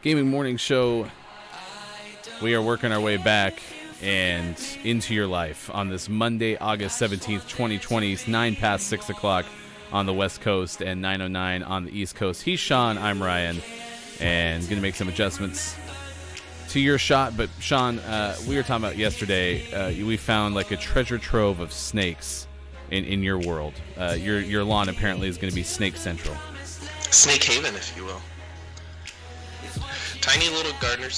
Gaming Morning Show. We are working our way back and into your life on this Monday, August 17th, 2020. It's 9 past 6 o'clock on the West Coast and 9:09 on the East Coast. He's Sean, I'm Ryan, and going to make some adjustments to your shot. But Sean, we were talking about yesterday, we found like a treasure trove of snakes in your world. Your lawn apparently is going to be Snake Central. Snake Haven, if you will. Tiny little garter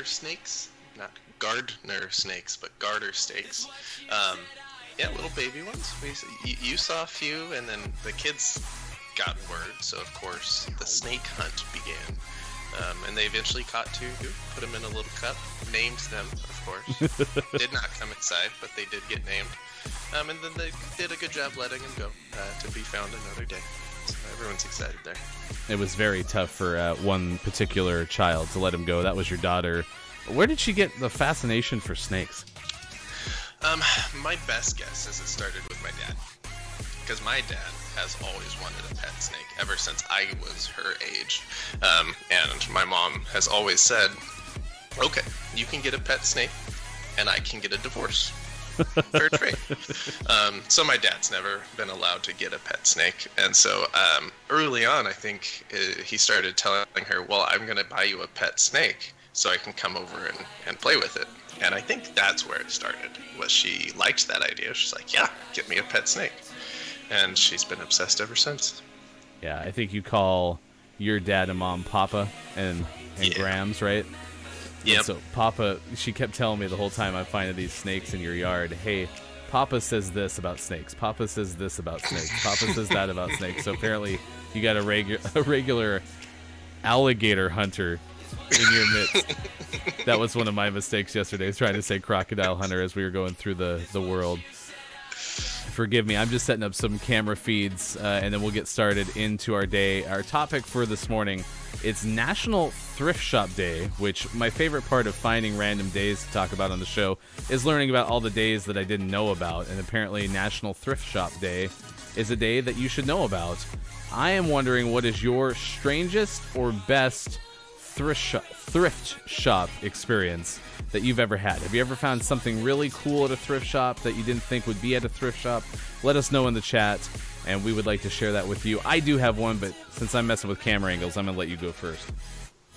snakes. Not gardener snakes, but garter snakes. Yeah, little baby ones. You saw a few, and then the kids got word, so of course the snake hunt began. And they eventually caught two, put them in a little cup, named them, of course. Did not come inside, but they did get named. And then they did a good job letting them go to be found another day. So everyone's excited there. It was very tough for one particular child to let him go. That was your daughter. Where did she get the fascination for snakes? My best guess is it started with my dad. Because my dad has always wanted a pet snake ever since I was her age. And my mom has always said, okay, you can get a pet snake and I can get a divorce. Fair trade. So my dad's never been allowed to get a pet snake. And so early on, I think he started telling her, well, I'm going to buy you a pet snake so I can come over and play with it. And I think that's where it started, was she liked that idea. She's like, yeah, get me a pet snake. And she's been obsessed ever since. Yeah, I think you call your dad and mom Papa and yeah. Grams, right? Yeah. So Papa, she kept telling me the whole time I'm finding these snakes in your yard, hey, Papa says this about snakes. Papa says this about snakes. Papa says that about snakes. So apparently you got a regular alligator hunter in your midst. That was one of my mistakes yesterday, was trying to say crocodile hunter as we were going through the world. Forgive me, I'm just setting up some camera feeds, and then we'll get started into our day. Our topic for this morning, it's National Thrift Shop Day, which my favorite part of finding random days to talk about on the show is learning about all the days that I didn't know about. And apparently National Thrift Shop Day is a day that you should know about. I am wondering, what is your strangest or best thrift shop experience that you've ever had? Have you ever found something really cool at a thrift shop that you didn't think would be at a thrift shop? Let us know in the chat, and we would like to share that with you. I do have one, but since I'm messing with camera angles, I'm going to let you go first.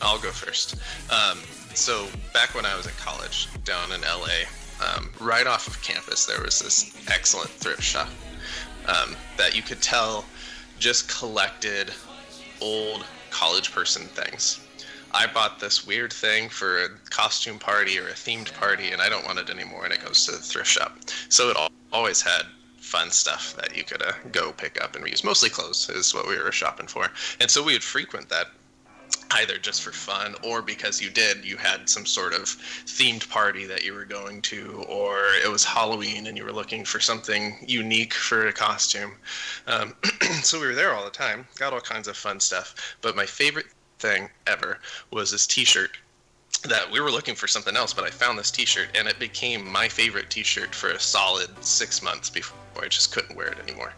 I'll go first. So back when I was in college down in LA, right off of campus, there was this excellent thrift shop that you could tell just collected old college person things. I bought this weird thing for a costume party or a themed party, and I don't want it anymore, and it goes to the thrift shop. So it always had fun stuff that you could go pick up and reuse. Mostly clothes is what we were shopping for. And so we would frequent that either just for fun or because you had some sort of themed party that you were going to, or it was Halloween and you were looking for something unique for a costume. So we were there all the time, got all kinds of fun stuff. But my favorite thing ever was this t-shirt that we were looking for something else, but I found this t-shirt and it became my favorite t-shirt for a solid 6 months before I just couldn't wear it anymore.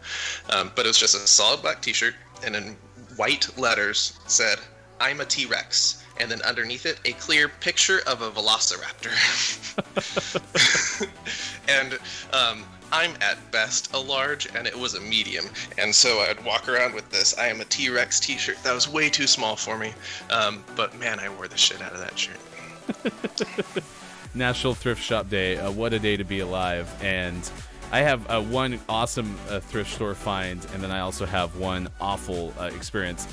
But it was just a solid black t-shirt, and in white letters said, I'm a T-Rex, and then underneath it a clear picture of a velociraptor. And I'm at best a large, and it was a medium. And so I'd walk around with this I am a T-Rex t-shirt that was way too small for me. But man, I wore the shit out of that shirt. National Thrift Shop Day. What a day to be alive. And I have one awesome thrift store find, and then I also have one awful experience.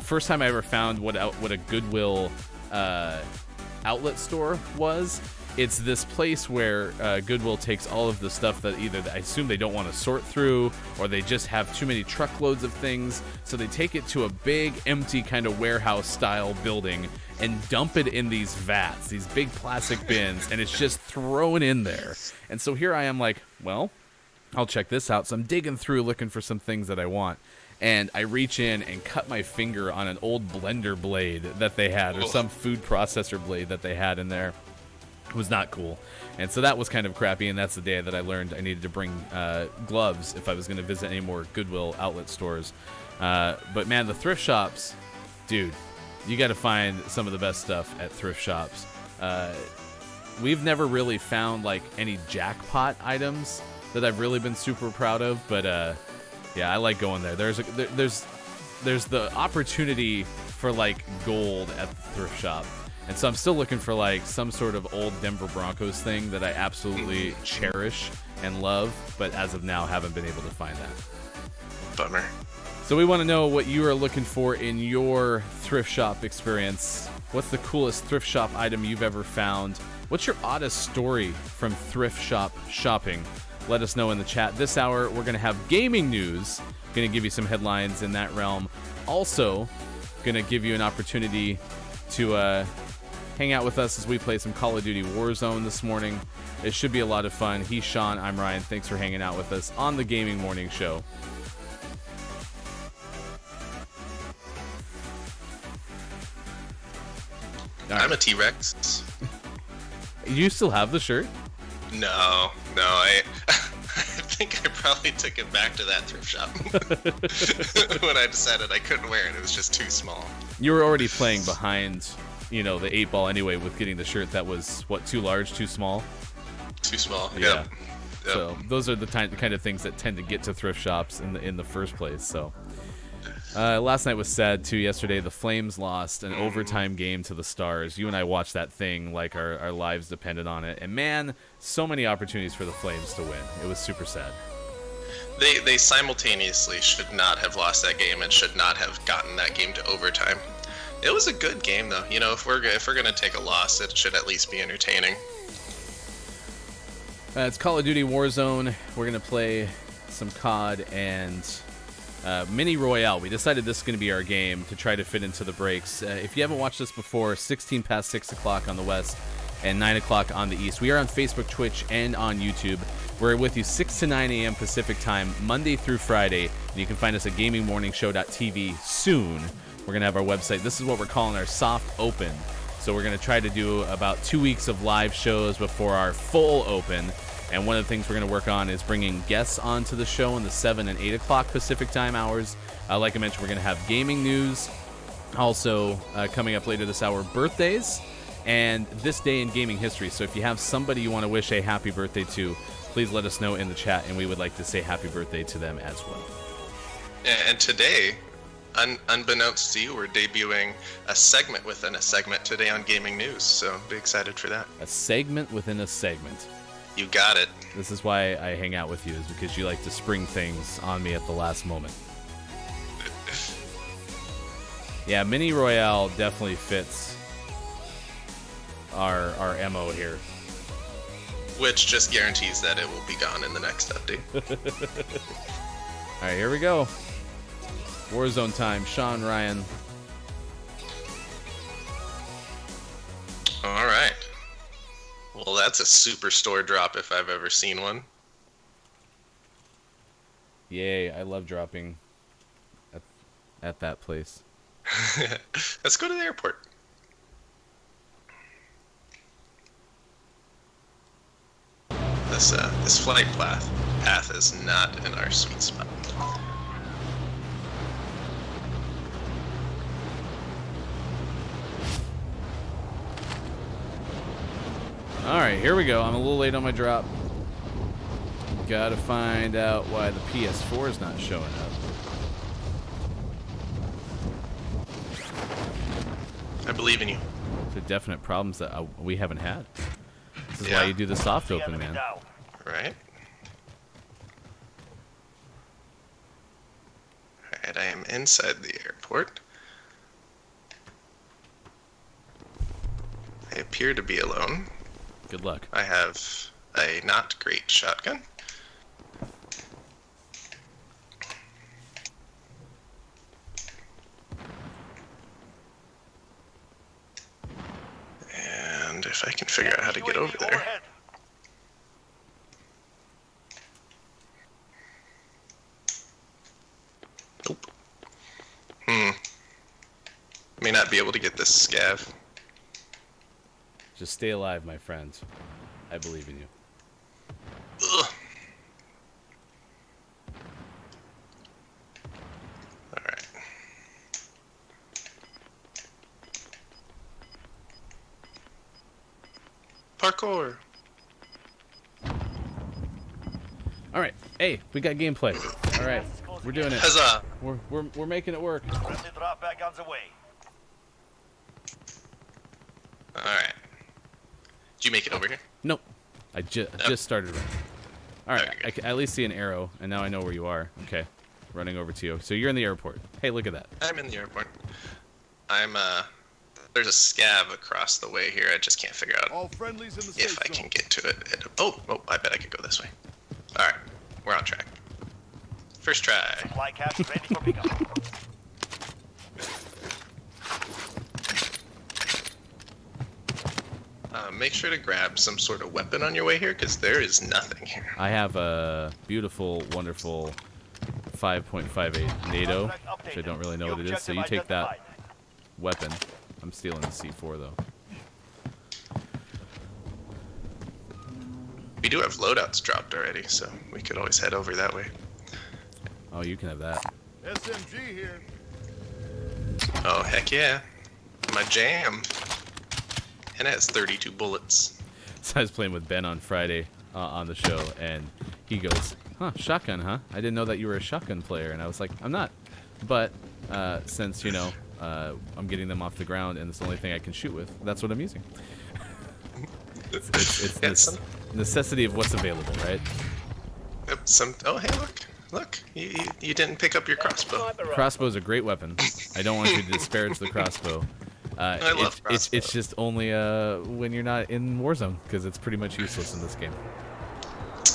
First time I ever found what a Goodwill outlet store was. It's this place where Goodwill takes all of the stuff that either I assume they don't want to sort through, or they just have too many truckloads of things. So they take it to a big, empty kind of warehouse-style building and dump it in these vats, these big plastic bins, and it's just thrown in there. And so here I am like, well, I'll check this out. So I'm digging through looking for some things that I want. And I reach in and cut my finger on an old blender blade that they had, or some food processor blade that they had in there. It was not cool. And so that was kind of crappy, and that's the day that I learned I needed to bring gloves if I was going to visit any more Goodwill outlet stores. But man, the thrift shops, dude, you got to find some of the best stuff at thrift shops. We've never really found like any jackpot items that I've really been super proud of, but yeah, I like going there. There's the opportunity for like gold at the thrift shop, and so I'm still looking for like some sort of old Denver Broncos thing that I absolutely cherish and love, but as of now haven't been able to find that. Bummer. So we want to know what you are looking for in your thrift shop experience. What's the coolest thrift shop item you've ever found? What's your oddest story from thrift shop shopping? Let us know in the chat. This hour, we're going to have gaming news. Going to give you some headlines in that realm. Also, going to give you an opportunity to hang out with us as we play some Call of Duty Warzone this morning. It should be a lot of fun. He's Sean. I'm Ryan. Thanks for hanging out with us on the Gaming Morning Show. Right. I'm a T-Rex. You still have the shirt? No, I think I probably took it back to that thrift shop when I decided I couldn't wear it. It was just too small. You were already playing behind, the 8-ball anyway with getting the shirt that was, what, too large, too small? Too small, yeah. Yep. So those are the kind of things that tend to get to thrift shops in the first place, so... last night was sad, too. Yesterday, the Flames lost an overtime game to the Stars. You and I watched that thing like our lives depended on it. And, man, so many opportunities for the Flames to win. It was super sad. They simultaneously should not have lost that game and should not have gotten that game to overtime. It was a good game, though. If we're going to take a loss, it should at least be entertaining. It's Call of Duty Warzone. We're going to play some COD and... Mini Royale. We decided this is going to be our game to try to fit into the breaks. If you haven't watched this before, 16 past 6 o'clock on the west and 9 o'clock on the east. We are on Facebook, Twitch, and on YouTube. We're with you 6 to 9 a.m. Pacific time, Monday through Friday. And you can find us at gamingmorningshow.tv soon. We're going to have our website. This is what we're calling our soft open. So we're going to try to do about 2 weeks of live shows before our full open. And one of the things we're going to work on is bringing guests onto the show in the 7 and 8 o'clock Pacific time hours. Like I mentioned, we're going to have gaming news. Also, coming up later this hour, birthdays and this day in gaming history. So if you have somebody you want to wish a happy birthday to, please let us know in the chat, and we would like to say happy birthday to them as well. And today, unbeknownst to you, we're debuting a segment within a segment today on gaming news. So be excited for that. A segment within a segment. You got it. This is why I hang out with you, is because you like to spring things on me at the last moment. Yeah, Mini Royale definitely fits our MO here. Which just guarantees that it will be gone in the next update. All right, here we go. Warzone time. Sean, Ryan. All right. Well, that's a superstore drop if I've ever seen one. Yay, I love dropping at that place. Let's go to the airport. This flight path is not in our sweet spot. Alright, here we go. I'm a little late on my drop. Gotta find out why the PS4 is not showing up. I believe in you. These are definite problems that we haven't had. This is why you do the soft open, man. Right. Alright, I am inside the airport. I appear to be alone. Good luck. I have a not great shotgun. And if I can figure out how to get over there. Nope. May not be able to get this scav. Just stay alive, my friend. I believe in you. Ugh. Alright. Parkour. All right. Hey, we got gameplay. All right, we're doing it. Huzzah! We're making it work. Friendly drop back on the way. All right. Did you make it over here? Nope. I just started running. All right. Okay. I can at least see an arrow, and now I know where you are. Okay. Running over to you. So you're in the airport. Hey, look at that. I'm in the airport. I'm There's a scav across the way here. I just can't figure out All friendlies in the if safe I zone. can get to it. Oh, I bet I could go this way. All right, we're on track. First try. Supply cache ready for pickup. Make sure to grab some sort of weapon on your way here, because there is nothing here. I have a beautiful, wonderful 5.58 NATO, which I don't really know what it is. So you take that weapon. I'm stealing the C4 though. We do have loadouts dropped already, so we could always head over that way. Oh, you can have that. SMG here. Oh, heck yeah. My jam. And it has 32 bullets. So I was playing with Ben on Friday on the show, and he goes, "Huh, shotgun, huh? I didn't know that you were a shotgun player." And I was like, "I'm not, but since you know I'm getting them off the ground, and it's the only thing I can shoot with, that's what I'm using." it's this necessity of what's available, right? Oh, hey, look, you didn't pick up your crossbow. Crossbow is a great weapon. I don't want you to disparage the crossbow. I love crossbow. It's just only when you're not in Warzone, because it's pretty much useless in this game.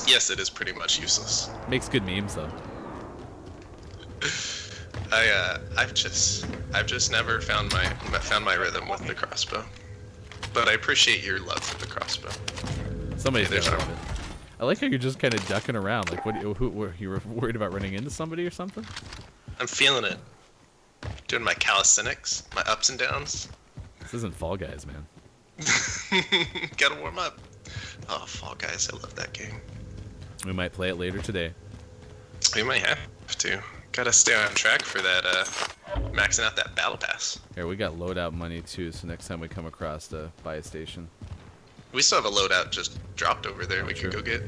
Yes, it is pretty much useless. Makes good memes though. I've just never found my rhythm with the crossbow. But I appreciate your love for the crossbow. Somebody's there's gotta our- love it. I like how you're just kind of ducking around. Like, you were worried about running into somebody or something? I'm feeling it. Doing my calisthenics, my ups and downs. This isn't Fall Guys, man. Gotta warm up. Oh, Fall Guys, I love that game. We might play it later today. We might have to. Gotta stay on track for that, maxing out that battle pass. Here, we got loadout money too, so next time we come across to buy a station. We still have a loadout just dropped over there we can go get.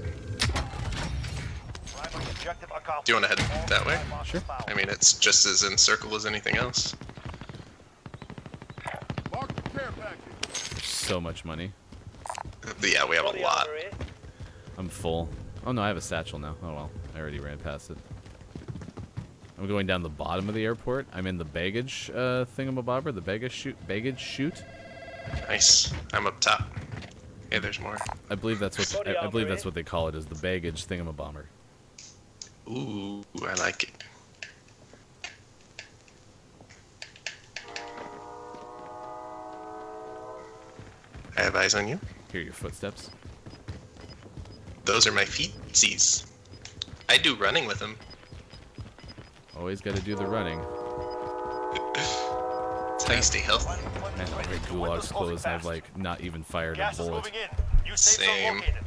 Do you want to head that way? Sure. I mean, it's just as in circle as anything else. Mark the care package. So much money. Yeah, we have a lot. I'm full. Oh no, I have a satchel now. Oh well, I already ran past it. I'm going down the bottom of the airport. I'm in the baggage thingamabobber, the baggage chute. Nice. I'm up top. Hey, there's more. I believe that's what I believe that's what they call it, is the baggage thingamabobber. Ooh, I like it. I have eyes on you. Hear your footsteps. Those are my feetsies. I do running with them. Always got to do the running. It's how you stay healthy. Man, my gulag's closed. And I've like not even fired a Gas is bullet. moving in. New safe zone Same. located.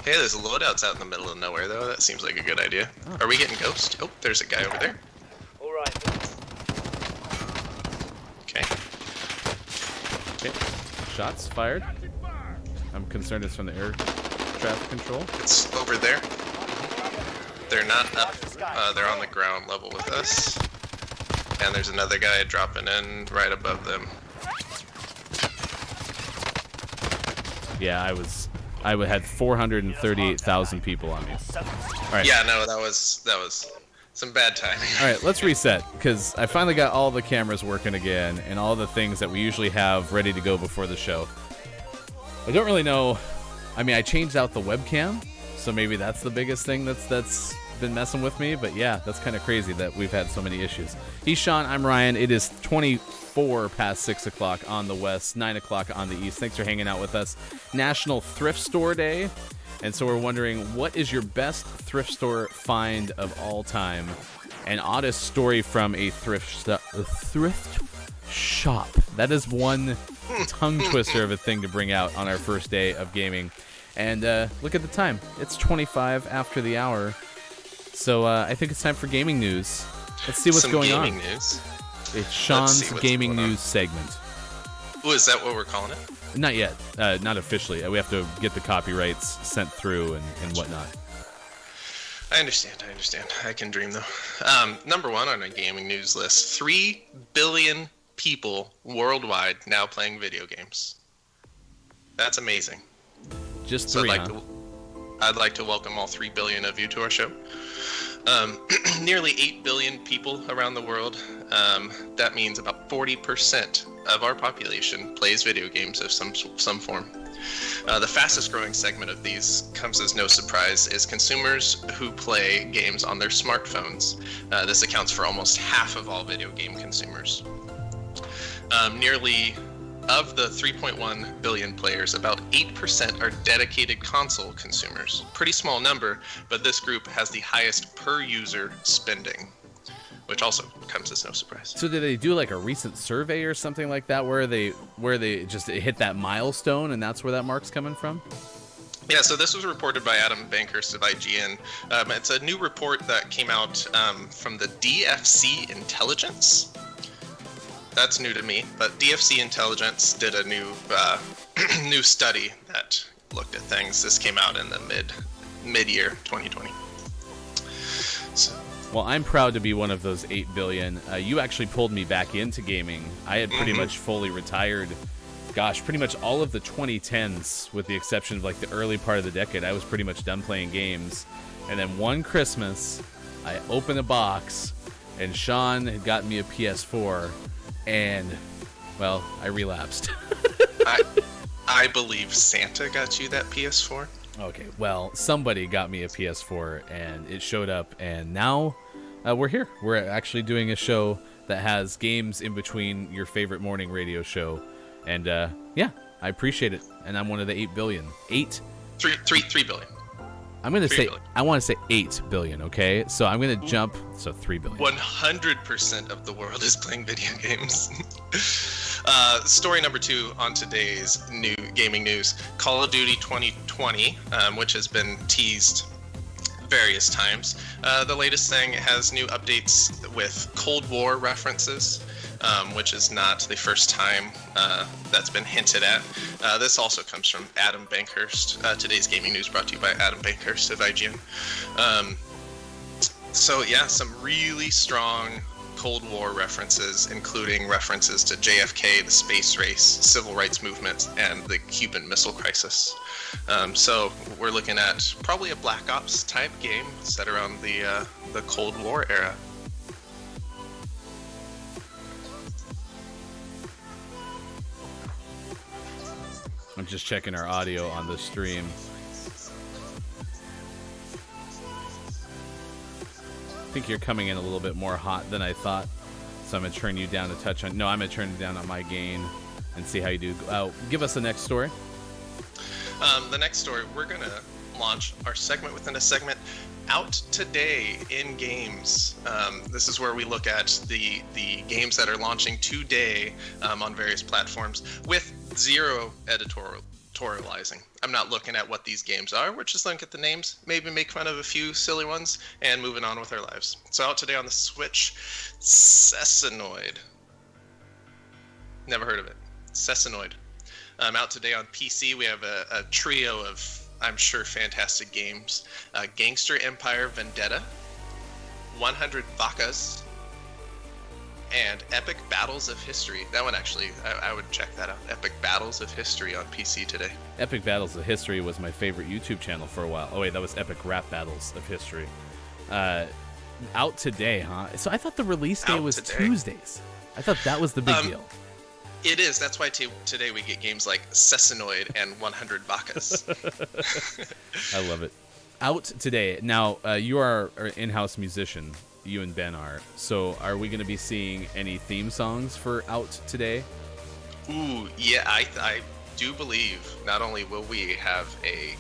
Hey, there's loadouts out in the middle of nowhere, though. That seems like a good idea. Oh. Are we getting ghost? Oh, there's a guy over there. All right. Okay. Okay. Shots fired. I'm concerned it's from the air traffic control. It's over there. They're not up. They're on the ground level with us. And there's another guy dropping in right above them. Yeah, I had 438,000 people on me. All right. Yeah, no, that was some bad timing. All right, let's reset, because I finally got all the cameras working again and all the things that we usually have ready to go before the show. I don't really know. I mean, I changed out the webcam, so maybe that's the biggest thing that's been messing with me. But yeah, that's kind of crazy that we've had so many issues. He's Sean. I'm Ryan. It is 24 past 6 o'clock on the west, 9 o'clock on the east. Thanks for hanging out with us. National Thrift Store Day. And so we're wondering, what is your best thrift store find of all time? An Oddest story from a thrift shop. That is one tongue twister of a thing to bring out on our first day of gaming. And look at the time. It's 25 after the hour. So I think it's time for gaming news. Let's see what's Some going gaming on. news. It's Sean's what's gaming going on. news segment. Ooh, is that what we're calling it? Not yet. Not officially. We have to get the copyrights sent through and whatnot. I understand. I can dream, though. Number one on a gaming news list, 3 billion people worldwide now playing video games. That's amazing. Just So 3, I'd like to welcome all 3 billion of you to our show. Nearly 8 billion people around the world. That means about 40% of our population plays video games of some form. The fastest growing segment of these, comes as no surprise, is consumers who play games on their smartphones. This accounts for almost half of all video game consumers. Nearly of the 3.1 billion players, about 8% are dedicated console consumers. Pretty small number, but this group has the highest per user spending, which also comes as no surprise. So did they do like a recent survey or something like that where they just hit that milestone and that's where that mark's coming from? Yeah, so this was reported by Adam Bankhurst of IGN. It's a new report that came out from the DFC Intelligence. That's new to me, but DFC Intelligence did a new new study that looked at things. This came out in the mid-year 2020. So. Well, I'm proud to be one of those 8 billion. You actually pulled me back into gaming. I had pretty much fully retired. Gosh, pretty much all of the 2010s, with the exception of like the early part of the decade, I was pretty much done playing games. And then one Christmas, I opened a box, and Sean had gotten me a PS4. And, well, I relapsed. I believe Santa got you that PS4. Okay, well, somebody got me a PS4, and it showed up, and now we're here. We're actually doing a show that has games in between your favorite morning radio show. And, yeah, I appreciate it. And I'm one of the 8 billion. 3 billion. I'm going to say, billion. I want to say 8 billion, okay? So I'm going to jump, so 3 billion. 100% of the world is playing video games. Story number 2 on today's new gaming news. Call of Duty 2020, which has been teased various times. The latest thing has new updates with Cold War references, which is not the first time that's been hinted at. This also comes from Adam Bankhurst. Today's gaming news brought to you by Adam Bankhurst of IGN. So yeah, some really strong Cold War references, including references to JFK, the space race, civil rights movement, and the Cuban Missile Crisis. So we're looking at probably a Black Ops type game set around the Cold War era. I'm just checking our audio on the stream. I think you're coming in a little bit more hot than I thought, so I'm going to turn you down a touch on... No, I'm going to turn it down on my gain and see how you do. Give us the next story. The next story, we're going to launch our segment within a segment, Out Today in Games. This is where we look at the games that are launching today on various platforms with zero editorializing. I'm not looking at what these games are. We're just looking at the names, maybe make fun of a few silly ones, and moving on with our lives. So out today on the Switch, Sessinoid. Never heard of it. Sessinoid. Out today on PC, we have a trio of, I'm sure, fantastic games. Gangster Empire Vendetta, 100 Vacas, and Epic Battles of History. That one actually, I would check that out. Epic Battles of History on PC today. Epic Battles of History was my favorite YouTube channel for a while. Oh wait, that was Epic Rap Battles of History. Out today, huh? So I thought the release day was Tuesdays. I thought that was the big deal. It is. That's why today we get games like Sessinoid and 100 Vacas. I love it. Out today. Now, you are an in-house musician. You and Ben are. So are we going to be seeing any theme songs for Out today? Ooh, yeah, I do believe not only will we have a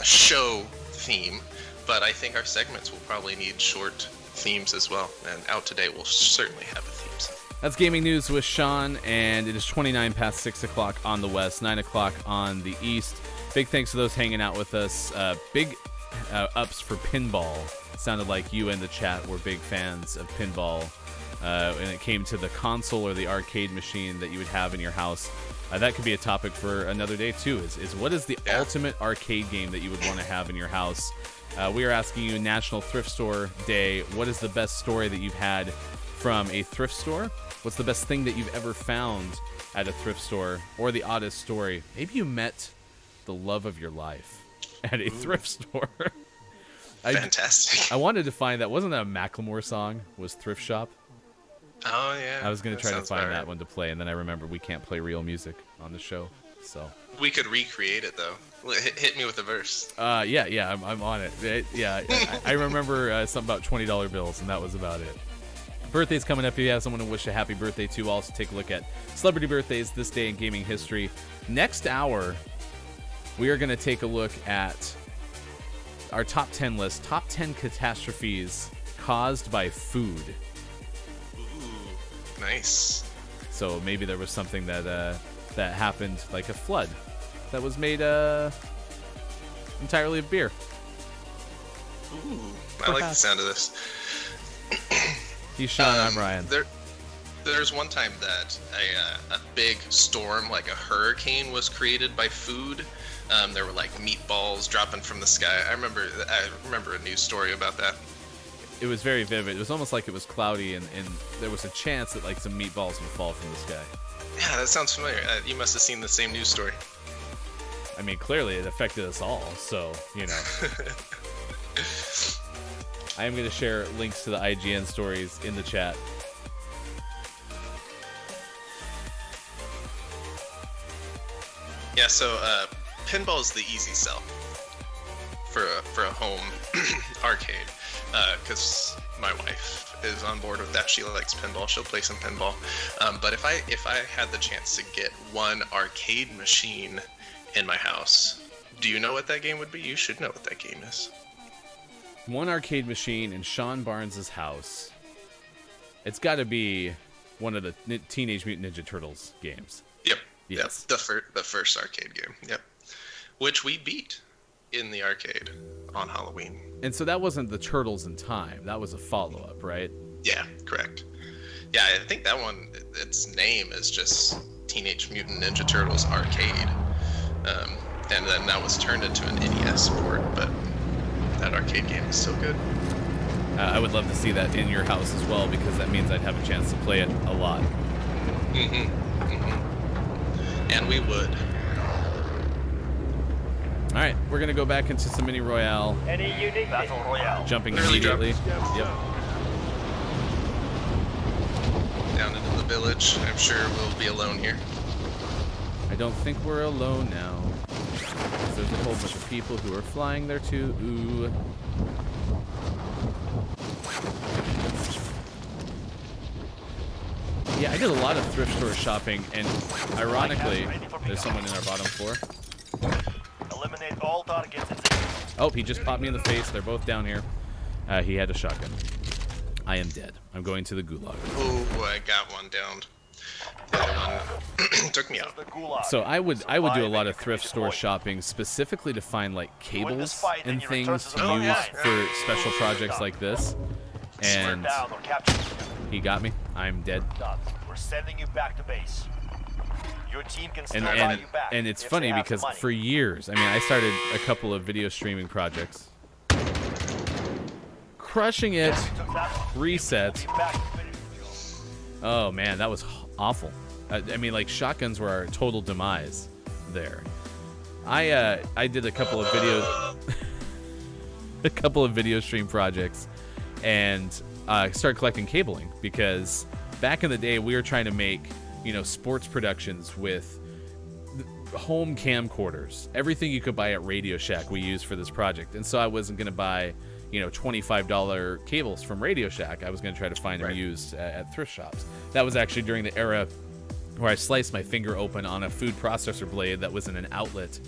show theme, but I think our segments will probably need short themes as well. And Out Today will certainly have a theme song. That's Gaming News with Sean, and it is 29 past 6 o'clock on the west, 9 o'clock on the east. Big thanks to those hanging out with us. Big ups for pinball. Sounded like you in the chat were big fans of pinball when it came to the console or the arcade machine that you would have in your house. That could be a topic for another day too. Is what is the ultimate arcade game that you would want to have in your house? We are asking you, National Thrift Store Day, what is the best story that you've had from a thrift store? What's the best thing that you've ever found at a thrift store, or the oddest story? Maybe you met the love of your life at a thrift store. Fantastic. I wanted to find that. Wasn't that a Macklemore song? Was Thrift Shop? Oh, yeah. I was going to try to find about that right. one to play, and then I remembered we can't play real music on the show. So We could recreate it, though. Hit me with a verse. yeah, I'm on it. I remember something about $20 bills, and that was about it. Birthday's coming up. If you have someone to wish a happy birthday to, also take a look at celebrity birthdays this day in gaming history. Next hour, we are going to take a look at our top 10 list, top 10 catastrophes caused by food. Ooh, nice. So maybe there was something that happened, like a flood, that was made entirely of beer. Ooh, I like the sound of this. He's Sean, I'm Ryan. There's one time that a big storm, like a hurricane, was created by food. There were like meatballs dropping from the sky. I remember a news story about that. It was very vivid. It was almost like it was cloudy, and there was a chance that like some meatballs would fall from the sky. Yeah, that sounds familiar. You must have seen the same news story. I mean, clearly it affected us all, so, you know. I am going to share links to the IGN stories in the chat. Yeah, so pinball is the easy sell for a home arcade, because my wife is on board with that. She likes pinball. She'll play some pinball. But if I had the chance to get one arcade machine in my house, do you know what that game would be? You should know what that game is. One arcade machine in Sean Barnes' house. It's got to be one of the Teenage Mutant Ninja Turtles games. Yep. Yes. Yep. The first arcade game. Yep. Which we beat in the arcade on Halloween. And so that wasn't the Turtles in Time. That was a follow-up, right? Yeah, correct. Yeah, I think that one, its name is just Teenage Mutant Ninja Turtles Arcade. And then that was turned into an NES port, but that arcade game is so good. I would love to see that in your house as well, because that means I'd have a chance to play it a lot. And we would. All right, we're going to go back into some Mini Royale. Any unique battle royale? Jumping Early drop. immediately. Yep. Down into the village. I'm sure we'll be alone here. I don't think we're alone now. There's a whole bunch of people who are flying there too. Ooh. Yeah, I did a lot of thrift store shopping, and ironically, there's someone in our bottom floor. Eliminate all targets. Oh, he just popped me in the face. They're both down here. He had a shotgun. I am dead. I'm going to the gulag. Oh, I got one down. The other one took me out. The gulag. So I would do a lot Survive of and thrift store deployed. shopping, specifically to find like cables fight and and you return things to to the use front for special projects like this. And down or capture. he got me. I'm dead. Done. We're sending you back to base. Your team can still buy And you back. and it's if funny they have because the money. for years, I mean, I started a couple of video streaming projects, crushing it, Took that one. reset. We'll be back to finish. Oh man, that was awful. I mean, like shotguns were our total demise there. I did a couple of video stream projects, and started collecting cabling, because back in the day we were trying to make, you know, sports productions with home camcorders. Everything you could buy at Radio Shack we used for this project, and so I wasn't going to buy, you know, $25 cables from Radio Shack. I was going to try to find them used at thrift shops. That was actually during the era where I sliced my finger open on a food processor blade that was in an outlet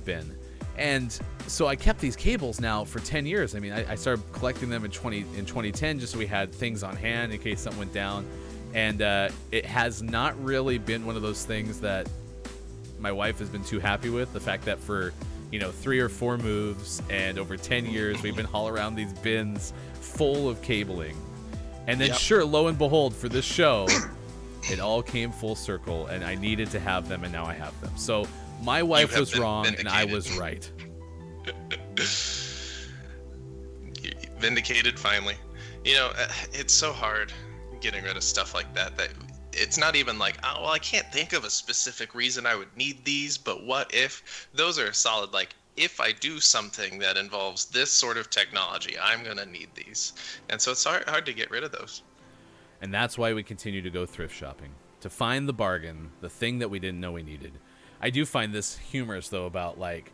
bin. And so I kept these cables now for 10 years. I mean, I started collecting them in 2010 just so we had things on hand in case something went down. And it has not really been one of those things that my wife has been too happy with. The fact that for, you know, 3 or 4 moves and over 10 years, we've been hauling around these bins full of cabling. And then sure, lo and behold, for this show, It all came full circle, and I needed to have them, and now I have them. So my wife was wrong, and I was right. Vindicated finally. You know, it's so hard getting rid of stuff like that it's not even like, oh, well, I can't think of a specific reason I would need these, but what if? Those are solid, like, if I do something that involves this sort of technology, I'm going to need these. And so it's hard to get rid of those. And that's why we continue to go thrift shopping, to find the bargain, the thing that we didn't know we needed. I do find this humorous, though, about, like,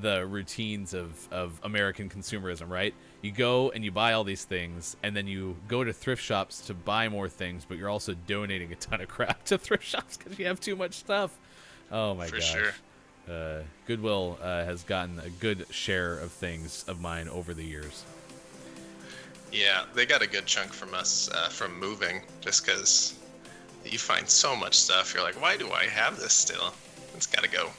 the routines of American consumerism, right? You go and you buy all these things, and then you go to thrift shops to buy more things, but you're also donating a ton of crap to thrift shops because you have too much stuff. Oh my gosh. For sure. Goodwill has gotten a good share of things of mine over the years. Yeah, they got a good chunk from us from moving, just because you find so much stuff. You're like, why do I have this still? It's got to go.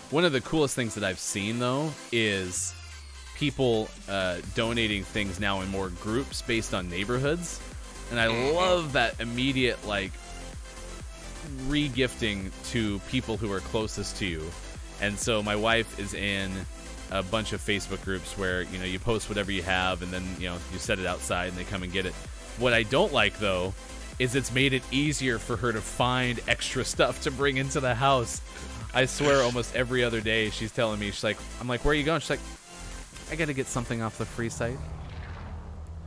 One of the coolest things that I've seen, though, is people donating things now in more groups based on neighborhoods. And I love that immediate, like, re-gifting to people who are closest to you. And so my wife is in a bunch of Facebook groups where, you know, you post whatever you have and then, you know, you set it outside and they come and get it. What I don't like, though, is it's made it easier for her to find extra stuff to bring into the house. I swear almost every other day she's telling me, she's like, I'm like, where are you going? She's like, I got to get something off the free site.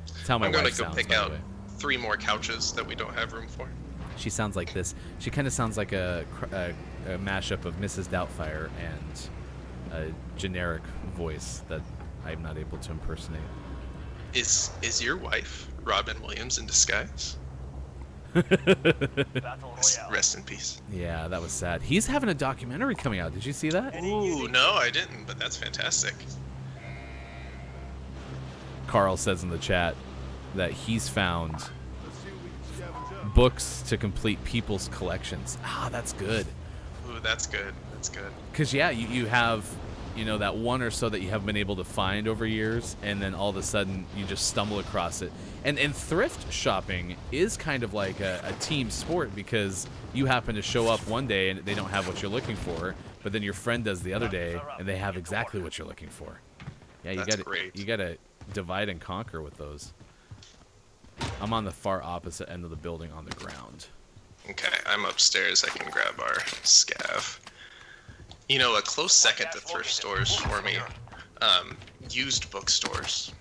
That's how my wife sounds, I'm going to go pick out 3 more couches that we don't have room for. She sounds like this. She kind of sounds like a mashup of Mrs. Doubtfire and a generic voice that I'm not able to impersonate. Is your wife Robin Williams in disguise? Rest in peace. Yeah, that was sad. He's having a documentary coming out. Did you see that? Ooh, no, I didn't, but that's fantastic. Carl says in the chat that he's found books to complete people's collections. Ah, that's good. Ooh, that's good. That's good. Because, yeah, you have, you know, that one or so that you haven't been able to find over years, and then all of a sudden you just stumble across it. And thrift shopping is kind of like a team sport, because you happen to show up one day and they don't have what you're looking for, but then your friend does the other day and they have exactly what you're looking for. Yeah, you gotta divide and conquer with those. I'm on the far opposite end of the building on the ground. Okay, I'm upstairs. I can grab our scav. You know, a close second to thrift stores for me, used bookstores.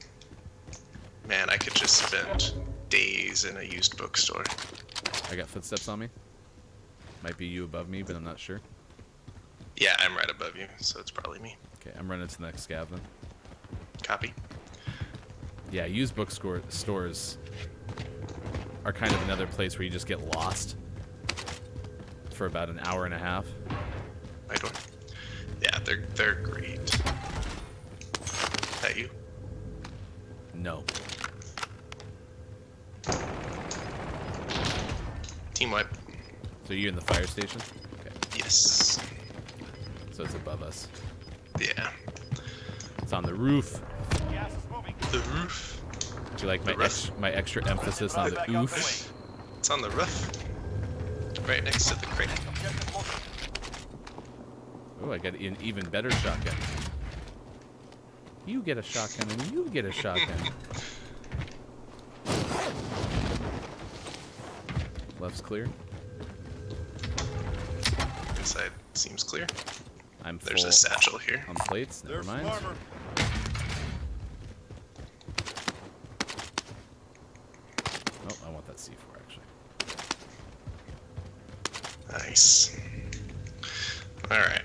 Man, I could just spend days in a used bookstore. I got footsteps on me. Might be you above me, but I'm not sure. Yeah, I'm right above you, so it's probably me. Okay, I'm running to the next scav then. Copy. Yeah, used stores are kind of another place where you just get lost for about an hour and a half. I don't. Yeah, they're great. Is that you? No. Team wipe. So you're in the fire station? Okay. Yes. So it's above us. Yeah. It's on the roof. Gas is moving. The roof. Do you like my extra emphasis on the oof? It's on the roof. Right next to the crate. Oh, I got an even better shotgun. You get a shotgun and you get a shotgun. Left's clear. Inside seems clear. There's a satchel here. On plates, never mind. Oh, I want that C4 actually. Nice. Alright.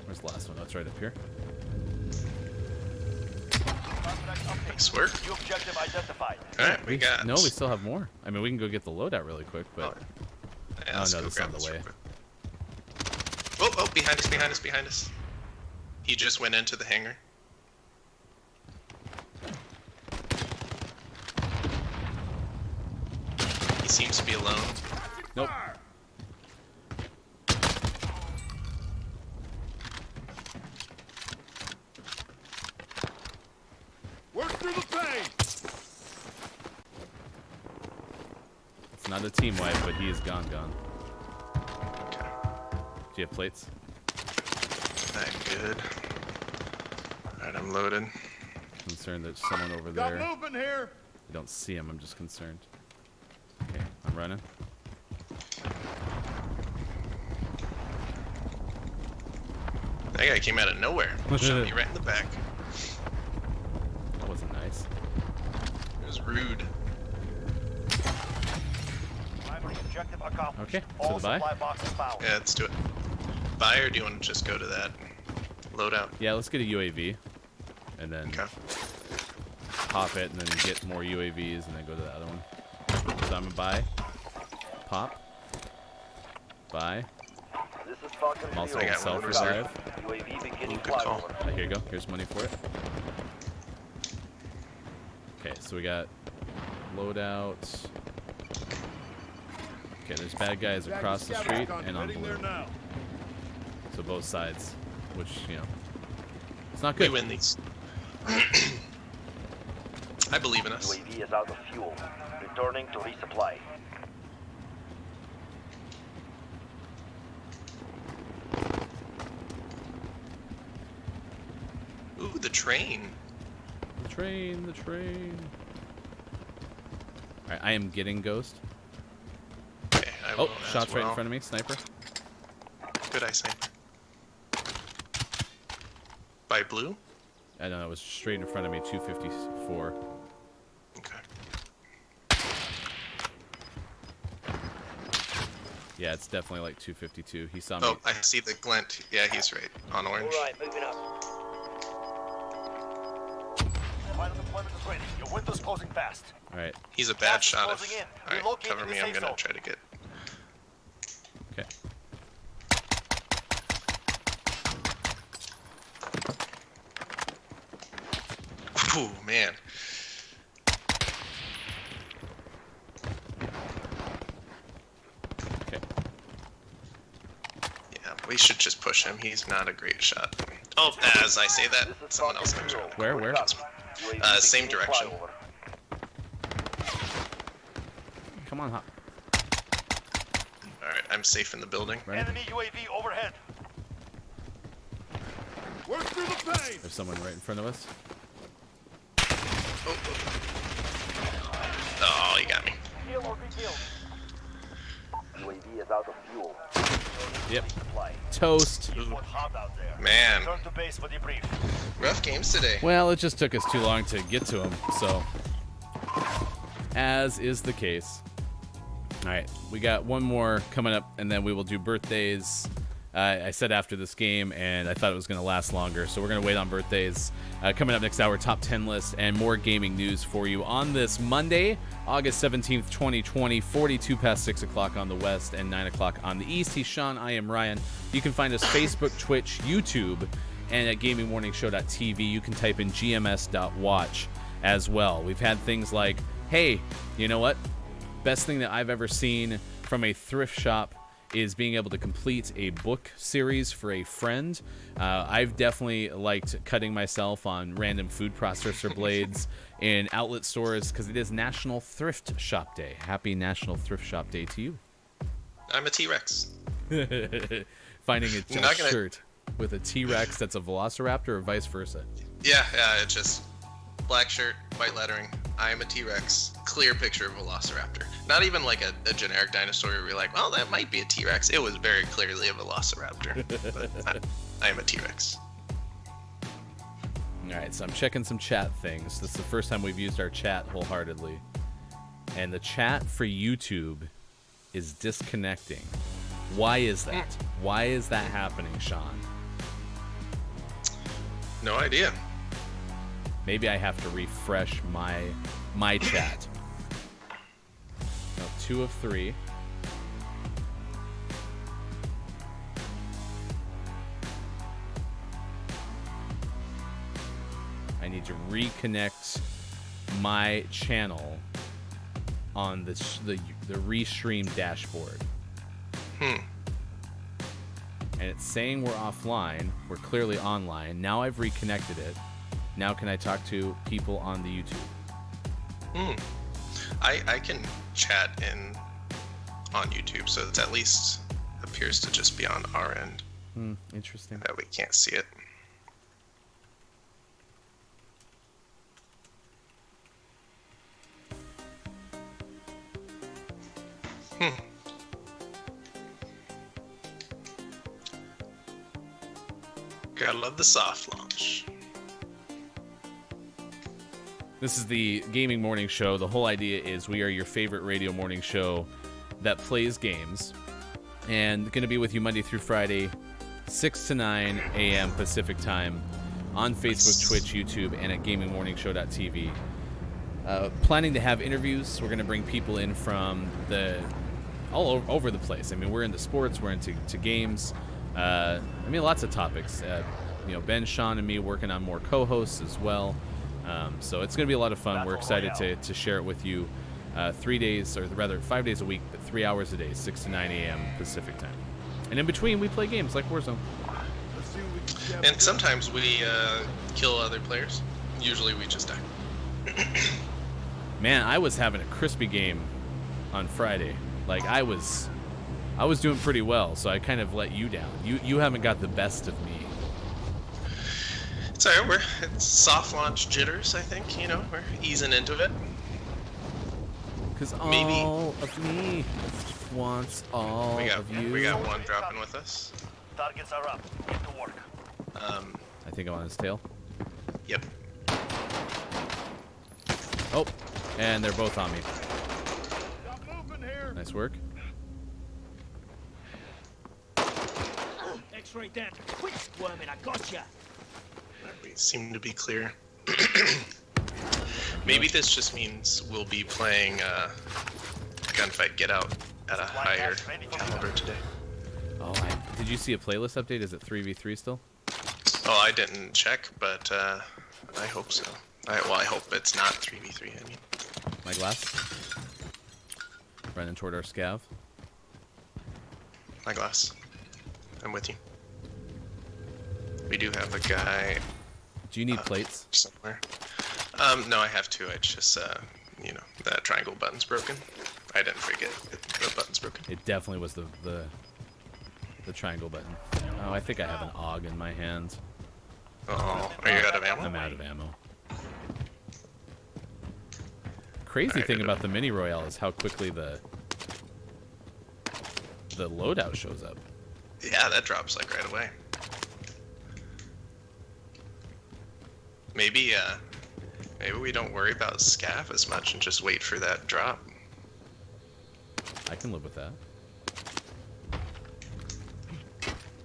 Where's the last one? Oh, it's right up here. Nice work. New objective identified. Alright, we got... No, we still have more. I mean, we can go get the loadout really quick, but... Yeah, oh, let's no, go this is grab on the this way. real quick. Oh, behind us, behind us, behind us. He just went into the hangar. He seems to be alone. Nope. Work through the pain. Not a team wipe, but he is gone. Okay. Do you have plates? I'm good. Alright, I'm loaded. Concerned there's someone over Got there. movement here. I don't see him. I'm just concerned. Okay, I'm running. That guy came out of nowhere. Shot me right in the back. That wasn't nice. It was rude. Primary objective accomplished. Okay, so All the buy? supply boxes found. Yeah, let's do it. Buy, or do you want to just go to that loadout? Yeah, let's get a UAV. And then Okay. pop it, and then get more UAVs, and then go to the other one. So I'm gonna buy. Pop. Buy. This is Falcon I'm also I gonna got sell one for reserve. 5. UAV beginning Ooh, good call. flyover. Here you go. Here's money for it. Okay, so we got loadout. Okay, there's bad guys across the street and on Heading there blue. now. So both sides, which, it's not We good. win these. I believe in us. UAV is out of fuel. Returning to resupply. Ooh, the train. The train. Alright, I am getting Ghost. Okay, I Oh, will as shots right in well. front of me. Sniper. Good eye sniper. By blue? I don't know, it was straight in front of me, 254. Okay. Yeah, it's definitely like 252. He saw me. Oh, I see the glint. Yeah, he's right. On orange. All right, moving up. Final deployment is ready. Your window's closing fast. Alright, He's a bad Gas is shot. closing in. Alright, Relocating cover the me. I'm safe gonna zone. try to get. okay. Ooh, man. Okay. Yeah, we should just push him. He's not a great shot. Oh, as I say that, someone else comes around. Where? UAV Same beginning direction. flyover. Come on, hop. Alright, I'm safe in the building. Right. Enemy UAV overhead. Work through the pain. There's someone right in front of us. Oh, oh, he got me. Kill or be killed. UAV is out of fuel. Yep. Resupply. Toast. It's hot out there. Man, Return to base for debrief. rough games today. Well, it just took us too long to get to him, so. As is the case. Alright, we got one more coming up, and then we will do birthdays. I said after this game, and I thought it was going to last longer, so we're going to wait on birthdays. Coming up next hour, top 10 list and more gaming news for you on this Monday, August 17th, 2020, 42 past 6 o'clock on the west and 9 o'clock on the east. He's Sean, I am Ryan. You can find us Facebook, Twitch, YouTube, and at gamingmorningshow.tv. You can type in gms.watch as well. We've had things like, hey, you know what? Best thing that I've ever seen from a thrift shop is being able to complete a book series for a friend. I've definitely liked cutting myself on random food processor blades in outlet stores because it is National Thrift Shop Day. Happy National Thrift Shop Day to you. I'm a T-Rex. Finding a Not gonna- shirt with a T-Rex that's a Velociraptor or vice versa. Yeah, it's just black shirt, white lettering. I am a T-Rex. Clear picture of Velociraptor. Not even like a generic dinosaur where you're like, well, that might be a T-Rex. It was very clearly a Velociraptor. But I am a T-Rex. All right, so I'm checking some chat things. This is the first time we've used our chat wholeheartedly. And the chat for YouTube is disconnecting. Why is that? Why is that happening, Sean? No idea. Maybe I have to refresh my chat. No, 2 of 3. I need to reconnect my channel on the restream dashboard. And it's saying we're offline. We're clearly online. Now I've reconnected it. Now can I talk to people on the YouTube? I can chat in on YouTube, so it at least appears to just be on our end. Interesting. That we can't see it. Gotta love the soft launch. This is the gaming morning show. The whole idea is we are your favorite radio morning show that plays games, and going to be with you Monday through Friday, 6 to 9 a.m. Pacific time on Facebook, Twitch, YouTube, and at gamingmorningshow.tv. Planning to have interviews. We're going to bring people in from all over the place. I mean, we're into sports, we're into games. I mean, lots of topics. Ben, Sean, and me working on more co-hosts as well. So it's going to be a lot of fun. We're excited to share it with you 3 days, or rather 5 days a week, but 3 hours a day, 6 to 9 a.m. Pacific time. And in between, we play games like Warzone. And sometimes we kill other players. Usually we just die. Man, I was having a crispy game on Friday. Like, I was doing pretty well, so I kind of let you down. You haven't got the best of me. It's alright, it's soft launch jitters, I think, we're easing into it. Because all of me wants all of you. We got one dropping with us. Targets are up. Get to work. I think I'm on his tail. Yep. Oh, and they're both on me. Stop moving here. Nice work. X-ray down. Quick squirming, I gotcha. We seem to be clear. Maybe this just means we'll be playing Gunfight Get Out at a higher caliber today. Oh, did you see a playlist update? Is it 3v3 still? Oh, I didn't check, but I hope so. I hope it's not 3v3, I mean. My glass. Running toward our scav. My glass. I'm with you. We do have a guy Do you need plates? somewhere. No, I have two. I just, that triangle button's broken. I didn't forget the button's broken. It definitely was the triangle button. Oh, I think I have an AUG in my hands. Oh, are you out of ammo? I'm out of ammo. Crazy thing about the mini royale is how quickly the loadout shows up. Yeah, that drops like right away. Maybe we don't worry about scav as much and just wait for that drop. I can live with that.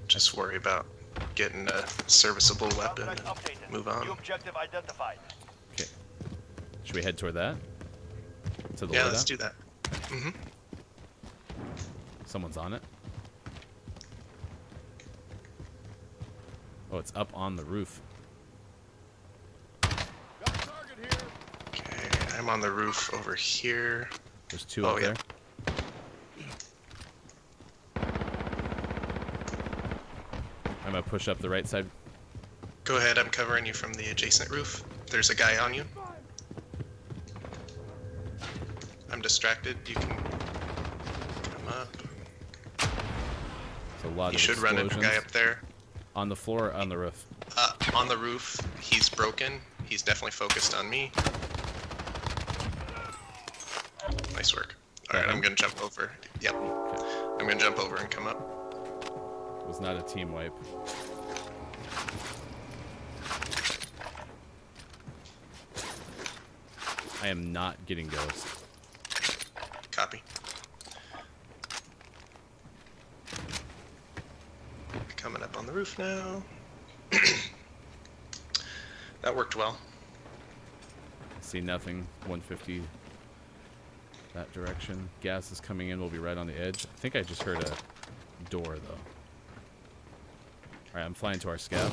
Just worry about getting a serviceable weapon and Updated. move on. New objective identified. Okay. Should we head toward that? To the Yeah, loadout? let's do that. Mm-hmm. Someone's on it. Oh, it's up on the roof. Got a target here. Okay, I'm on the roof over here. There's two Oh, up yeah. there. I'm gonna push up the right side. Go ahead, I'm covering you from the adjacent roof. There's a guy on you. I'm distracted. You can come up. It's a lot You of should run into a guy explosions. up there. On the floor or on the roof? On the roof. He's broken. He's definitely focused on me. Nice work. Alright, I'm gonna jump over. Yep. I'm gonna jump over and come up. It was not a team wipe. I am not getting ghost. Copy. Coming up on the roof now. That worked well. See nothing. 150 that direction. Gas is coming in. We'll be right on the edge. I think I just heard a door, though. Alright, I'm flying to our scav.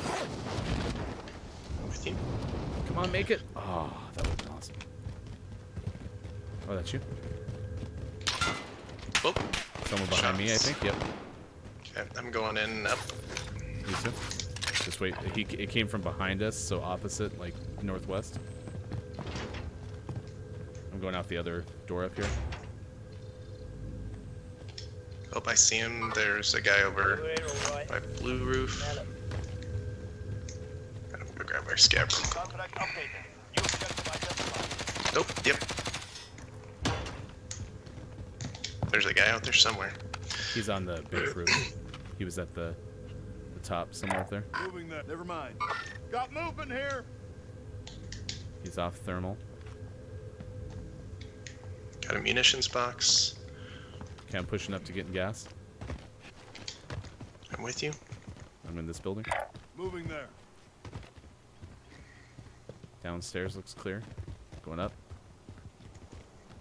I'm with you. Come on, make it. Oh, that would have been awesome. Oh, that's you? Oh, Someone behind me, I think. Yep. okay, I'm going in and up. Me too. Just wait. It came from behind us, so opposite, like northwest. I'm going out the other door up here. Oh, I see him. There's a guy over We're all right. by Blue Roof. Now look, Gotta go grab our scav. Contract updated. New objective identified. Nope. Yep. There's a guy out there somewhere. He's on the big roof. He was at the top somewhere up there. Moving there. Never mind. Got movement here. He's off thermal. Got a munitions box. Okay, I'm pushing up to get gas. I'm with you. I'm in this building. Moving there. Downstairs looks clear. Going up.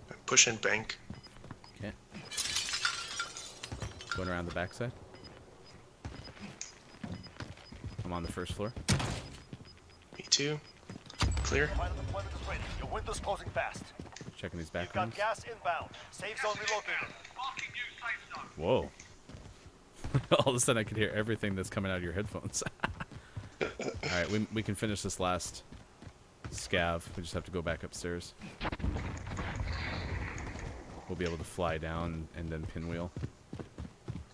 I'm pushing bank. Okay. Going around the backside. I'm on the first floor. Me too. Clear. Final deployment is ready. Your window's closing fast. Checking these You've back got rooms. gas inbound. Safe zone relocated. Whoa. All of a sudden I could hear everything that's coming out of your headphones. Alright, we can finish this last scav. We just have to go back upstairs. We'll be able to fly down and then pinwheel.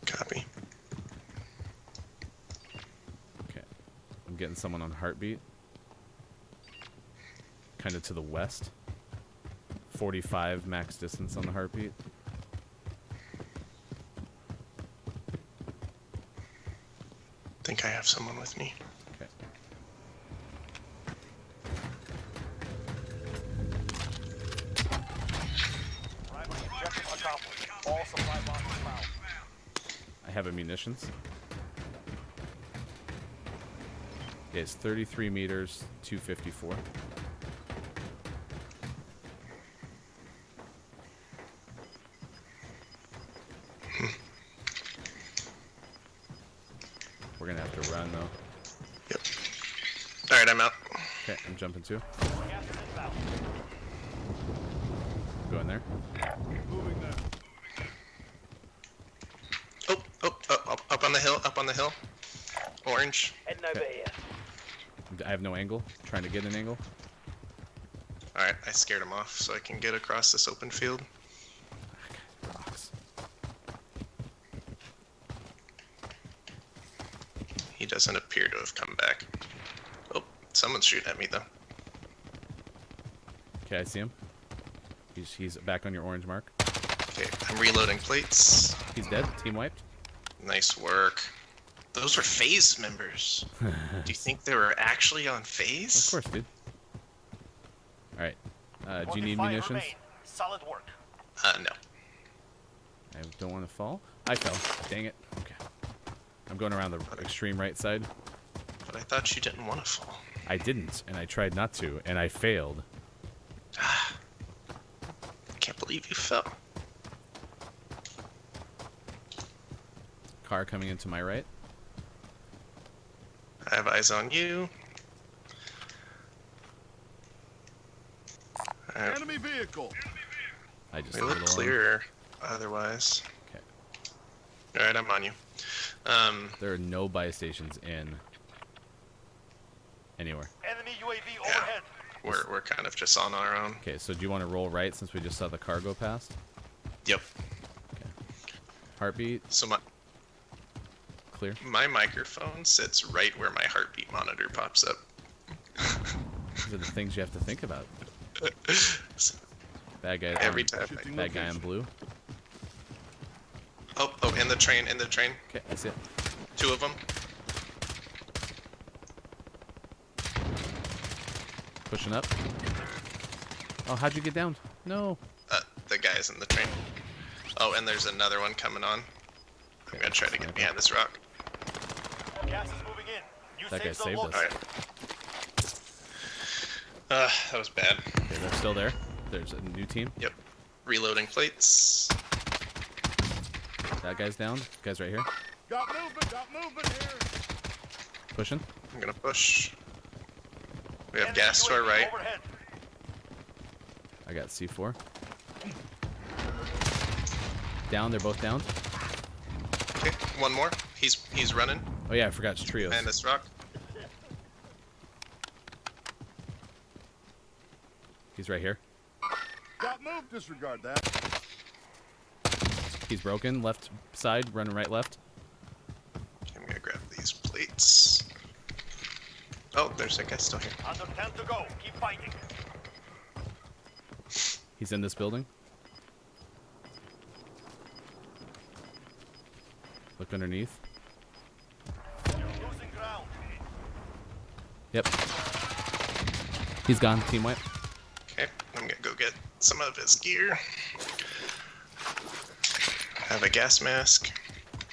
Copy. Okay. I'm getting someone on heartbeat. Kind of to the west. 45 max distance on the heartbeat. Think I have someone with me. Okay. Primary objective accomplished. All supply boxes found. I have a munitions. Yeah, it's 33 meters, 254. We're gonna have to run though. Yep. All right, I'm out. Okay, I'm jumping too. Gas is inbound. Go in there. Moving there. Up on the hill. Up on the hill. Orange. heading over Okay. here. I have no angle. Trying to get an angle. All right, I scared him off so I can get across this open field. Rocks. He doesn't appear to have come back. Oh, someone's shooting at me though. Okay, I see him. He's back on your orange mark. Okay, I'm reloading plates. He's dead. Team wiped. Nice work. Those were phase members. Do you think they were actually on phase? Of course, dude. All right. Do you need 25 munitions? remain. Solid work. No. I don't want to fall. I fell. Dang it. Okay. I'm going around the extreme right side. But I thought you didn't want to fall. I didn't, and I tried not to, and I failed. Can't believe you fell. Car coming into my right. I have eyes on you. Alright, Enemy vehicle. I just we leave look it alone. clear otherwise. Okay. Alright, I'm on you. There are no buy stations in anywhere. Enemy UAV overhead. We're kind of just on our own. Okay, so do you want to roll right since we just saw the car go past? Yep. Heartbeat, So clear. my microphone sits right where my heartbeat monitor pops up. These are the things you have to think about. Bad guy. Every on, time. Shifting Bad guy on location. blue. Oh, in the train, Okay, I see it. 2 of them. Pushing up. Oh, how'd you get down? No. The guy's in the train. Oh, and there's another one coming on. I'm gonna try to get behind this rock. Gas is moving in. New That guy safe zone saved us. located. Alright. That was bad. Okay, they're still there. There's a new team. Yep. Reloading plates. That guy's down. Guy's right here. Got movement here. Pushing. I'm gonna push. We have Enemy gas to our UAV right. overhead. I got C4. Down. They're both down. Okay, one more. He's running Oh yeah, I forgot it's trios. behind this rock. He's right here. Got moved. Disregard that. He's broken. Left side, running right, left. I'm gonna grab these plates. Oh, there's that guy still here. Under 10 to go. Keep fighting. He's in this building. Look underneath. You're losing ground. Yep. He's gone. Team wipe. Okay, I'm gonna go get some of his gear. Have a gas mask.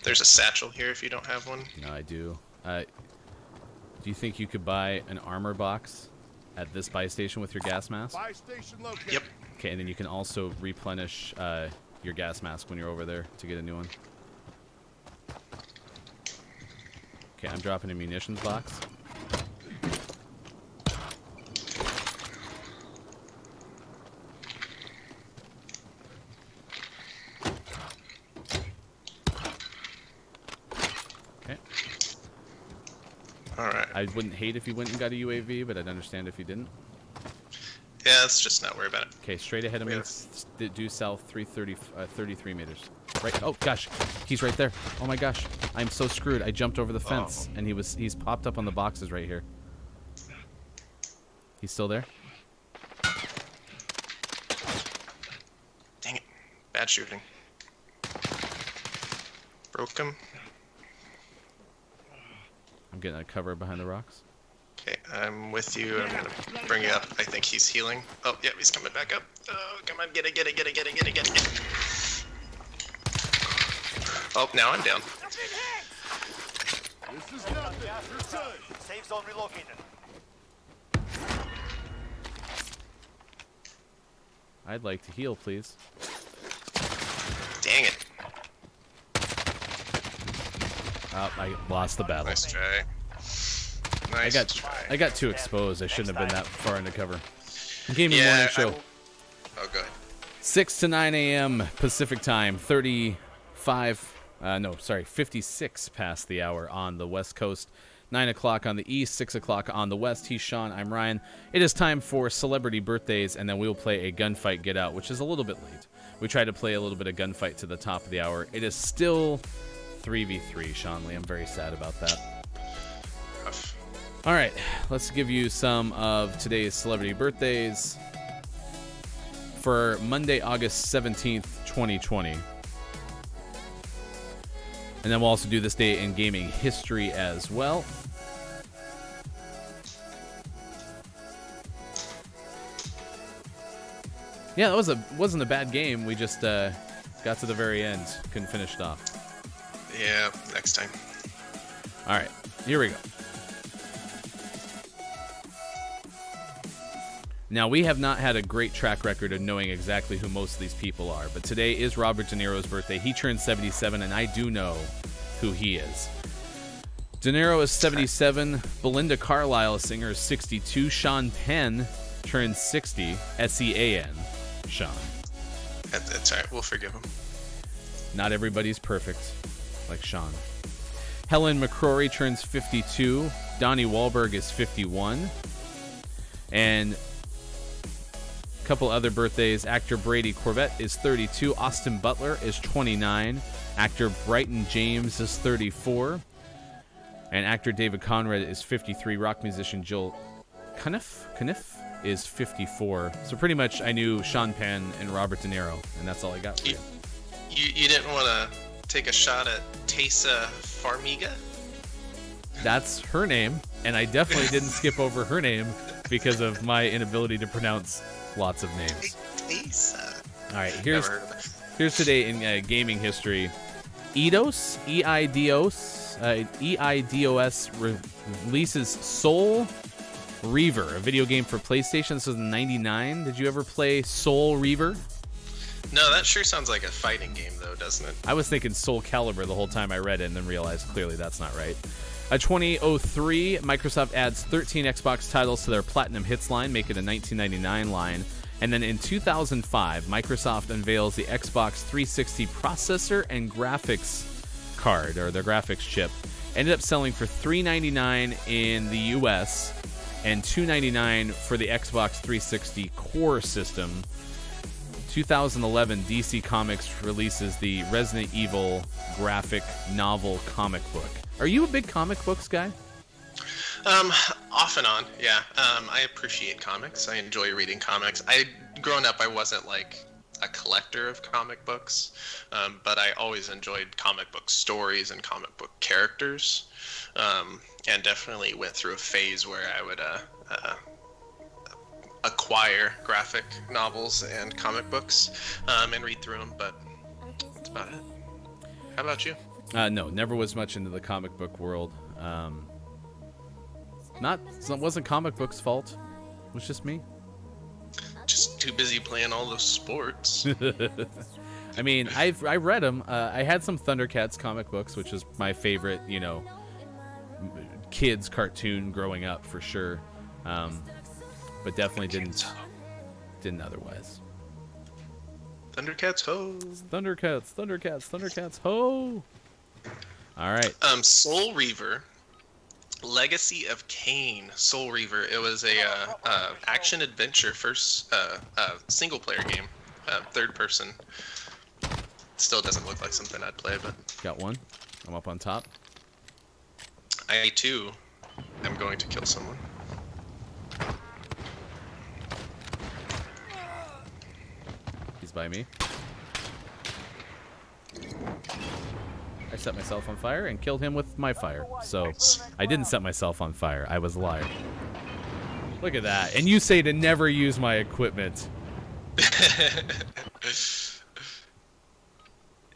There's a satchel here if you don't have one. No, I do. Do you think you could buy an armor box at this buy station with your gas mask? Buy station located. Yep. Okay, and then you can also replenish your gas mask when you're over there to get a new one. Okay, I'm dropping a munitions box. Okay. Alright. I wouldn't hate if you went and got a UAV, but I'd understand if you didn't. Yeah, let's just not worry about it. Okay, straight ahead of me. Due south 33 meters. Right. Oh gosh, he's right there. Oh my gosh, I'm so screwed. I jumped over the fence, and he's popped up on the boxes right here. He's still there. Dang it. Bad shooting. Broke him. I'm getting a cover behind the rocks. Okay, I'm with you. I'm gonna bring you up. I think he's healing. Oh, yeah, he's coming back up. Oh, come on, get it. Oh, now I'm down. This is nothing. You're good. Safe zone relocated. I'd like to heal, please. Dang it. Oh, I lost the battle. Nice try. I got too exposed. I shouldn't have been that far into cover. Game of morning show. Oh, go ahead. 6 to 9 a.m. Pacific time. 56 past the hour on the West Coast. 9 o'clock on the East, 6 o'clock on the West. He's Sean, I'm Ryan. It is time for celebrity birthdays, and then we'll play a gunfight get out, which is a little bit late. We tried to play a little bit of gunfight to the top of the hour. It is still 3v3, Sean Lee. I'm very sad about that. Rough. All right, let's give you some of today's celebrity birthdays for Monday, August 17th, 2020. And then we'll also do this day in gaming history as well. Yeah, that wasn't a bad game. We just got to the very end, couldn't finish it off. Yeah, next time. All right, here we go. Now, we have not had a great track record of knowing exactly who most of these people are, but today is Robert De Niro's birthday. He turned 77, and I do know who he is. De Niro is 77. Belinda Carlisle, a singer, is 62. Sean Penn turned 60. S-E-A-N. Sean. That's all right. We'll forgive him. Not everybody's perfect, like Sean. Helen McCrory turns 52. Donnie Wahlberg is 51. And a couple other birthdays. Actor Brady Corbett is 32. Austin Butler is 29. Actor Bryton James is 34. And actor David Conrad is 53. Rock musician Jill Cuniff is 54. So pretty much I knew Sean Penn and Robert De Niro, and that's all I got for you. You didn't want to take a shot at Tessa Farmiga? That's her name, and I definitely didn't skip over her name because of my inability to pronounce lots of names. Tessa. All right, Never heard of it. here's today in gaming history. Eidos, E-I-D-O-S, releases Soul Reaver, a video game for PlayStation. This was in '99. Did you ever play Soul Reaver? No, that sure sounds like a fighting game, though, doesn't it? I was thinking Soul Calibur the whole time I read it, and then realized clearly that's not right. 2003, Microsoft adds 13 Xbox titles to their Platinum Hits line, making it a 1999 line. And then in 2005, Microsoft unveils the Xbox 360 processor and graphics card, or their graphics chip. Ended up selling for $399 in the US and $299 for the Xbox 360 core system. 2011, DC Comics releases the Resident Evil graphic novel comic book. Are you a big comic books guy? Off and on, yeah. I appreciate comics. I enjoy reading comics. Growing up, I wasn't like a collector of comic books, but I always enjoyed comic book stories and comic book characters, and definitely went through a phase where I would acquire graphic novels and comic books and read through them, but that's about it. How about you? No, never was much into the comic book world. It wasn't comic books' fault. It was just me. Just too busy playing all those sports. I mean, I read them. I had some Thundercats comic books, which is my favorite, kids cartoon growing up for sure. But definitely didn't otherwise. Thundercats ho! Thundercats, ho! All right. Soul Reaver, Legacy of Kain. Soul Reaver. It was a action adventure first single player game, third person. Still doesn't look like something I'd play, but Got one. I'm up on top. I too am going to kill someone. He's by me. I set myself on fire and killed him with my fire. So I didn't set myself on fire. I was a liar. Look at that. And you say to never use my equipment.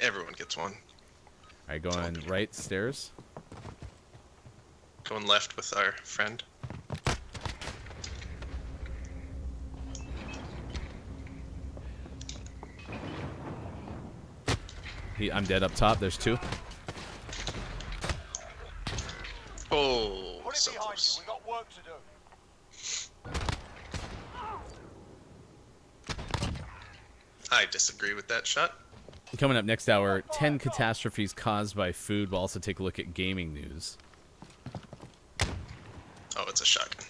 Everyone gets one. All right, going right stairs. Going left with our friend. I'm dead up top. There's two. Oh, Put it so behind close. you. We got work to do. I disagree with that shot. Coming up next hour, 10 catastrophes caused by food. We'll also take a look at gaming news. Oh, it's a shotgun.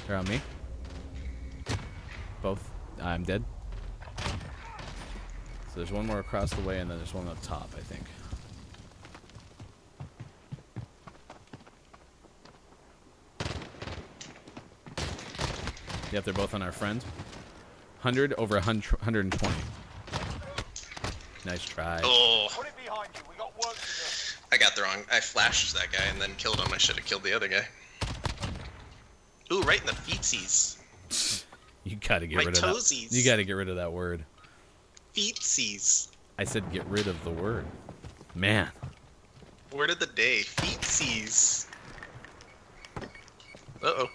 They're on me. Both. I'm dead. So there's one more across the way, and then there's one up top, I think. Yep, they're both on our friend. 100 over 120. Nice try. Oh, Put it behind you. We got work to do. I got the wrong. I flashed that guy and then killed him. I should have killed the other guy. Ooh, right in the feetsies. You gotta get My rid of that. toesies. You gotta get rid of that word. Feetsies. I said get rid of the word. Man. Word of the day. Feetsies. Uh-oh.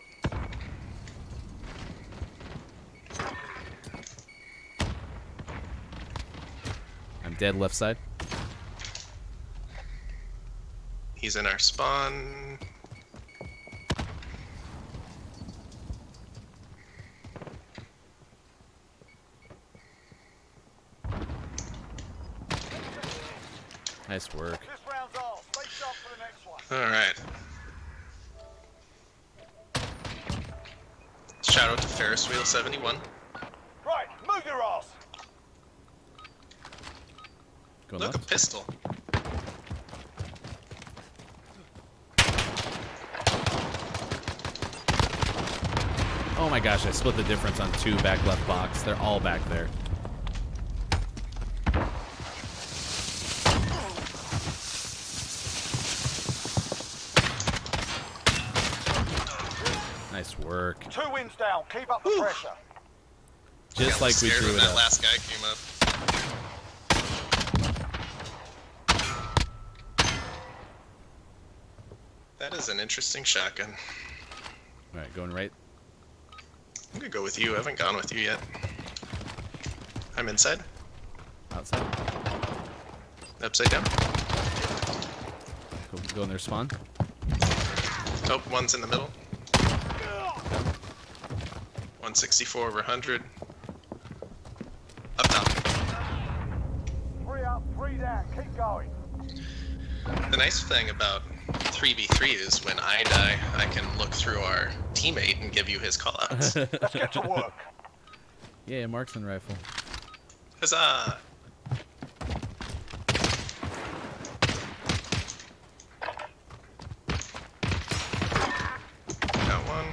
I'm dead left side. He's in our spawn. Nice work. This round's off. Stay sharp for the next one. Alright. Shout out to Ferris Wheel 71. Right, move your ass. Going Look, a left. pistol. Oh my gosh, I split the difference on two back left box. They're all back there. Nice work. 2 wins down. Keep up the Whew. pressure. Just like we Scared drew when it that up. last guy came up. That is an interesting shotgun. Alright, going right. I'm gonna go with you. I haven't gone with you yet. I'm inside. Outside. Upside down. Go in their spawn. Oh, one's in the middle. 164 over 100. Up top. 3 up, 3 down. Keep going. The nice thing about 3v3 is when I die, I can look through our teammate and give you his callouts. Let's get to work. Yeah, marksman rifle. Huzzah! Got one.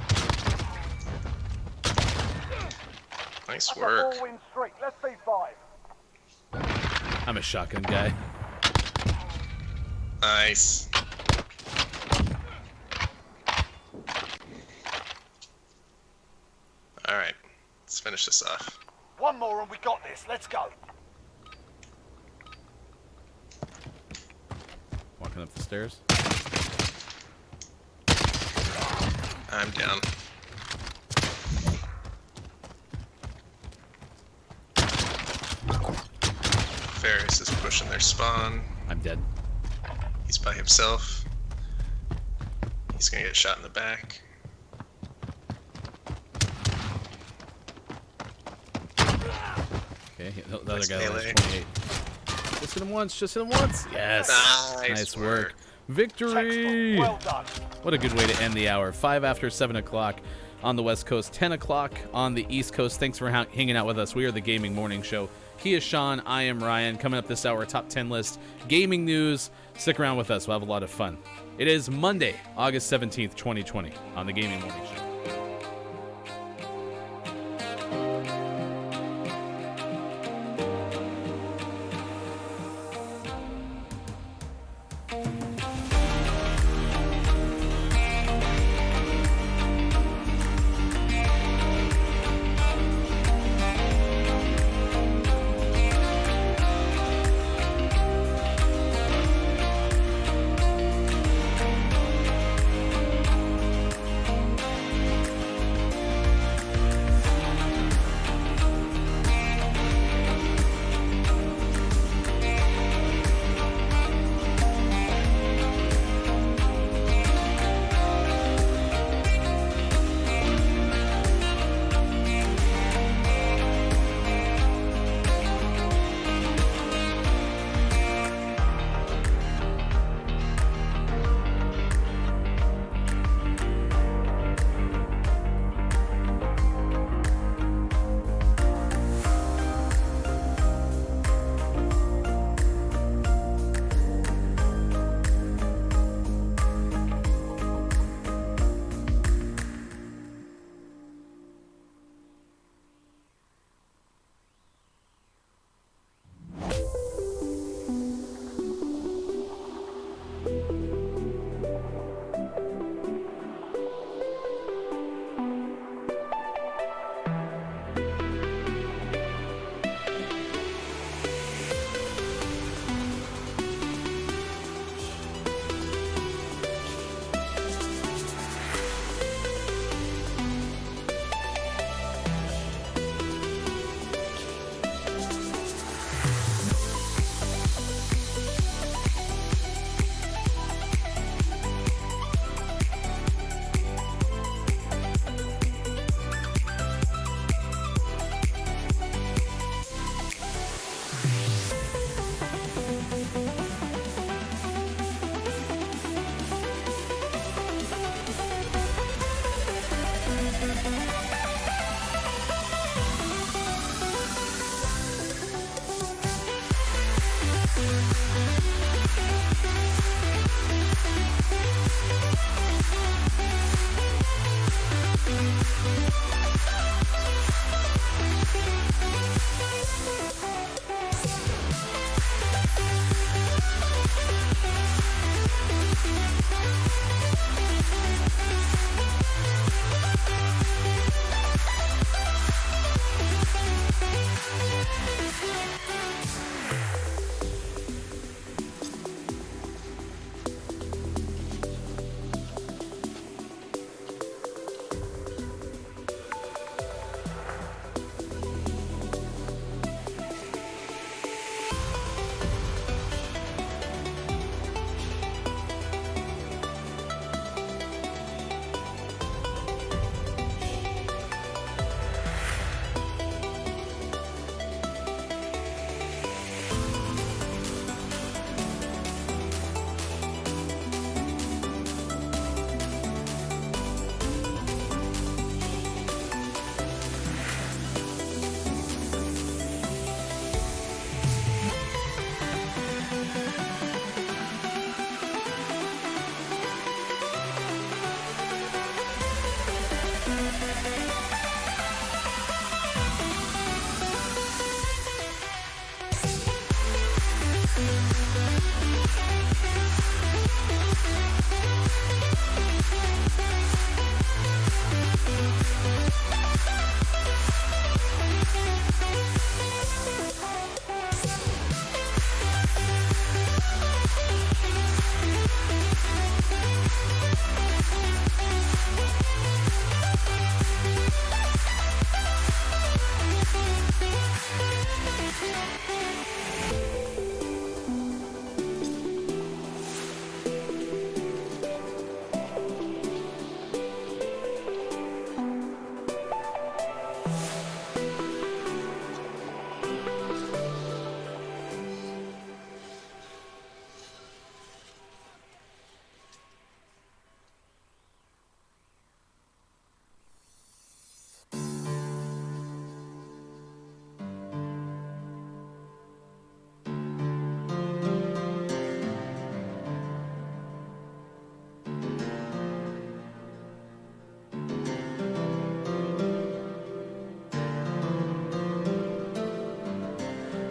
Nice That's a work. 4-win streak. Let's see 5. I'm a shotgun guy. Nice. Alright, let's finish this off. One more and we got this. Let's go. Walking up the stairs. I'm down. Ferris is pushing their spawn. I'm dead. He's by himself. He's gonna get shot in the back. Okay, the other Nice guy melee. was 28. Just hit him once, just hit him once. Yes. Nice work. work. Victory! Well done. What a good way to end the hour. 5 after 7 o'clock on the West Coast, 10 o'clock on the East Coast. Thanks for hanging out with us. We are the Gaming Morning Show. He is Sean. I am Ryan. Coming up this hour, top 10 list, gaming news. Stick around with us. We'll have a lot of fun. It is Monday, August 17th, 2020 on the Gaming Morning Show.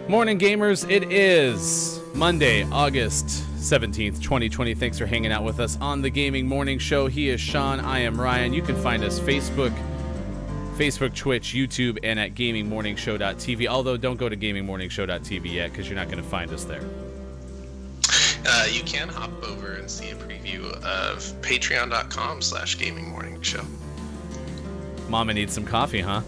Morning, gamers. It is Monday, August 17th, 2020. Thanks for hanging out with us on the Gaming Morning Show. He is Sean. I am Ryan. You can find us Facebook, Twitch, YouTube, and at gamingmorningshow.tv. Although, don't go to gamingmorningshow.tv yet, because you're not going to find us there. You can hop over and see a preview of patreon.com/gamingmorningshow. Mama needs some coffee, huh?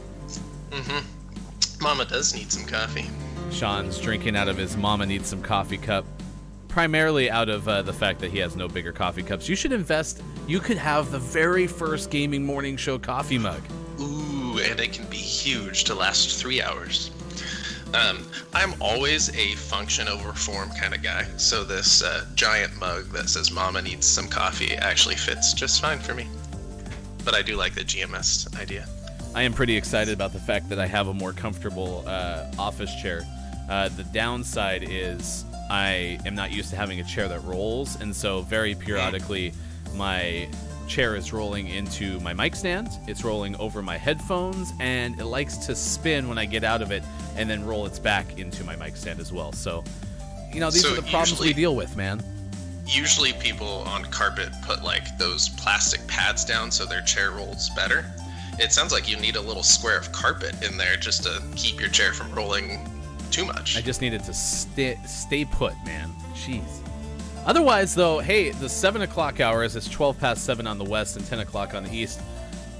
Mm-hmm. Mama does need some coffee. Sean's drinking out of his Mama Needs Some Coffee cup, primarily out of the fact that he has no bigger coffee cups. You should invest. You could have the very first Gaming Morning Show coffee mug. Ooh, and it can be huge to last 3 hours. I'm always a function over form kind of guy, so this giant mug that says Mama Needs Some Coffee actually fits just fine for me. But I do like the GMS idea. I am pretty excited about the fact that I have a more comfortable office chair. The downside is I am not used to having a chair that rolls, and so very periodically my chair is rolling into my mic stand, it's rolling over my headphones, and it likes to spin when I get out of it and then roll its back into my mic stand as well. So, you know, these are the problems we deal with, man. Usually people on carpet put like those plastic pads down so their chair rolls better. It sounds like you need a little square of carpet in there just to keep your chair from rolling too much. I just needed to stay put, man. Jeez. Otherwise, though, hey, the 7 o'clock hours, it's 12 past 7 on the west and 10 o'clock on the east.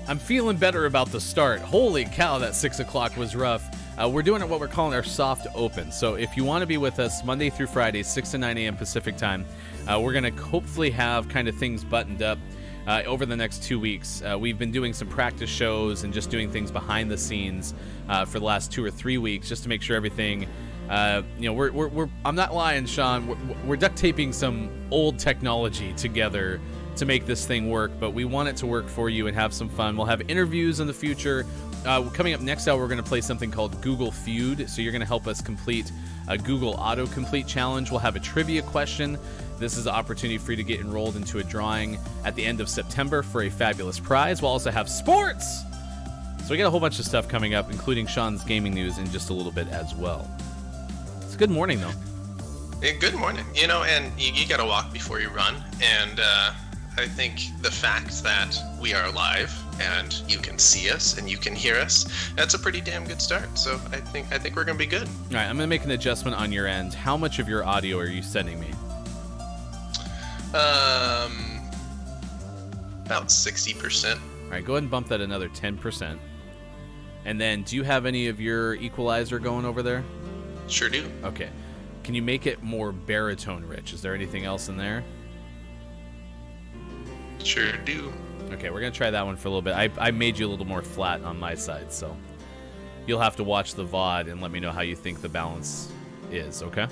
I'm feeling better about the start. Holy cow, that 6 o'clock was rough. We're doing what we're calling our soft open. So if you want to be with us Monday through Friday, 6 to 9 a.m. Pacific time, we're going to hopefully have kind of things buttoned up over the next 2 weeks. We've been doing some practice shows and just doing things behind the scenes for the last 2 or 3 weeks just to make sure everything, we're I'm not lying, Sean, we're duct taping some old technology together to make this thing work, but we want it to work for you and have some fun. We'll have interviews in the future. Coming up next hour, we're going to play something called Google Feud, so you're going to help us complete a Google autocomplete challenge. We'll have a trivia question. This is an opportunity for you to get enrolled into a drawing at the end of September for a fabulous prize. We'll also have sports. So we got a whole bunch of stuff coming up, including Sean's gaming news in just a little bit as well. It's a good morning, though. Yeah, good morning. You know, and you got to walk before you run. And I think the fact that we are live and you can see us and you can hear us, that's a pretty damn good start. So I think we're going to be good. All right, I'm going to make an adjustment on your end. How much of your audio are you sending me? About 60%. All right, go ahead and bump that another 10%. And then, do you have any of your equalizer going over there? Sure do. Okay. Can you make it more baritone rich? Is there anything else in there? Sure do. Okay, we're going to try that one for a little bit. I made you a little more flat on my side, so you'll have to watch the VOD and let me know how you think the balance is, okay?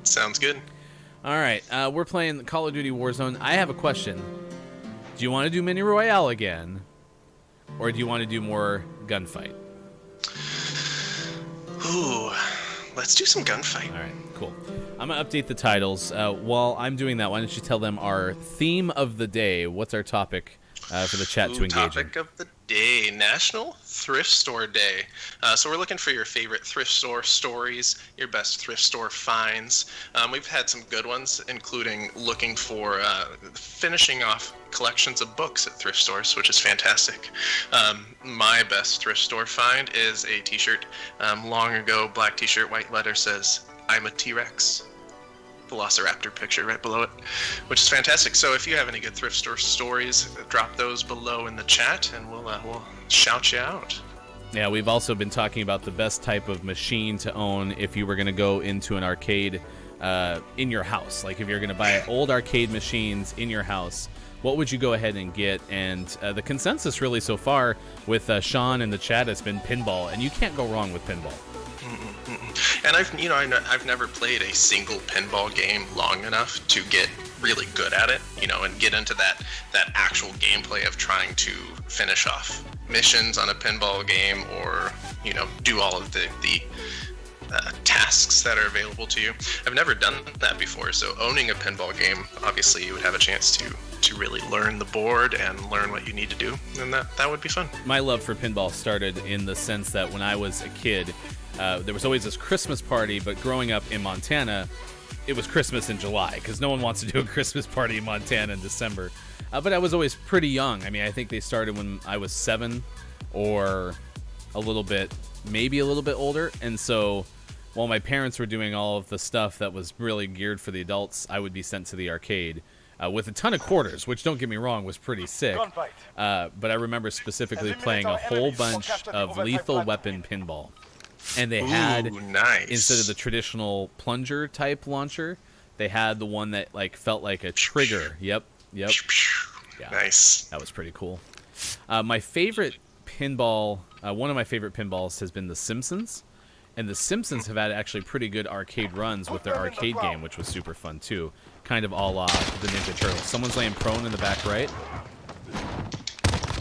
Sounds good. All right, we're playing Call of Duty Warzone. I have a question. Do you want to do Mini Royale again, or do you want to do more gunfight? Ooh, let's do some gunfight. All right, cool. I'm going to update the titles. While I'm doing that, why don't you tell them our theme of the day? What's our topic for the chat to engage Topic in? of the Day, National Thrift Store Day. So we're looking for your favorite thrift store stories, your best thrift store finds. We've had some good ones, including looking for finishing off collections of books at thrift stores, which is fantastic. My best thrift store find is a t-shirt. Long ago, black t-shirt, white letter says, "I'm a T-Rex." Velociraptor picture right below it, which is fantastic. So if you have any good thrift store stories, drop those below in the chat and we'll shout you out. Yeah, we've also been talking about the best type of machine to own if you were going to go into an arcade in your house. Like if you're going to buy old arcade machines in your house, what would you go ahead and get? And the consensus really so far with Sean in the chat has been pinball, and you can't go wrong with pinball. And I've never played a single pinball game long enough to get really good at it, and get into that actual gameplay of trying to finish off missions on a pinball game, or do all of the tasks that are available to you. I've never done that before, so owning a pinball game, obviously you would have a chance to really learn the board and learn what you need to do, and that would be fun. My love for pinball started in the sense that when I was a kid, there was always this Christmas party, but growing up in Montana, it was Christmas in July, because no one wants to do a Christmas party in Montana in December. But I was always pretty young. I mean, I think they started when I was 7 or maybe a little bit older. And so while my parents were doing all of the stuff that was really geared for the adults, I would be sent to the arcade with a ton of quarters, which, don't get me wrong, was pretty sick. But I remember specifically playing a whole bunch of Lethal Weapon pinball. And they had, nice. Instead of the traditional plunger type launcher, they had the one that felt like a trigger. Yep. Yeah, nice. That was pretty cool. My favorite pinball, one of my favorite pinballs has been The Simpsons. And The Simpsons have had actually pretty good arcade runs with their arcade game, which was super fun too. Kind of a la the Ninja Turtles. Someone's laying prone in the back right.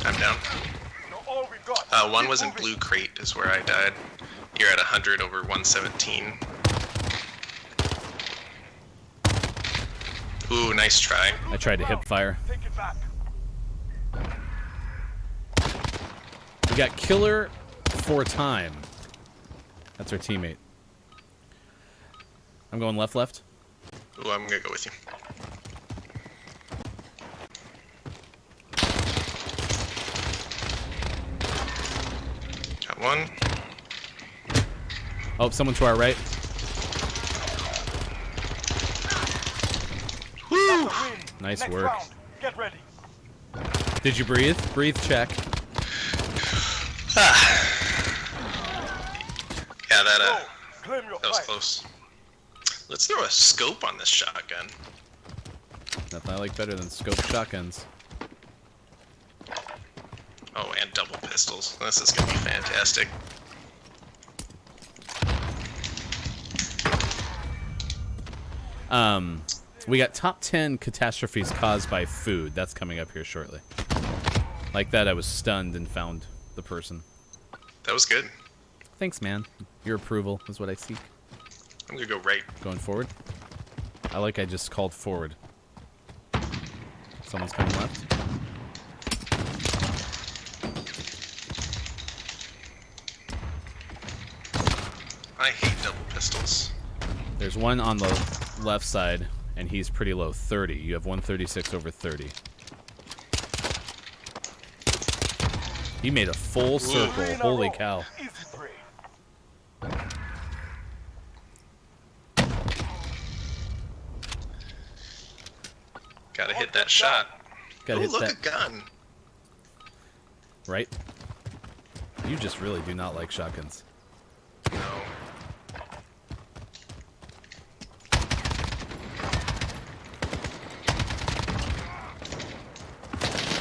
I'm down. One was in Blue Crate is where I died. You're at 100 over 117. Ooh, nice try. I tried to hip fire. We got Killer for time. That's our teammate. I'm going left. Ooh, I'm gonna go with you. Got one. Oh, someone to our right. Woo! Nice work. Get ready. Did you breathe? Breathe check. Yeah, that Claim your was fight. close. Let's throw a scope on this shotgun. Nothing I like better than scope shotguns. Oh, and double pistols. This is gonna be fantastic. We got top 10 catastrophes caused by food. That's coming up here shortly. Like that, I was stunned and found the person. That was good. Thanks, man. Your approval is what I seek. I'm gonna go right. Going forward. I just called forward. Someone's coming left. I hate double pistols. There's one on the left side, and he's pretty low. 30. You have 136 over 30. He made a full circle. Holy cow. Easy prey. Gotta hit that shot. Gotta Ooh, hit look, that. a gun. Right? You just really do not like shotguns. No.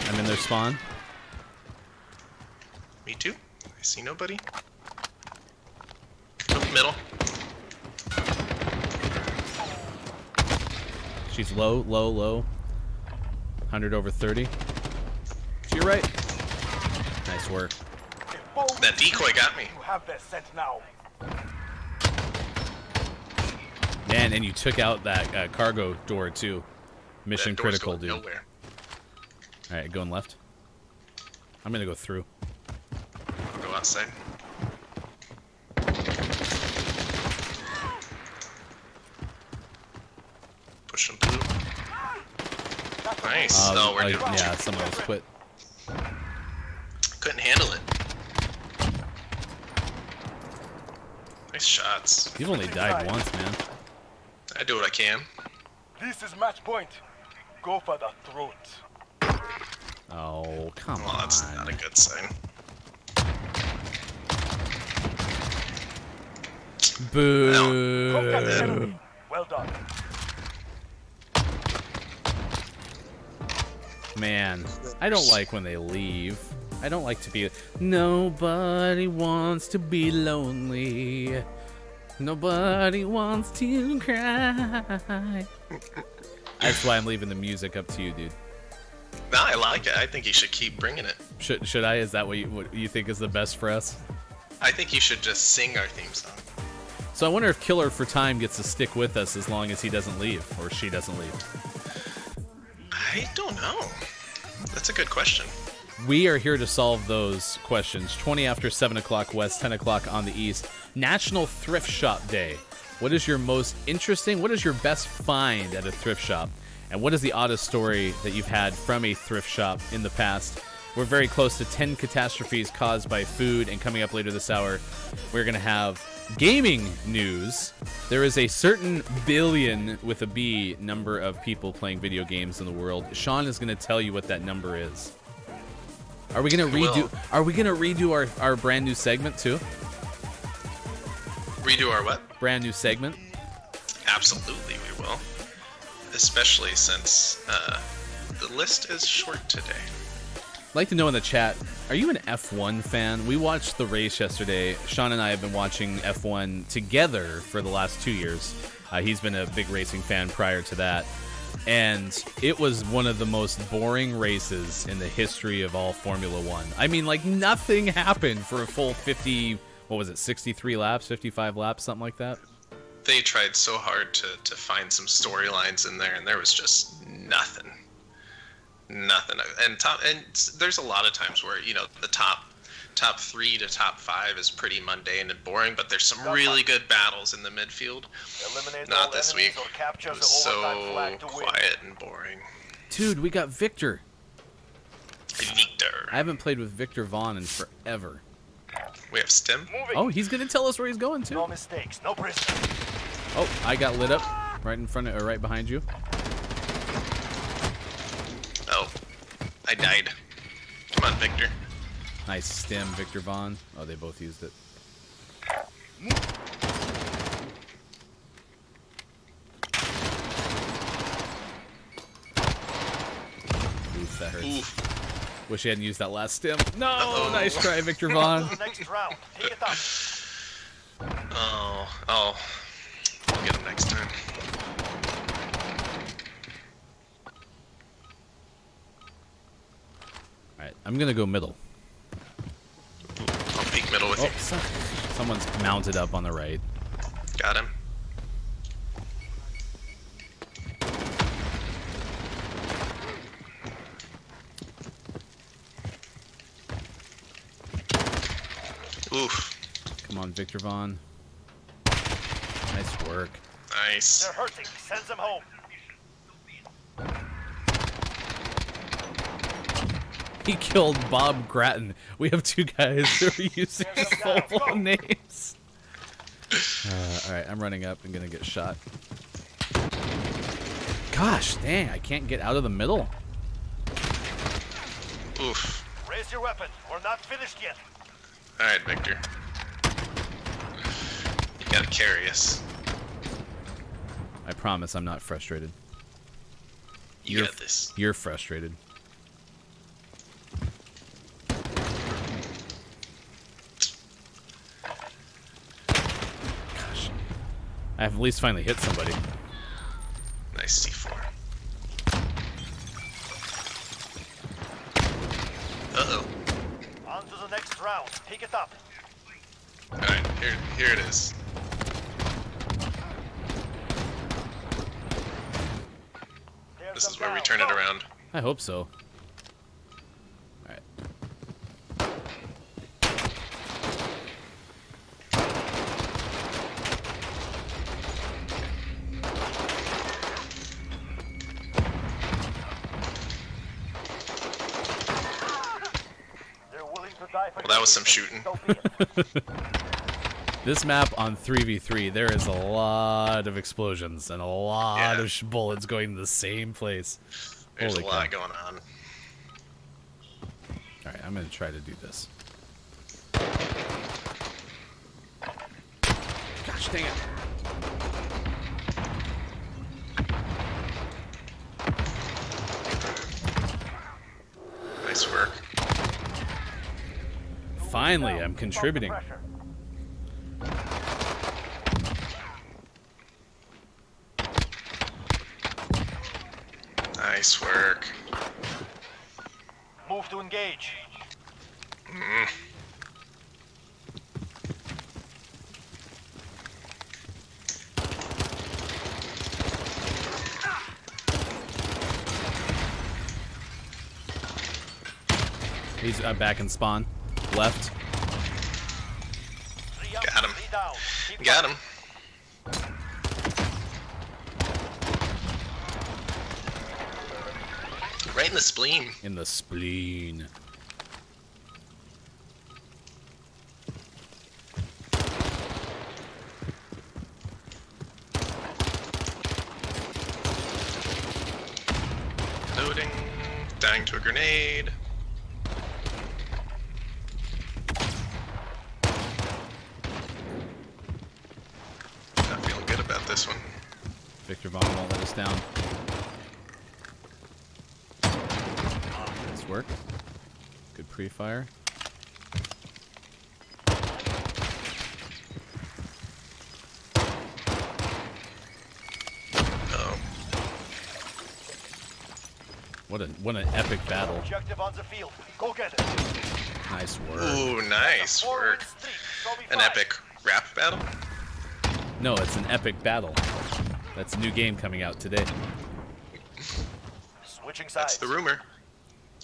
I'm in their spawn. Me too. I see nobody. Oh, middle. She's low. 100 over 30. To your right. Nice work. That decoy got me. You have their scent now. Man, and you took out that cargo door too. Mission That door's critical, going dude. nowhere. Alright, going left. I'm gonna go through. outside. Pushing blue. Nice. Oh, we're doing yeah, someone else quit. Couldn't handle it. Nice shots. You've only died once, man. I do what I can. This is match point. Go for the throat. Oh, come Well, that's on. not a good sign. Boo. Contact the enemy. Well done. Man, I don't like when they leave. I don't like to be... Nobody wants to be lonely. Nobody wants to cry. That's why I'm leaving the music up to you, dude. No, I like it. I think you should keep bringing it. Should I? Is that what you think is the best for us? I think you should just sing our theme song. So I wonder if Killer for Time gets to stick with us as long as he doesn't leave, or she doesn't leave. I don't know. That's a good question. We are here to solve those questions. 20 after 7 o'clock west, 10 o'clock on the east. National Thrift Shop Day. What is your most interesting, what is your best find at a thrift shop? And what is the oddest story that you've had from a thrift shop in the past? We're very close to 10 catastrophes caused by food, and coming up later this hour, we're going to have gaming news. There is a certain billion, with a B, number of people playing video games in the world. Sean is going to tell you what that number is. Are we going to redo? Are we going to redo our brand new segment too? Redo our what? Brand new segment. Absolutely, we will. Especially since the list is short today. I'd like to know in the chat, are you an F1 fan? We watched the race yesterday. Sean and I have been watching F1 together for the last 2 years. He's been a big racing fan prior to that. And it was one of the most boring races in the history of all Formula One. I mean, like, nothing happened for a full 50, what was it, 63 laps, 55 laps, something like that? They tried so hard to find some storylines in there, and there was just nothing. Nothing. And there's a lot of times where, you know, the top 3 to top 5 is pretty mundane and boring, but there's some really good battles in the midfield. Eliminate Not all this enemies week. or capture It the was overtime so flag to win. quiet and boring. Dude, we got Victor. Victor. I haven't played with Victor Vaughn in forever. We have Stim. Moving. Oh, he's going to tell us where he's going No to. mistakes. No prisoners. Oh, I got lit up right in front of, or right behind you. Oh, I died. Come on, Victor. Nice stem, Victor Vaughn. Oh, they both used it. Oof, that hurts. Oof. Wish he hadn't used that last stem. No, Uh-oh. nice try, Victor Vaughn. Next round. Pick it up. Oh. We'll get him next time. Alright, I'm gonna go middle. I'll peek middle with Oh, you. someone's mounted up on the right. Got him. Oof. Come on, Victor Vaughn. Nice work. Nice. They're hurting. Send them home. He killed Bob Grattan. We have 2 guys who are using his full names. Alright, I'm running up and gonna get shot. Gosh, dang, I can't get out of the middle. Oof. Raise your weapon. We're not finished yet. Alright, Victor. You gotta carry us. I promise I'm not frustrated. You got this. You're frustrated. Gosh. I've at least finally hit somebody. Nice C4. Uh-oh. On to the next round. Pick it up. Alright, here it is. There's This them is where we down. turn it Go. around. I hope so. Alright. that was some shooting. So be it. This map on 3v3, there is a lot of explosions and a lot Yeah. of bullets going to the same place. There's Holy a lot cow. going on. All right, I'm going to try to do this. Gosh dang it. Nice work. Finally, I'm contributing. Pressure. Nice work. Move to engage. He's back in spawn. Left. 3 up, Got him. 3 down. Keep Got him. Right in the spleen. In the spleen. Loading. Dying to a grenade. Not feeling good about this one. Victor Vaughn won't let us down. Nice work. Good pre-fire. Oh, What an epic battle. Objective on the field. Go get it. Nice work. ooh, nice Forward work. streak. So be An fine. epic rap battle. No, it's an epic battle. That's a new game coming out today. Switching sides. That's the rumor.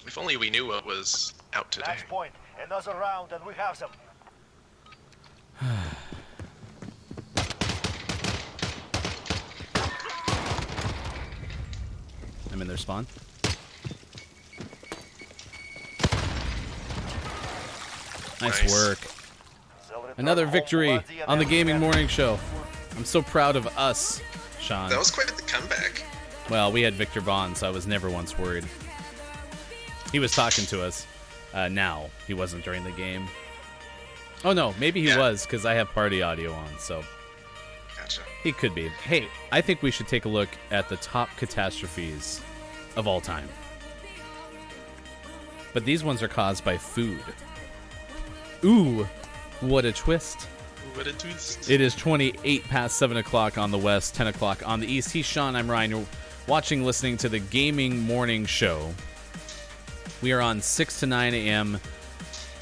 If only we knew what was out today. Match point. Another round and we have them. I'm in their spawn. Nice Nice. work. They'll return Another home victory bloody and on the empty Gaming handed. Morning Show. I'm so proud of us, Sean. That was quite the comeback. Well, we had Victor Vaughn, so I was never once worried. He was talking to us. Now, he wasn't during the game. Oh no, maybe he Yeah. was, because I have party audio on, so Gotcha. he could be. Hey, I think we should take a look at the top catastrophes of all time. But these ones are caused by food. Ooh, what a twist. What a twist. It is 28 past 7 o'clock on the west, 10 o'clock on the east. He's Sean, I'm Ryan. You're watching, listening to the Gaming Morning Show. We are on 6 to 9 a.m.,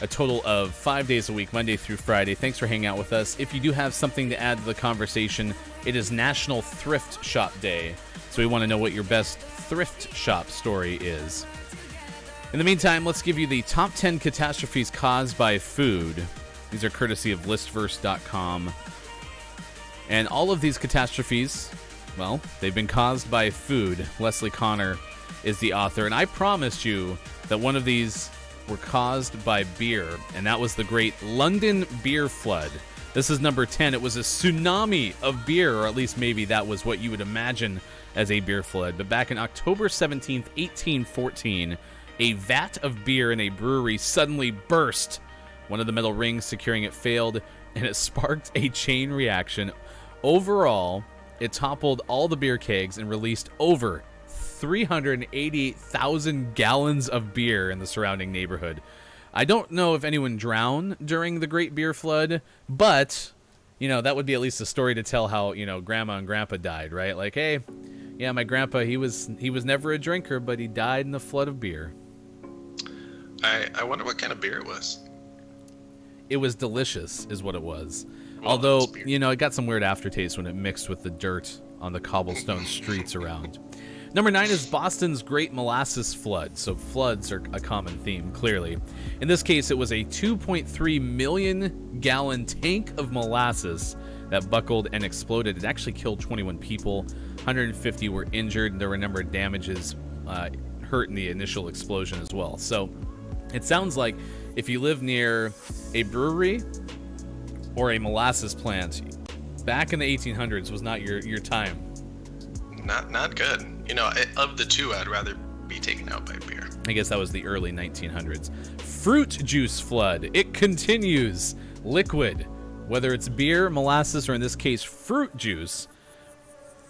a total of 5 days a week, Monday through Friday. Thanks for hanging out with us. If you do have something to add to the conversation, it is National Thrift Shop Day. So we want to know what your best thrift shop story is. In the meantime, let's give you the top 10 catastrophes caused by food. These are courtesy of listverse.com. And all of these catastrophes, well, they've been caused by food. Leslie Connor is the author. And I promised you that one of these were caused by beer. And that was the great London beer flood. This is number 10. It was a tsunami of beer, or at least maybe that was what you would imagine as a beer flood. But back in October 17th, 1814, a vat of beer in a brewery suddenly burst. One of the metal rings securing it failed, and it sparked a chain reaction. Overall, it toppled all the beer kegs and released over 388,000 gallons of beer in the surrounding neighborhood. I don't know if anyone drowned during the Great Beer Flood, but, you know, that would be at least a story to tell how, you know, Grandma and Grandpa died, right? Like, hey, yeah, my grandpa, he was never a drinker, but he died in the flood of beer. I wonder what kind of beer it was. It was delicious, is what it was. Well, Although, it's beer. you know, it got some weird aftertaste when it mixed with the dirt on the cobblestone streets around. Number 9 is Boston's Great Molasses Flood. So floods are a common theme, clearly. In this case, it was a 2.3 million gallon tank of molasses that buckled and exploded. It actually killed 21 people. 150 were injured, and there were a number of damages hurt in the initial explosion as well. So it sounds like if you live near a brewery or a molasses plant, back in the 1800s was not your time. Not good. You know, of the two, I'd rather be taken out by beer. I guess that was the early 1900s. Fruit juice flood. It continues. Liquid, whether it's beer, molasses, or in this case, fruit juice,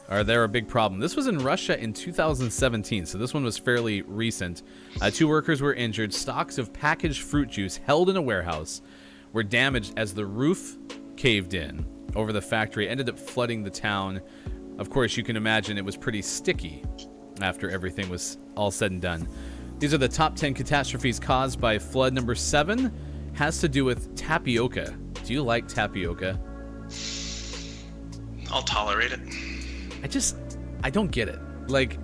they're a big problem. This was in Russia in 2017, so this one was fairly recent. 2 workers were injured. Stocks of packaged fruit juice held in a warehouse were damaged as the roof caved in over the factory. It ended up flooding the town. Of course, you can imagine it was pretty sticky after everything was all said and done. These are the top 10 catastrophes caused by flood. Number 7 has to do with tapioca. Do you like tapioca? I'll tolerate it. I don't get it. Like,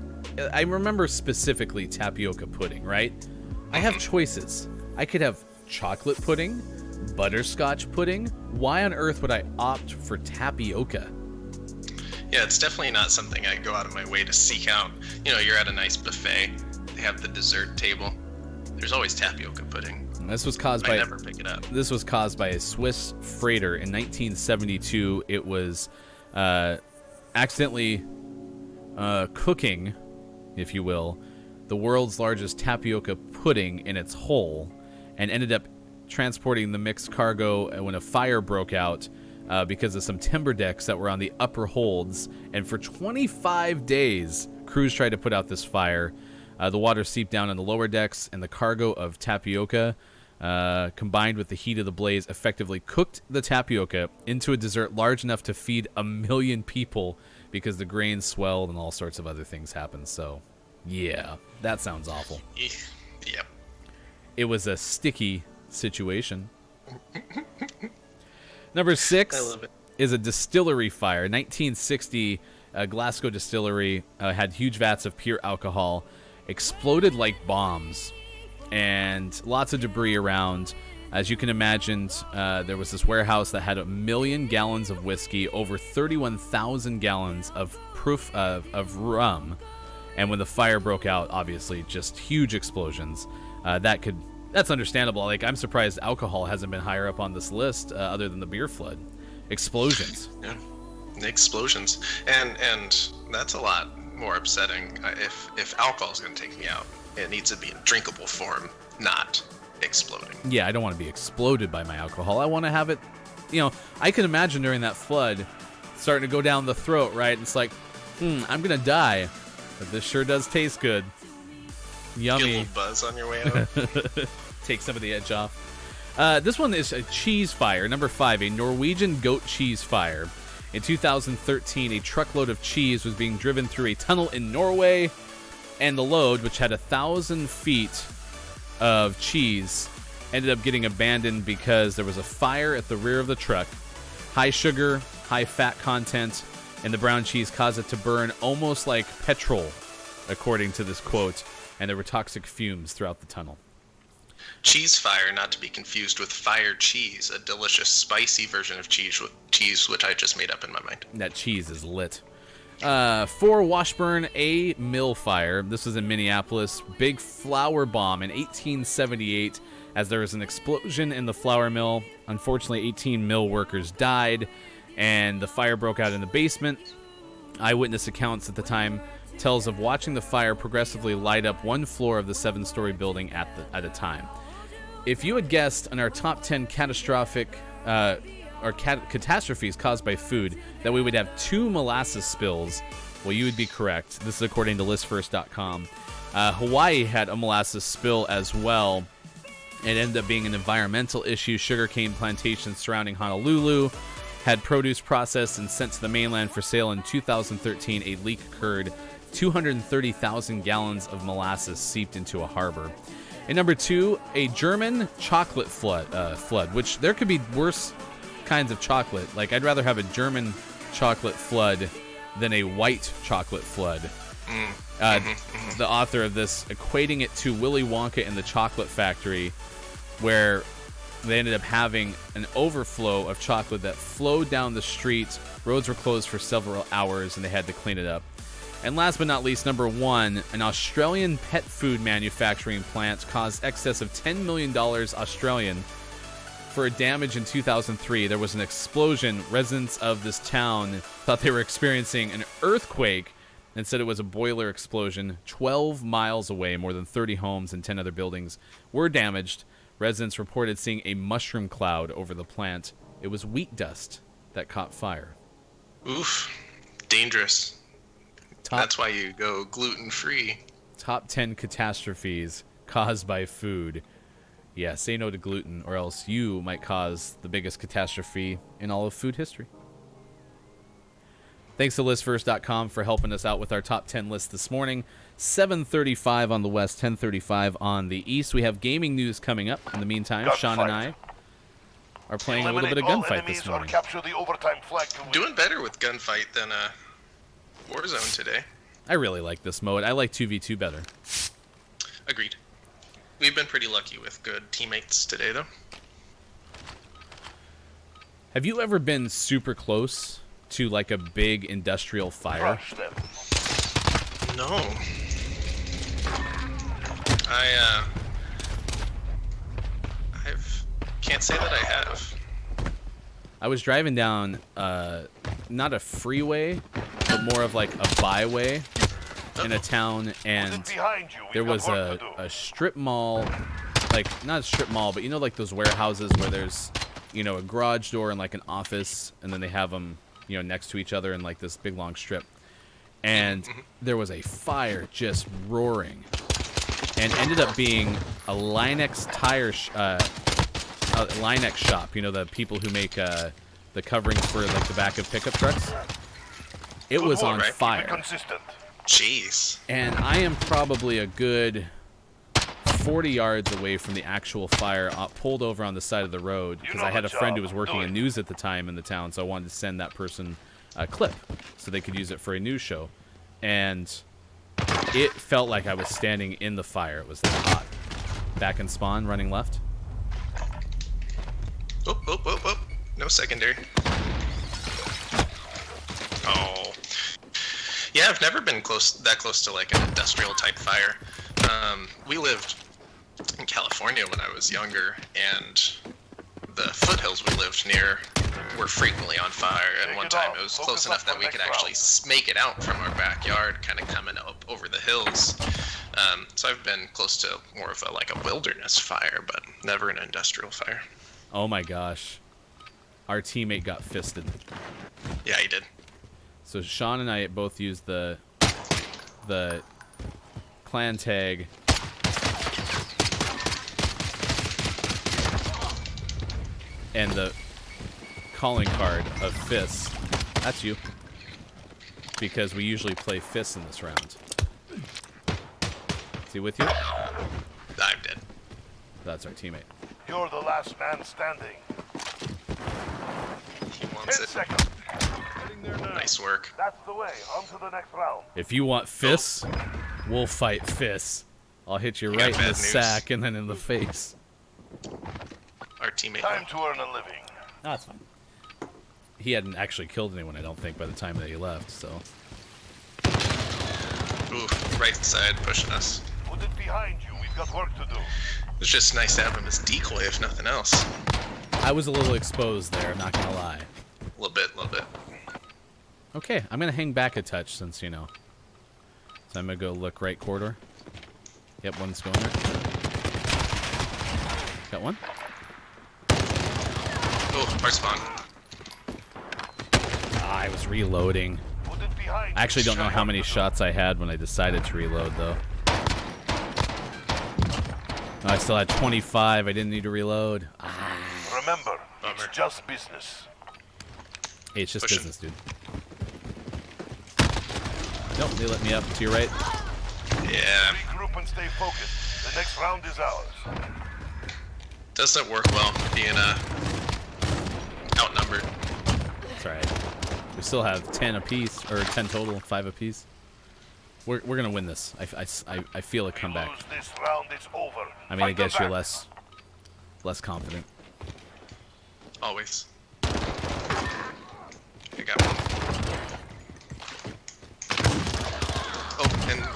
I remember specifically tapioca pudding, right? I have choices. I could have chocolate pudding, butterscotch pudding. Why on earth would I opt for tapioca? Yeah, it's definitely not something I go out of my way to seek out. You know, you're at a nice buffet, they have the dessert table. There's always tapioca pudding. This was caused by I never pick it up. This was caused by a Swiss freighter in 1972. It was accidentally cooking, if you will, the world's largest tapioca pudding in its hull, and ended up transporting the mixed cargo when a fire broke out because of some timber decks that were on the upper holds. And for 25 days, crews tried to put out this fire. The water seeped down on the lower decks, and the cargo of tapioca, combined with the heat of the blaze, effectively cooked the tapioca into a dessert large enough to feed 1 million people because the grains swelled and all sorts of other things happened. So, yeah, that sounds awful. Yep. It was a sticky situation. Number 6 I love it. is a distillery fire. 1960, Glasgow distillery had huge vats of pure alcohol, exploded like bombs, and lots of debris around. As you can imagine, there was this warehouse that had 1 million gallons of whiskey, over 31,000 gallons of proof of rum, and when the fire broke out, obviously just huge explosions. That's understandable. Like, I'm surprised alcohol hasn't been higher up on this list, other than the beer flood. Explosions. Yeah, explosions, and that's a lot more upsetting. If alcohol is going to take me out, it needs to be in drinkable form, not exploding. Yeah, I don't want to be exploded by my alcohol. I want to have it, I can imagine during that flood starting to go down the throat, right? It's like, I'm going to die, but this sure does taste good. Yummy. Get a little buzz on your way out. Take some of the edge off. This one is a cheese fire. Number 5, a Norwegian goat cheese fire. In 2013, a truckload of cheese was being driven through a tunnel in Norway, and the load, which had 1,000 feet of cheese, ended up getting abandoned because there was a fire at the rear of the truck. High sugar, high fat content, and the brown cheese caused it to burn almost like petrol, according to this quote, and there were toxic fumes throughout the tunnel. Cheese fire, not to be confused with fire cheese, a delicious spicy version of cheese which I just made up in my mind. That cheese is lit. 4, Washburn A mill fire. This was in Minneapolis. Big flour bomb in 1878 as there was an explosion in the flour mill. Unfortunately, 18 mill workers died, and the fire broke out in the basement. Eyewitness accounts at the time tells of watching the fire progressively light up one floor of the 7-story building at a time. If you had guessed on our top 10 catastrophic catastrophes caused by food that we would have 2 molasses spills, well, you would be correct. This is according to listfirst.com. Hawaii had a molasses spill as well. It ended up being an environmental issue. Sugarcane plantations surrounding Honolulu had produce processed and sent to the mainland for sale. In 2013, a leak occurred. 230,000 gallons of molasses seeped into a harbor. And number 2, a German chocolate flood, which there could be worse kinds of chocolate. Like, I'd rather have a German chocolate flood than a white chocolate flood. The author of this equating it to Willy Wonka and the Chocolate Factory, where they ended up having an overflow of chocolate that flowed down the street. Roads were closed for several hours, and they had to clean it up. And last but not least, number 1, an Australian pet food manufacturing plant caused excess of $10 million Australian for damage in 2003. There was an explosion. Residents of this town thought they were experiencing an earthquake and said it was a boiler explosion 12 miles away. More than 30 homes and 10 other buildings were damaged. Residents reported seeing a mushroom cloud over the plant. It was wheat dust that caught fire. Oof. Dangerous. That's why you go gluten-free. Top 10 catastrophes caused by food. Yeah, say no to gluten, or else you might cause the biggest catastrophe in all of food history. Thanks to listfirst.com for helping us out with our top 10 list this morning. 7:35 on the west, 10:35 on the east. We have gaming news coming up. In the meantime, Sean and I are playing a little bit of gunfight this morning. Capture the overtime flag to win. Doing better with gunfight than Warzone today. I really like this mode. I like 2v2 better. Agreed. We've been pretty lucky with good teammates today, though. Have you ever been super close to like a big industrial fire? Crush them. No. Can't say that I have. I was driving down, not a freeway, but more of like a byway in a town, and there was a strip mall, like, not a strip mall, but you know, like those warehouses where there's, you know, a garage door and like an office, and then they have them, you know, next to each other in like this big long strip. And there was a fire just roaring, and ended up being a Linex Linex shop. You know, the people who make the coverings for like the back of pickup trucks. It was on fire. Jeez. And I am probably a good 40 yards away from the actual fire, pulled over on the side of the road, because I had a friend who was working in news at the time in the town, so I wanted to send that person a clip so they could use it for a news show. And it felt like I was standing in the fire. It was that hot. Back in spawn, running left. Oh. No secondary. Oh. Yeah, I've never been that close to like an industrial type fire. We lived in California when I was younger, and the foothills we lived near were frequently on fire. And one time it was close enough that we could actually make it out from our backyard, kind of coming up over the hills. So I've been close to more of a wilderness fire, but never an industrial fire. Oh my gosh. Our teammate got fisted. Yeah, he did. So Sean and I both used the clan tag and the calling card of fists. That's you. Because we usually play fists in this round. Is he with you? I'm dead. That's our teammate. You're the last man standing. He wants 10 it. seconds. Nice work. That's the way. On to the next round. If you want fists, we'll fight fists. I'll hit you right in the sack and then in the face. Our teammate. Time to earn a living. No, that's fine. He hadn't actually killed anyone, I don't think, by the time that he left, so. Ooh, right side pushing us. Put it behind you. We've got work to do. It's just nice to have him as decoy, if nothing else. I was a little exposed there, I'm not gonna lie. A little bit. Okay, I'm gonna hang back a touch since, you know. So I'm gonna go look right corridor. Yep, one's going there. Got one. Oh, our spawn. I was reloading. Put it behind I actually don't know how many shots I had when I decided to reload, though. Oh, I still had 25. I didn't need to reload. Remember, it's just business. Hey, it's just business, dude. Nope, they let me up to your right. Yeah. Regroup and stay focused. The next round is ours. Doesn't work well being outnumbered. That's alright. We still have 10 apiece, or 10 total, 5 apiece. We're gonna win this. I feel a comeback. Lose this round, it's over. I mean, I Fight guess them you're back. less confident. Always. I got one.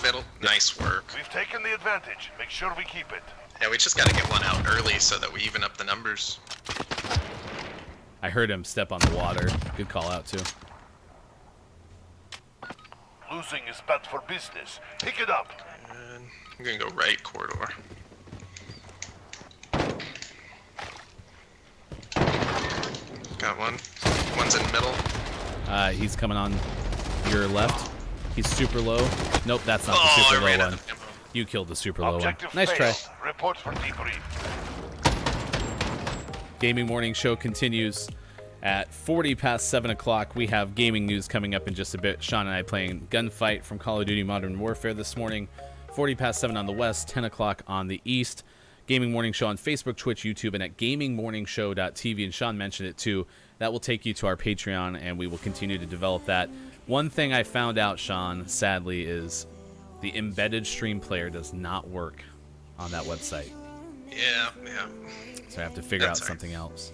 middle. Nice work. We've taken the advantage. Make sure we keep it. Yeah, we just gotta get one out early so that we even up the numbers. I heard him step on the water. Good call out, too. Losing is bad for business. Pick it up. And I'm gonna go right corridor. Got one. One's in middle. He's coming on your left. He's super low. Nope, that's not the Oh, super I ran low out one. of ammo. You killed the super low one. Objective Nice try. failed. Report for debrief. Gaming Morning Show continues at 40 past 7 o'clock. We have gaming news coming up in just a bit. Sean and I playing Gunfight from Call of Duty Modern Warfare this morning. 40 past 7 on the west, 10 o'clock on the east. Gaming Morning Show on Facebook, Twitch, YouTube, and at gamingmorningshow.tv. And Sean mentioned it too. That will take you to our Patreon, and we will continue to develop that. One thing I found out, Sean, sadly, is the embedded stream player does not work on that website. Yeah. So I have to figure out That's all right. something else.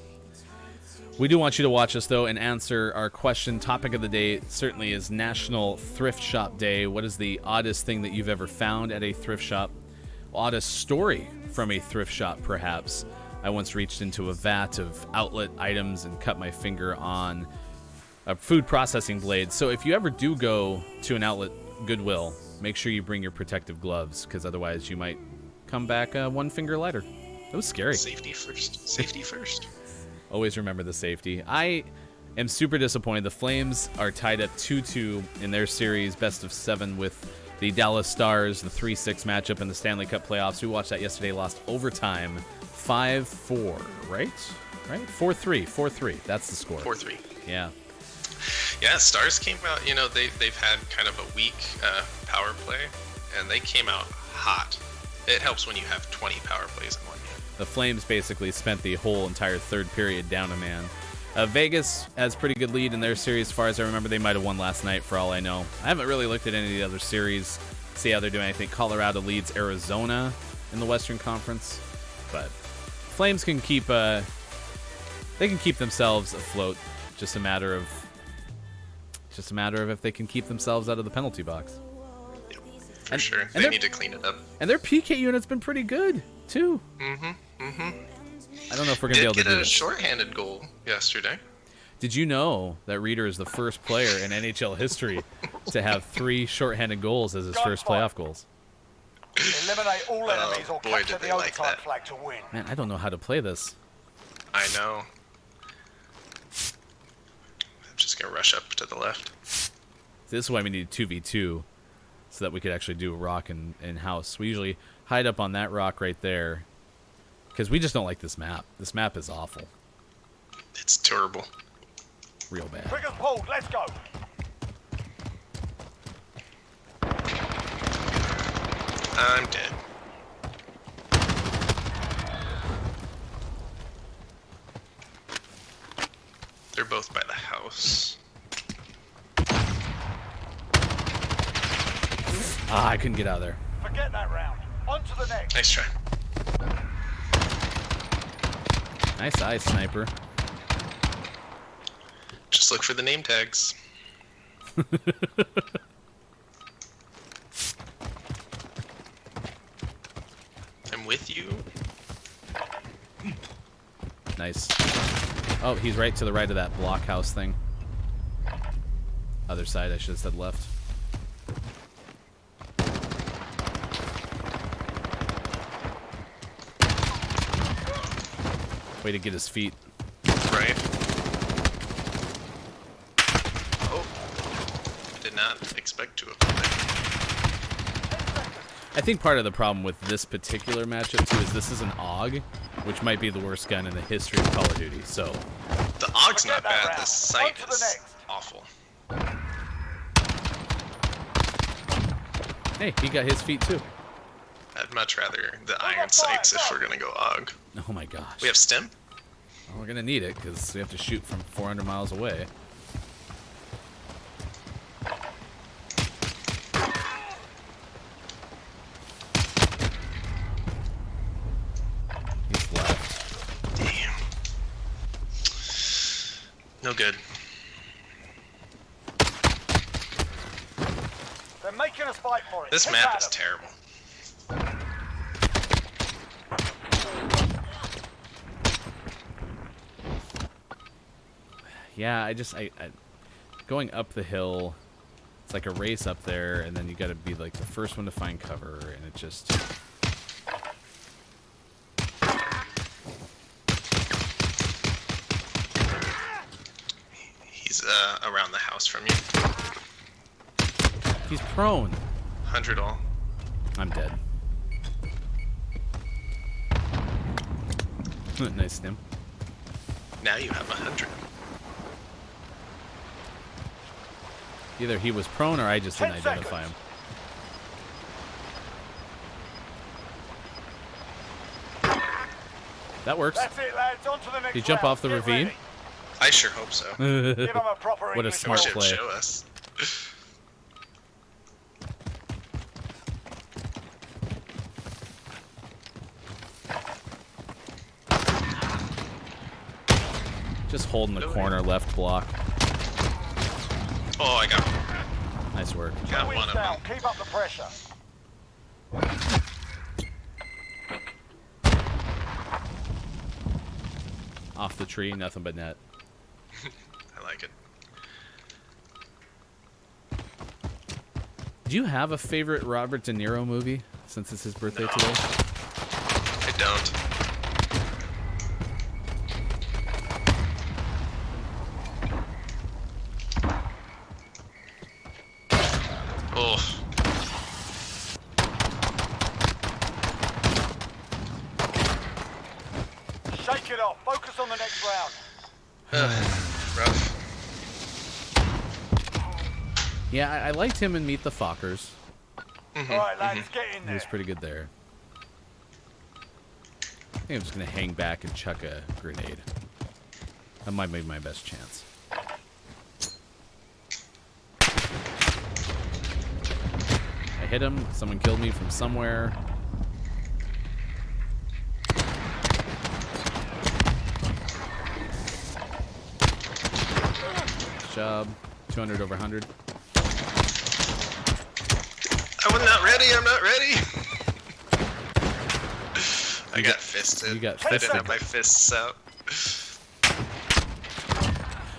We do want you to watch us, though, and answer our question. Topic of the day certainly is National Thrift Shop Day. What is the oddest thing that you've ever found at a thrift shop? Oddest story from a thrift shop, perhaps. I once reached into a vat of outlet items and cut my finger on a food processing blade. So if you ever do go to an outlet Goodwill, make sure you bring your protective gloves, because otherwise you might come back one finger lighter. It was scary. Safety first. Safety first. Always remember the safety. I am super disappointed. The Flames are tied up 2-2 in their series best of 7 with the Dallas Stars, the 3-6 matchup in the Stanley Cup playoffs. We watched that yesterday, lost overtime 5-4, right? 4-3. That's the score. 4-3. Yeah. Yeah, Stars came out, they've had kind of a weak power play, and they came out hot. It helps when you have 20 power plays in one game. The Flames basically spent the whole entire third period down a man. Vegas has pretty good lead in their series. As far as I remember, they might have won last night for all I know. I haven't really looked at any of the other series, see how they're doing. I think Colorado leads Arizona in the Western Conference. But Flames can keep themselves afloat. Just a matter of if they can keep themselves out of the penalty box. For sure. They need to clean it up. And their PK unit's been pretty good, too. I don't know if we're going to be able to do Did get a this. shorthanded goal yesterday. Did you know that Reeder is the first player in NHL history to have 3 shorthanded goals as his first playoff goals? Eliminate all enemies or boy, capture did the they like overtime that. flag to win. Man, I don't know how to play this. I know. I'm just going to rush up to the left. This is why we need 2v2, so that we could actually do a rock in house. We usually hide up on that rock right there, because we just don't like this map. This map is awful. It's terrible. Real bad. Triggers pulled, let's go. I'm dead. They're both by the house. I couldn't get out of there. Forget that round. On to the next. Nice try. Nice eye, sniper. Just look for the name tags. I'm with you. Nice. Oh, he's right to the right of that blockhouse thing. Other side, I should have said left. Way to get his feet. Right. Oh. Did not expect to have done that. I think part of the problem with this particular matchup, too, is this is an AUG, which might be the worst gun in the history of Call of Duty, so... The AUG's not Forget that bad, round. the sight On to the is next. awful. Hey, he got his feet, too. I'd much rather the iron sights if we're gonna go AUG. Oh my gosh. We have stim? Well, we're gonna need it, because we have to shoot from 400 miles away. He's left. Damn. No good. They're making a us fight for it. This Keep map at is 'em. terrible. Yeah, I going up the hill, it's like a race up there, and then you gotta be like the first one to find cover, and it just... He's around the house from you. He's prone. 100 all. I'm dead. Nice stim. Now you have 100. Either he was prone or I just didn't 10 identify him. seconds. That works. That's it, lads. On to the next Did he jump round. off the Get ravine? ready. I sure hope so. Give 'em a proper What a English smart drill. Should play. show us. Just holding the corner left block. Oh, I got one. Nice work. Got Wind's one of down. them. Keep up the pressure. Off the tree, nothing but net. I like it. Do you have a favorite Robert De Niro movie since it's his birthday No. today? I don't. Oh, Shake it off. Focus on the next round. rough. Yeah, I liked him in Meet the Fockers. All right, lads, get in He there. was pretty good there. I think I'm just going to hang back and chuck a grenade. That might be my best chance. I hit him. Someone killed me from somewhere. Good job. 200 over 100. I'm not ready. I'm not ready. I got fisted. you got I fisted. didn't have my fists out.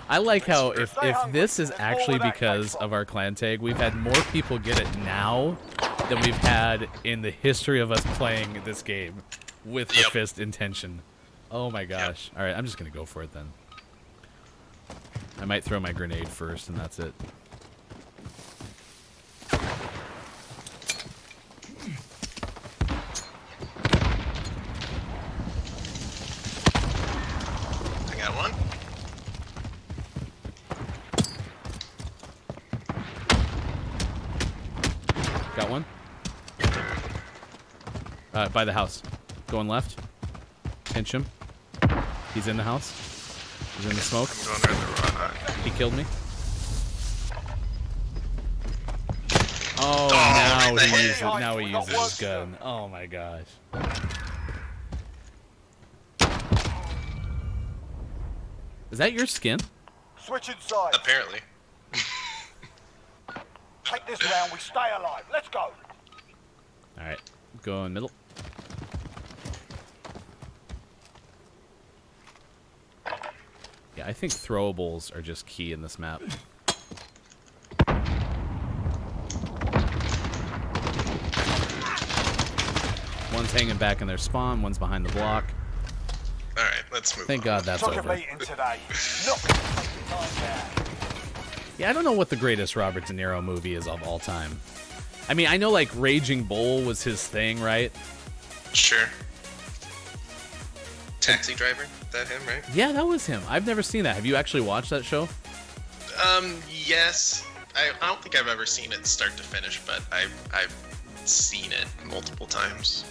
I like how if Stay hungry. this is There's more actually where that came because from. of our clan tag, we've had more people get it now than we've had in the history of us playing this game with the Yep. fist intention. Oh my gosh. All right, I'm just going to go for it then. I might throw my grenade first and that's it. I got one. Got one? By the house. Going left. Pinch him. He's in the house. He's in the smoke. I'm going right the wrong way. He killed me. Oh, right in now the he head. uses now he uses his gun. Oh my gosh. Is that your skin? Switching sides. Apparently. Take this round. We stay alive. Let's go. All right, going middle. Yeah, I think throwables are just key in this map. One's hanging back in their spawn, one's behind the block. All right, let's move. Thank on. God that's Took a over. meeting today. Look, take your time down. Yeah, I don't know what the greatest Robert De Niro movie is of all time. I mean, I know like Raging Bull was his thing, right? Sure. Taxi driver? That him, right? Yeah, that was him. I've never seen that. Have you actually watched that show? Yes. I don't think I've ever seen it start to finish, but I've seen it multiple times.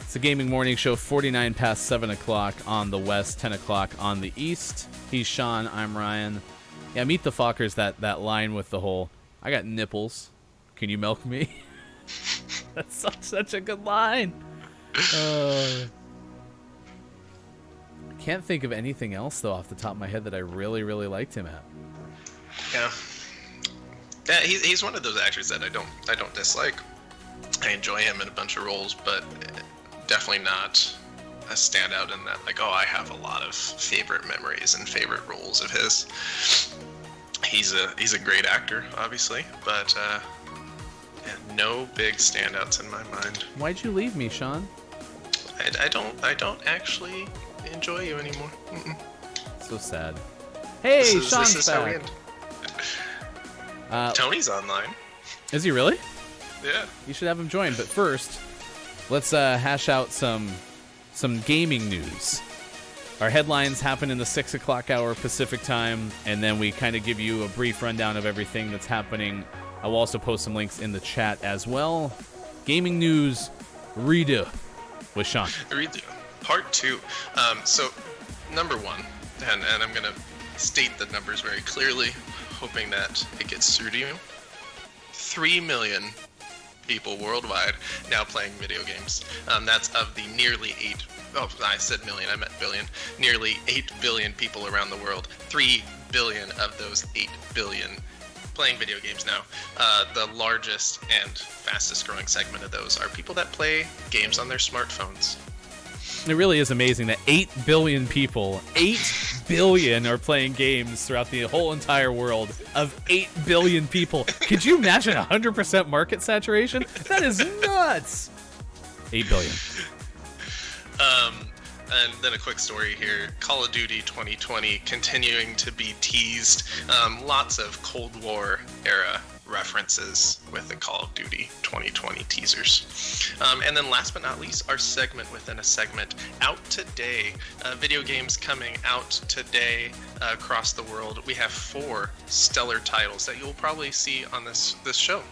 It's a gaming morning show, 49 past 7 o'clock on the west, 10 o'clock on the east. He's Sean, I'm Ryan. Yeah, Meet the Fockers, that line with the whole, I got nipples. Can you milk me? That's such a good line. Can't think of anything else, though, off the top of my head that I really, really liked him at. Yeah. Yeah, he's one of those actors that I don't dislike. I enjoy him in a bunch of roles, but definitely not a standout in that, like, oh, I have a lot of favorite memories and favorite roles of his. He's a great actor, obviously, but yeah, no big standouts in my mind. Why'd you leave me, Sean? I don't actually enjoy you anymore. Mm-mm. So sad. Hey, Sean's this is how we back. end. Tony's online. Is he really? Yeah. You should have him join. But first, let's hash out some gaming news. Our headlines happen in the 6 o'clock hour Pacific time, and then we kind of give you a brief rundown of everything that's happening. I will also post some links in the chat as well. Gaming news, redo with Sean. Redo. Part 2. So, number 1, and I'm going to state the numbers very clearly, hoping that it gets through to you. 3 million people worldwide now playing video games. That's of the nearly 8... Oh, I said million, I meant billion. Nearly 8 billion people around the world. 3 billion of those 8 billion playing video games now. The largest and fastest growing segment of those are people that play games on their smartphones. It really is amazing that 8 billion people, 8 billion are playing games throughout the whole entire world of 8 billion people. Could you imagine 100% market saturation? That is nuts. 8 billion. And then a quick story here. Call of Duty 2020 continuing to be teased. Lots of Cold War era references with the Call of Duty 2020 teasers. And then last but not least, our segment within a segment. Out today. Video games coming out today across the world. We have 4 stellar titles that you'll probably see on this show.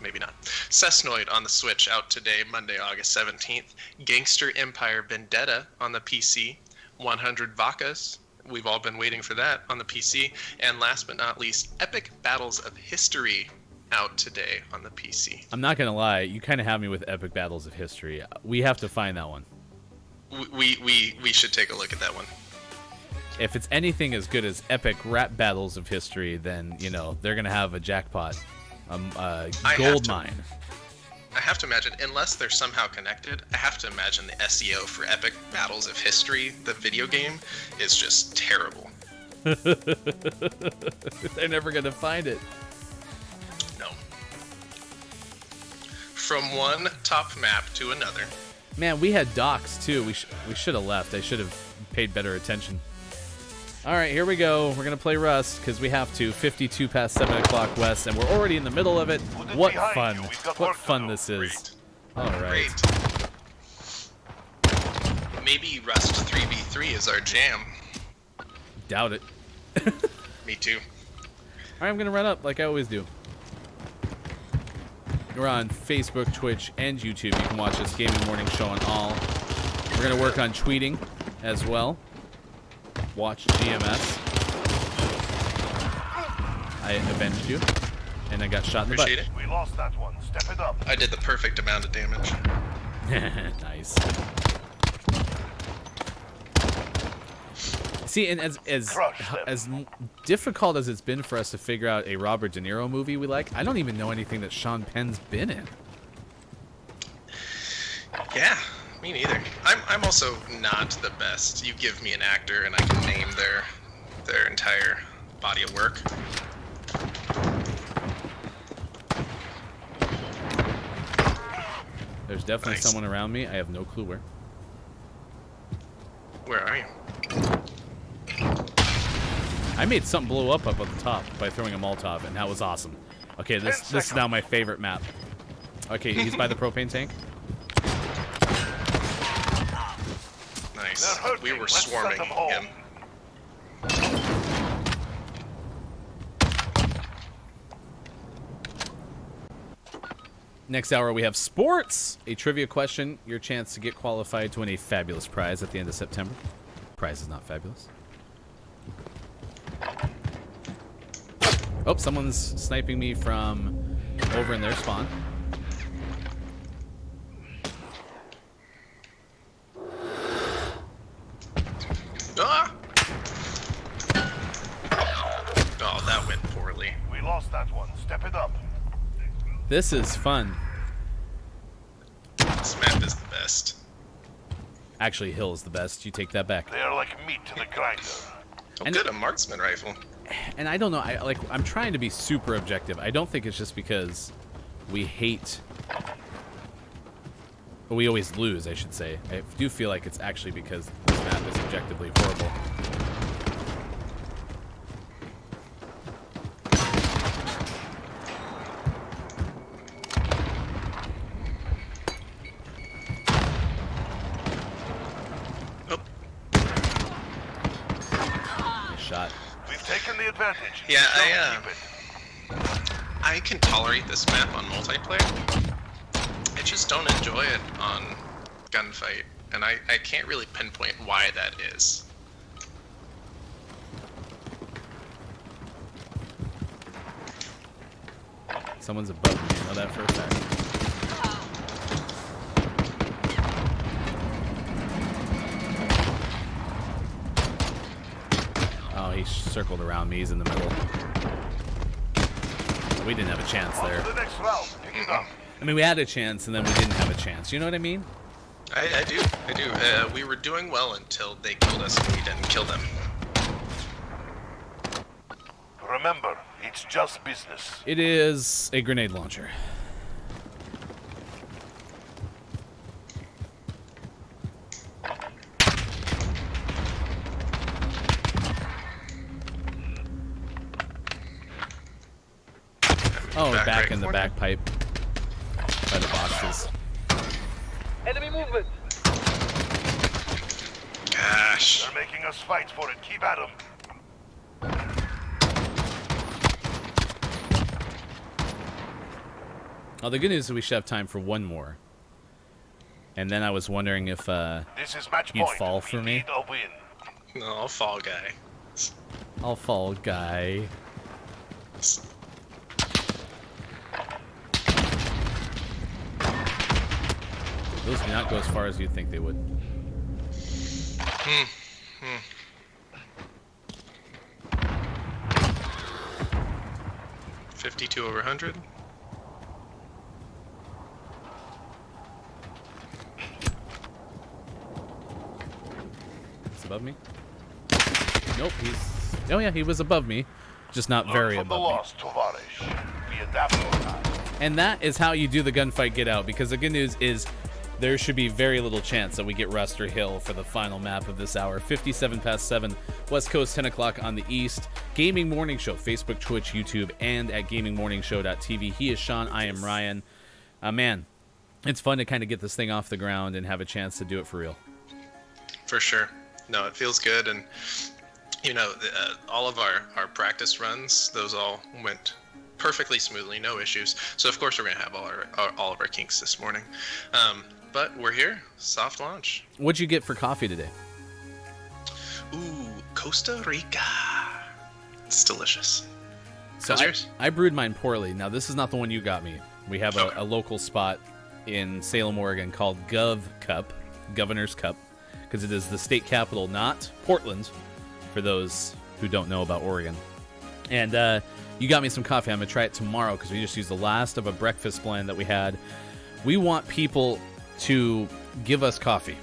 Maybe not. Cessnoid on the Switch out today, Monday, August 17th. Gangster Empire Vendetta on the PC. 100 Vacas. We've all been waiting for that on the PC. And last but not least, Epic Battles of History out today on the PC. I'm not going to lie. You kind of have me with Epic Battles of History. We have to find that one. We should take a look at that one. If it's anything as good as Epic Rap Battles of History, then, you know, they're going to have a jackpot. Gold mine. I have to imagine, unless they're somehow connected, I have to imagine the SEO for Epic Battles of History, the video game, is just terrible. They're never going to find it. No. From one top map to another. Man, we had docks, too. We should have left. I should have paid better attention. All right, here we go. We're going to play Rust because we have to. 52 past 7 o'clock West, and we're already in the middle of it. What fun. What fun this is. All right. Great. Maybe Rust 3v3 is our jam. Doubt it. Me too. All right, I'm going to run up like I always do. We're on Facebook, Twitch, and YouTube. You can watch us Gaming Morning Show on all. We're going to work on tweeting as well. Watch GMS. I avenged you, and I got shot in the butt. Appreciate it. We lost that one. Step it up. I did the perfect amount of damage. Nice. See, and as difficult as it's been for us to figure out a Robert De Niro movie we like, I don't even know anything that Sean Penn's been in. Yeah. Me neither. I'm also not the best. You give me an actor and I can name their entire body of work. There's definitely Nice. someone around me. I have no clue where. Where are you? I made something blow up at the top by throwing a Molotov, and that was awesome. Okay, this is now my favorite map. Okay, he's by the propane tank. Nice. We were Let's set swarming them all. him. Next hour, we have sports. A trivia question. Your chance to get qualified to win a fabulous prize at the end of September. Prize is not fabulous. Oh, someone's sniping me from over in their spawn. Ah! Oh, that went poorly. We lost that one. Step it up. This is fun. This map is the best. Actually, Hill is the best. You take that back. They are like meat to the grinder. Oh, And- good, a marksman rifle. And I don't know. I'm trying to be super objective. I don't think it's just because we hate. We always lose, I should say. I do feel like it's actually because this map is objectively horrible. Oh, Nice shot. We've taken the advantage. Yeah, Don't keep it. I can tolerate this map on multiplayer. I just don't enjoy it on gunfight, and I can't really pinpoint why that is. Someone's above me. I know that for a fact. Oh, he circled around me. He's in the middle. We didn't have a chance On there. to the next round. Pick it up. I mean, we had a chance, and then we didn't have a chance. You know what I mean? I do. We were doing well until they killed us and we didn't kill them. Remember, it's just business. It is a grenade launcher. Oh, back right in the corner. back pipe by the boxes. Enemy movement. Gosh. They're making us fight for it. Keep at 'em. Oh, the good news is we should have time for one more. And then I was wondering if This is match You'd point. fall We for me? need a win. No, Fall Guy. I'll fall guy. Those do not go as far as you'd think they would. 52 over 100. He's above me? Nope, he's... Oh yeah, he was above me. Just not very Learn from the above me. loss, Tovarish. We adapt all time. And that is how you do the gunfight get out, because the good news is there should be very little chance that we get Rust or Hill for the final map of this hour. 57 past 7, West Coast, 10 o'clock on the East. Gaming Morning Show, Facebook, Twitch, YouTube, and at gamingmorningshow.tv. He is Sean, I am Ryan. Man, it's fun to kind of get this thing off the ground and have a chance to do it for real. For sure. No, it feels good, and you know, all of our practice runs, those all went perfectly smoothly, no issues. So of course we're gonna have all of our kinks this morning, but we're here, soft launch. What'd you get for coffee today? Ooh, Costa Rica. It's delicious. So How's yours? I brewed mine poorly. Now, this is not the one you got me. We have Okay. a local spot in Salem, Oregon called Gov Cup, Governor's Cup, because it is the state capital, not Portland, for those who don't know about Oregon. And you got me some coffee. I'm going to try it tomorrow because we just used the last of a breakfast blend that we had. We want people to give us coffee.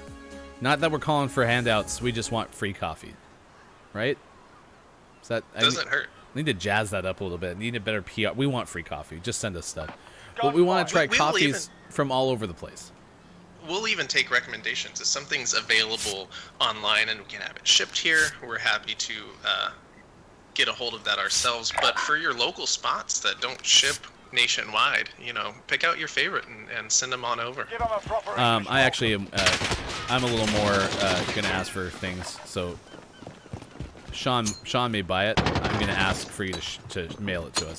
Not that we're calling for handouts. We just want free coffee. Right? Is that, Doesn't hurt. I need to jazz that up a little bit. Need a better PR. We want free coffee. Just send us stuff. But we want to try We'll coffees from all over the place. We'll even take recommendations. If something's available online and we can have it shipped here, we're happy to get a hold of that ourselves. But for your local spots that don't ship nationwide, you know, pick out your favorite and send them on over. Give 'em a proper English I actually welcome. am. I'm a little more gonna ask for things. So Sean may buy it. I'm gonna ask for you to mail it to us.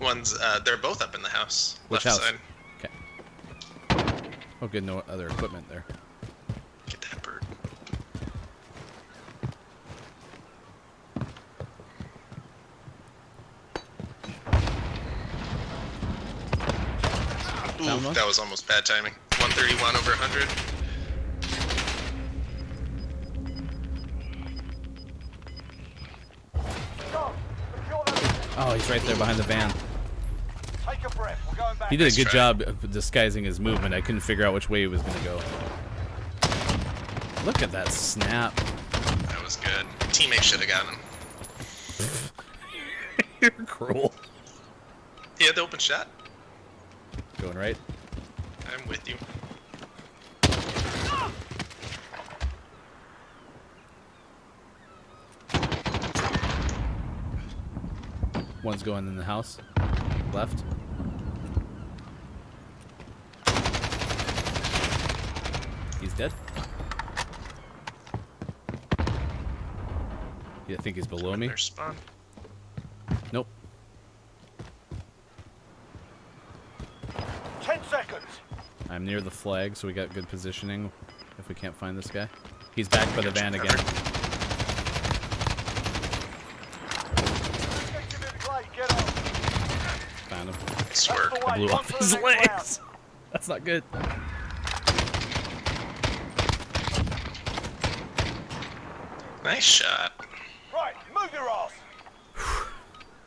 One's they're both up in the house. Which left house? side. Okay. Oh, good. No other equipment there. Get that bird. Found Ooh, one? that was almost bad timing. 131 over 100. Oh, he's right there behind the van. Take a breath. We're going back. He did a Nice good try. job of disguising his movement. I couldn't figure out which way he was gonna go. Look at that snap. That was good. Teammate should have gotten him. You're cruel. He had the open shot. Going right. I'm with you. One's going in the house. Left. He's dead. You think he's below me? Their spawn. Nope. 10 seconds. I'm near the flag, so we got good positioning if we can't find this guy. He's back by the van again. Objective in play. Get on. Found him. Nice work. That's the way. Blew On off to the his next legs. That's not good. Nice shot. round. Right, move your ass.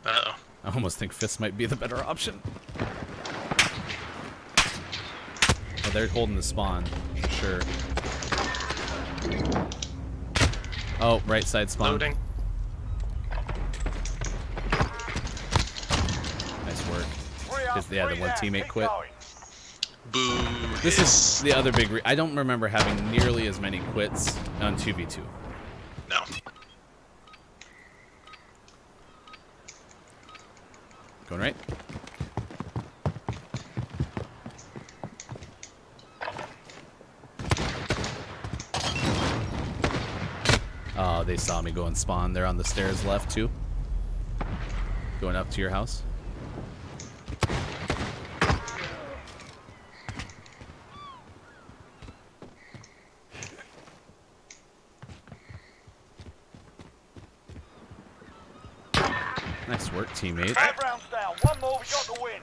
Uh-oh. I almost think fists might be the better option. Oh, they're holding the spawn. For sure. Oh, right side spawn. Loading. Nice work. 3 up, Yeah, the 3 one down. teammate Keep quit. going. Boo. This is the other big I don't remember having nearly as many quits on 2v2. No. Going right. Oh, they saw me go and spawn. They're on the stairs left too. Going up to your house. Nice work, teammate. 5 rounds down. One more. We got the win.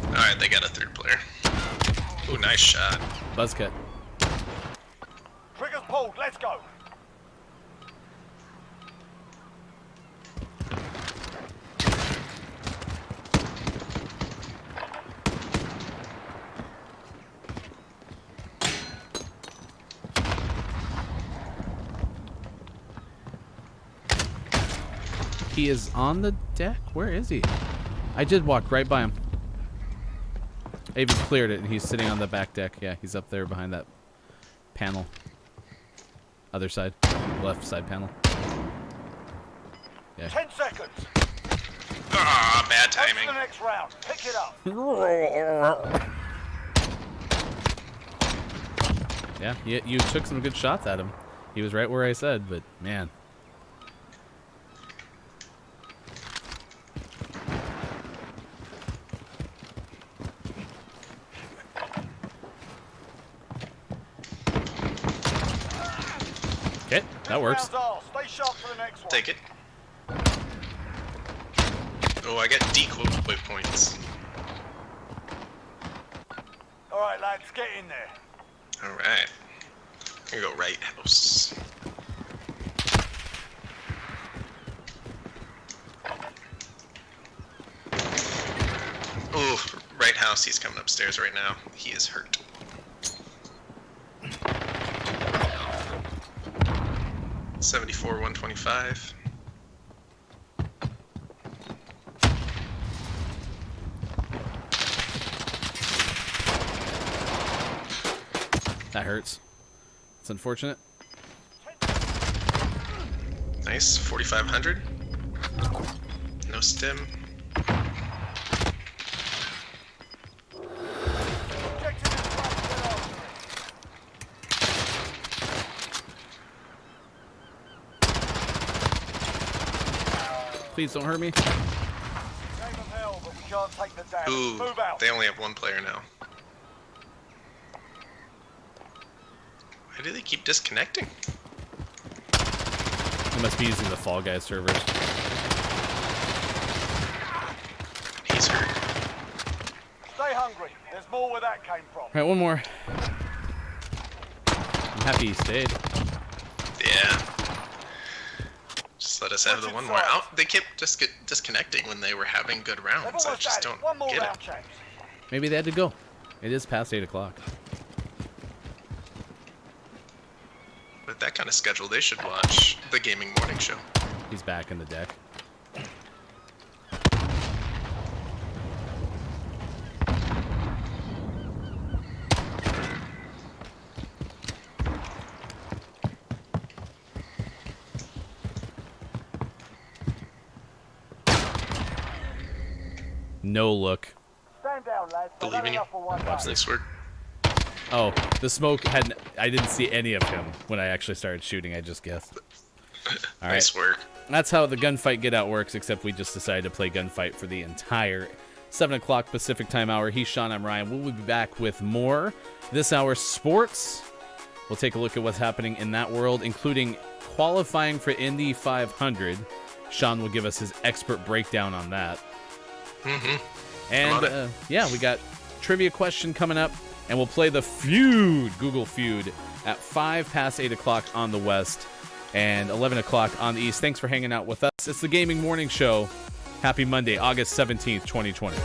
Alright, they got a third player. Ooh, nice shot. Buzzcut. Triggers pulled. Let's go. He is on the deck? Where is he? I did walk right by him. I even cleared it, and he's sitting on the back deck. Yeah, he's up there behind that panel. Other side. Left side panel. Yeah. 10 seconds. Ah, bad On to timing. the next round. Pick it up. Yeah, you took some good shots at him. He was right where I said, but man. Okay, that works. Rounds are. Stay sharp for the next one. Take it. Oh, I got decoy points. All right, lads. Get in there. Alright. I'm gonna go right house. Oh, right house. He's coming upstairs right now. He is hurt. $74, $125. That hurts. It's unfortunate. Nice, 4,500. No stim. Objective in front. Get on. Please don't hurt me. Game of hell, but we can't take the damage. Ooh, Move out. they only have one player now. Why do they keep disconnecting? They must be using the Fall Guys servers. He's hurt. Stay hungry. There's more where that came from. All right, one more. I'm happy he stayed. Yeah. Just Just let us have the one more. They kept just disconnecting when they were having good rounds. I just don't One more get round it. change. Maybe they had to go. It is past 8 o'clock. With that kind of schedule, they should watch the Gaming Morning Show. He's back in the deck. No look. Stand down, lads. Believe in you. Watch this work. Oh, the smoke had. I didn't see any of him when I actually started shooting. I just guessed. All right. Nice work. That's how the gunfight get out works, except we just decided to play gunfight for the entire 7 o'clock Pacific time hour. He's Sean, I'm Ryan. We'll be back with more this hour sports. We'll take a look at what's happening in that world, including qualifying for Indy 500. Sean will give us his expert breakdown on that. And yeah, we got trivia question coming up, and we'll play the feud, Google Feud, at 5 past 8 o'clock on the West and 11 o'clock on the East. Thanks for hanging out with us. It's the Gaming Morning Show. Happy Monday, August 17th, 2020.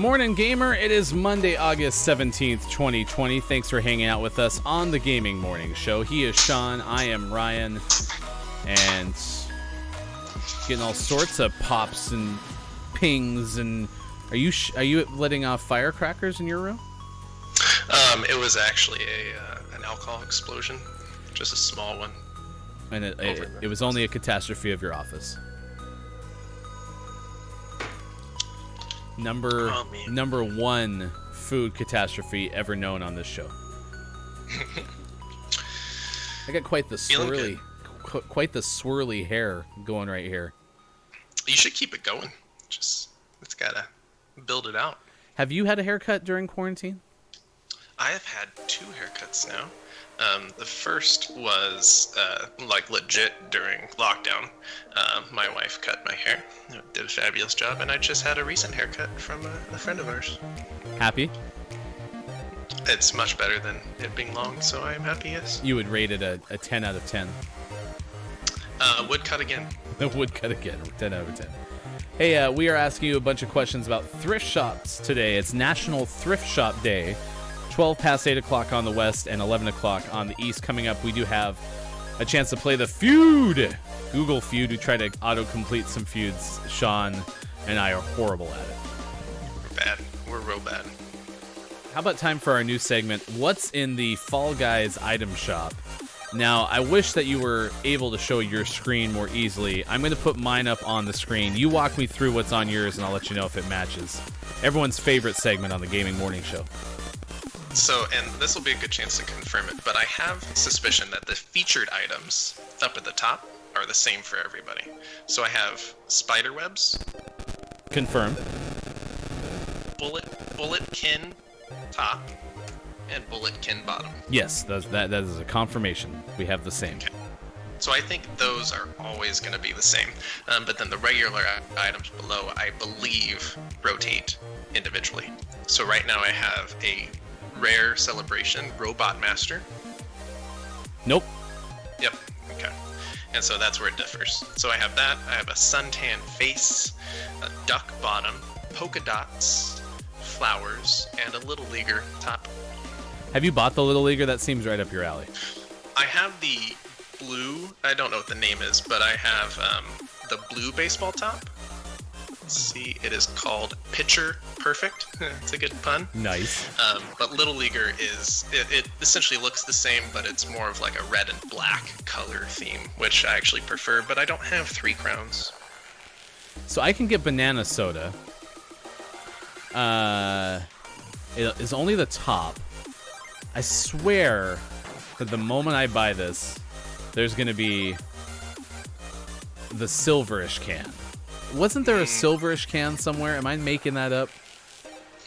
Morning Gamer, it is Monday, August 17th, 2020. Thanks for hanging out with us on the Gaming Morning Show. He is Sean, I am Ryan, and getting all sorts of pops and pings. And are you letting off firecrackers in your room? It was actually an alcohol explosion, just a small one. And it was only a catastrophe of your office. Number one food catastrophe ever known on this show. I got quite the swirly hair going right here. You should keep it going. It's gotta build it out. Have you had a haircut during quarantine? I have had 2 haircuts now. The first was like legit during lockdown. My wife cut my hair, did a fabulous job, and I just had a recent haircut from a friend of ours. Happy? It's much better than it being long, so I am happy, yes. You would rate it a 10 out of 10. Would cut again. Would cut again, 10 out of 10. Hey, we are asking you a bunch of questions about thrift shops today. It's National Thrift Shop Day. 12 past 8 o'clock on the west and 11 o'clock on the east. Coming up, we do have a chance to play the feud. Google feud. We try to auto-complete some feuds. Sean and I are horrible at it. We're bad. We're real bad. How about time for our new segment, What's in the Fall Guys item shop? Now, I wish that you were able to show your screen more easily. I'm going to put mine up on the screen. You walk me through what's on yours, and I'll let you know if it matches. Everyone's favorite segment on the Gaming Morning Show. So, and this will be a good chance to confirm it, but I have suspicion that the featured items up at the top are the same for everybody. So I have spider webs. Confirmed. Bulletkin top and bulletkin bottom. Yes, that is a confirmation. We have the same. Okay. So I think those are always going to be the same. But then the regular items below, I believe, rotate individually. So right now I have a Rare Celebration Robot Master. Nope. Yep. Okay. And so that's where it differs. So I have that. I have a suntan face, a duck bottom, polka dots, flowers, and a Little Leaguer top. Have you bought the Little Leaguer? That seems right up your alley. I have the blue. I don't know what the name is, but I have the blue baseball top. Let's see, it is called Pitcher Perfect. It's a good pun. Nice. But Little Leaguer is, it essentially looks the same, but it's more of like a red and black color theme, which I actually prefer, but I don't have 3 crowns. So I can get banana soda. It is only the top. I swear that the moment I buy this, there's going to be the silverish can. Wasn't there a silverish can somewhere? Am I making that up?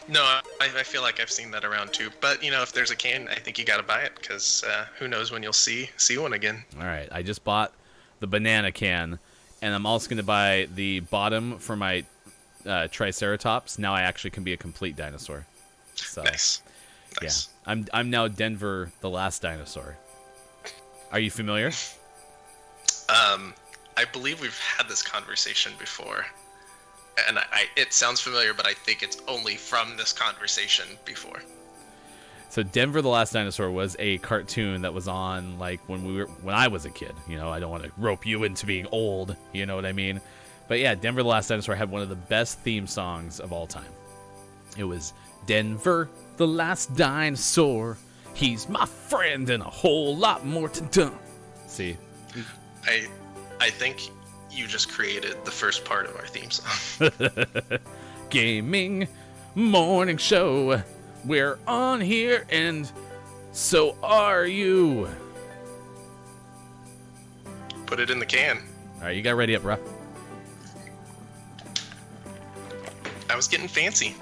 No, I feel like I've seen that around too. But, you know, if there's a can, I think you got to buy it because who knows when you'll see one again. All right. I just bought the banana can, and I'm also going to buy the bottom for my Triceratops. Now I actually can be a complete dinosaur. So, Nice. Yeah. I'm now Denver the Last Dinosaur. Are you familiar? I believe we've had this conversation before, and it sounds familiar, but I think it's only from this conversation before. So Denver the Last Dinosaur was a cartoon that was on like when I was a kid. You know, I don't want to rope you into being old, you know what I mean? But yeah, Denver the Last Dinosaur had one of the best theme songs of all time. It was Denver the Last Dinosaur, he's my friend and a whole lot more to do. See? I think you just created the first part of our theme song. Gaming Morning Show. We're on here, and so are you. Put it in the can. All right, you got ready up, bro. I was getting fancy.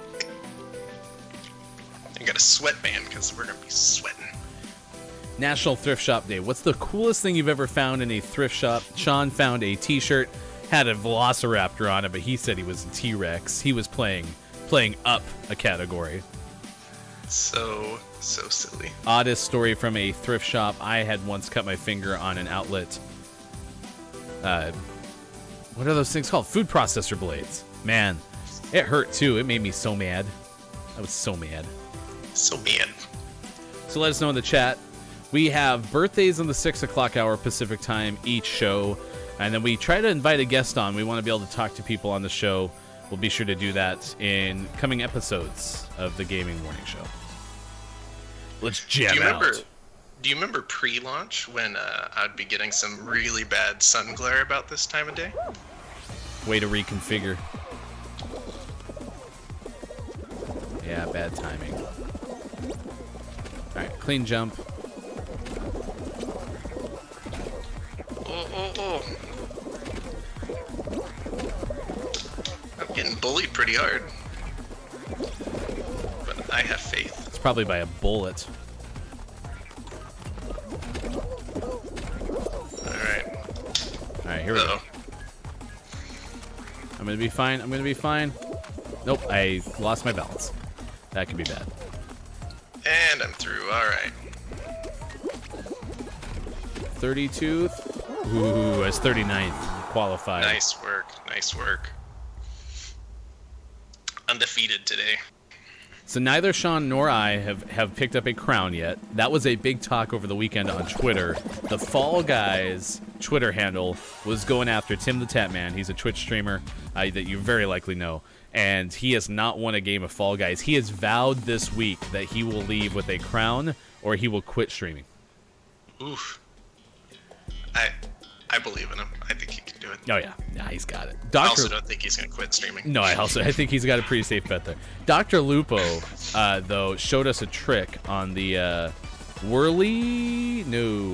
I got a sweatband because we're going to be sweating. National Thrift Shop Day. What's the coolest thing you've ever found in a thrift shop? Sean found a t-shirt, had a velociraptor on it, but he said he was a T-Rex. He was playing up a category. So silly. Oddest story from a thrift shop. I had once cut my finger on an outlet. What are those things called? Food processor blades. Man, it hurt too. It made me so mad. I was so mad. So mad. So let us know in the chat. We have birthdays in the 6 o'clock hour Pacific time each show. And then we try to invite a guest on. We want to be able to talk to people on the show. We'll be sure to do that in coming episodes of the Gaming Morning Show. Let's jam out. Do you remember pre-launch when I'd be getting some really bad sun glare about this time of day? Way to reconfigure. Yeah, bad timing. Alright, clean jump. Oh. I'm getting bullied pretty hard. But I have faith. It's probably by a bullet. Alright, here we go. I'm gonna be fine. Nope, I lost my balance. That could be bad. And I'm through, alright. 32. Ooh, that's 39th. Qualified. Nice work. Undefeated today. So neither Sean nor I have picked up a crown yet. That was a big talk over the weekend on Twitter. The Fall Guys Twitter handle was going after Tim the Tap Man. He's a Twitch streamer that you very likely know. And he has not won a game of Fall Guys. He has vowed this week that he will leave with a crown or he will quit streaming. Oof. I believe in him. I think he can do it. Oh, yeah. Yeah, he's got it. I also don't think he's going to quit streaming. No, I think he's got a pretty safe bet there. Dr. Lupo, though, showed us a trick on the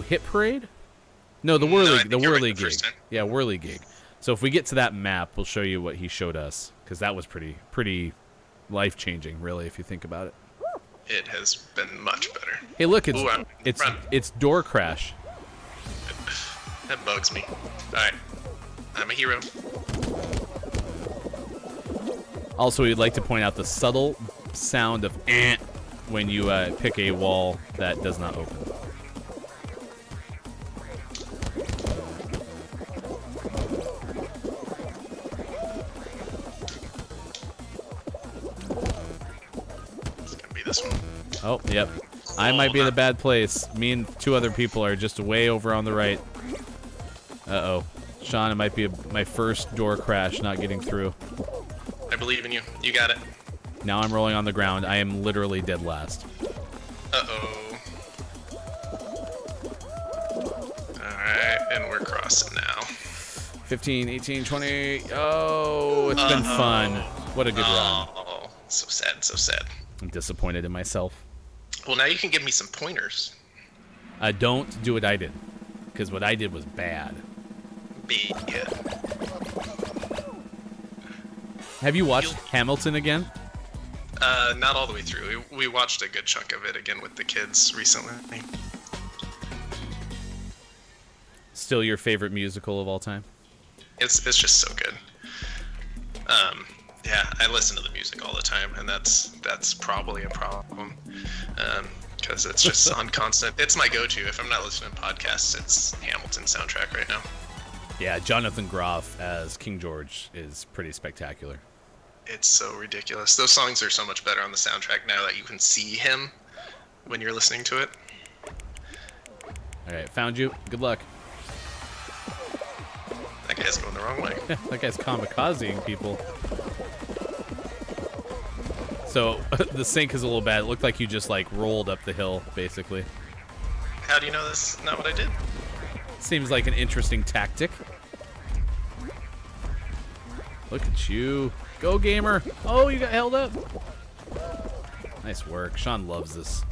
Hit Parade? No, the Whirly gig. Yeah, Whirly gig. So if we get to that map, we'll show you what he showed us, because that was pretty life-changing, really, if you think about it. It has been much better. Hey, look, it's Door Crash. That bugs me. Alright. I'm a hero. Also, we'd like to point out the subtle sound of "eh" when you pick a wall that does not open. It's gonna be this one. Oh, yep. I might be in a bad place. Me and two other people are just way over on the right. Uh-oh. Sean, it might be my first door crash not getting through. I believe in you. You got it. Now I'm rolling on the ground. I am literally dead last. Uh-oh. Alright, and we're crossing now. 15, 18, 20. Oh, it's been fun. What a good run. Oh, so sad. I'm disappointed in myself. Well, now you can give me some pointers. Don't do what I did, because what I did was bad. Yeah. Have you watched Hamilton again? Not all the way through. We watched a good chunk of it again with the kids recently. Still your favorite musical of all time? It's just so good. Yeah, I listen to the music all the time, and that's probably a problem. Because it's just on constant. It's my go-to. If I'm not listening to podcasts, it's Hamilton soundtrack right now. Yeah, Jonathan Groff as King George is pretty spectacular. It's so ridiculous. Those songs are so much better on the soundtrack now that you can see him when you're listening to it. All right, found you. Good luck. That guy's going the wrong way. That guy's kamikazing people. So the sync is a little bad. It looked like you just like rolled up the hill, basically. How do you know this is not what I did? Seems like an interesting tactic. Look at you. Go, gamer. Oh, you got held up. Nice work. Sean loves this.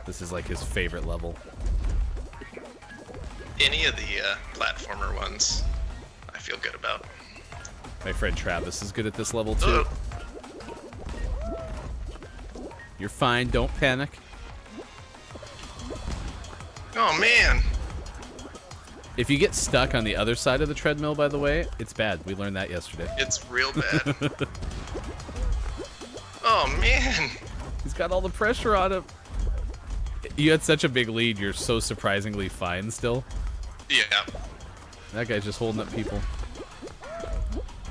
This is like his favorite level. Any of the platformer ones, I feel good about. My friend Travis is good at this level, too. You're fine. Don't panic. Oh, man. If you get stuck on the other side of the treadmill, by the way, it's bad. We learned that yesterday. It's real bad. Oh, man. He's got all the pressure on him. You had such a big lead. You're so surprisingly fine still. Yeah. That guy's just holding up people.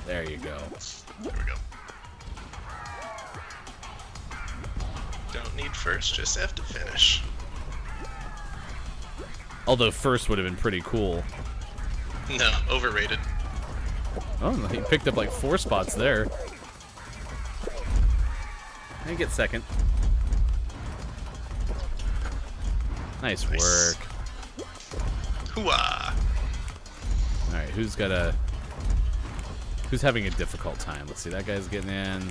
There you go. There we go. Don't need first, just have to finish. Although first would have been pretty cool. No, overrated. Oh, he picked up like 4 spots there. I get second. Nice work. Hooah! All right, who's having a difficult time? Let's see. That guy's getting in.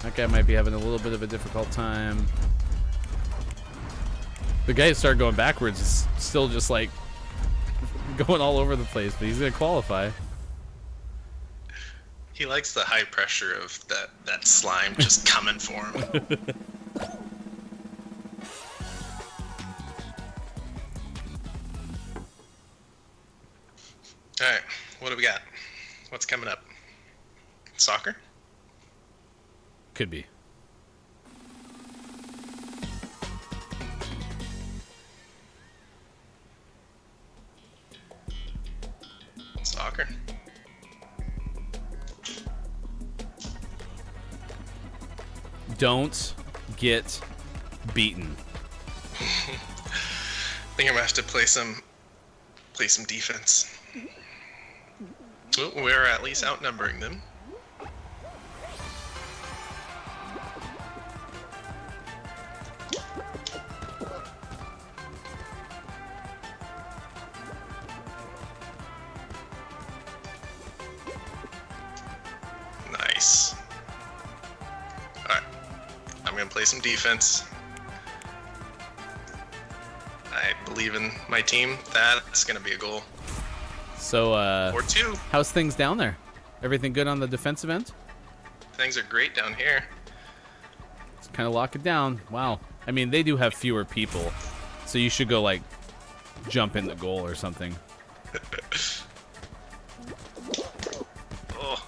That guy might be having a little bit of a difficult time. The guy who started going backwards is still just like going all over the place, but he's gonna qualify. He likes the high pressure of that slime just coming for him. Alright, what do we got? What's coming up? Soccer? Could be. Soccer. Don't get beaten. I think I'm gonna have to play some defense. Well, we're at least outnumbering them. Nice. Alright. I'm gonna play some defense. I believe in my team. That's gonna be a goal. So, Or 2. how's things down there? Everything good on the defensive end? Things are great down here. Let's kind of lock it down. Wow. I mean, they do have fewer people, so you should go, like, jump in the goal or something. Oh,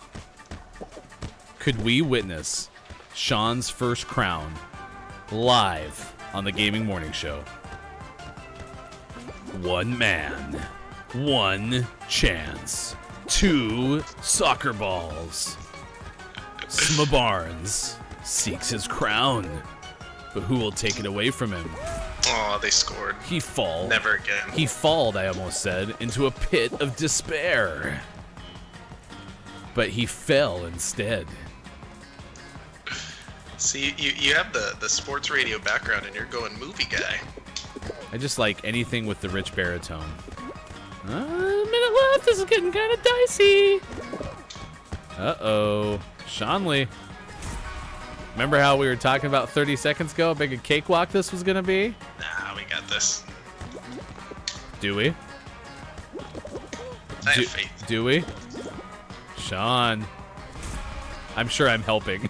Could we witness Sean's first crown live on the Gaming Morning Show? One man, one chance, 2 soccer balls. Sma Barnes seeks his crown, but who will take it away from him? oh, they scored. He fall. Never again. He falled, I almost said, into a pit of despair. But he fell instead. See, you have the sports radio background and you're going movie guy. I just like anything with the rich baritone. A minute left. This is getting kind of dicey. Uh-oh. Shanley. Remember how we were talking about 30 seconds ago how big a cakewalk this was going to be? Nah, we got this. Do we? I have faith. Do we? Sean. I'm sure I'm helping.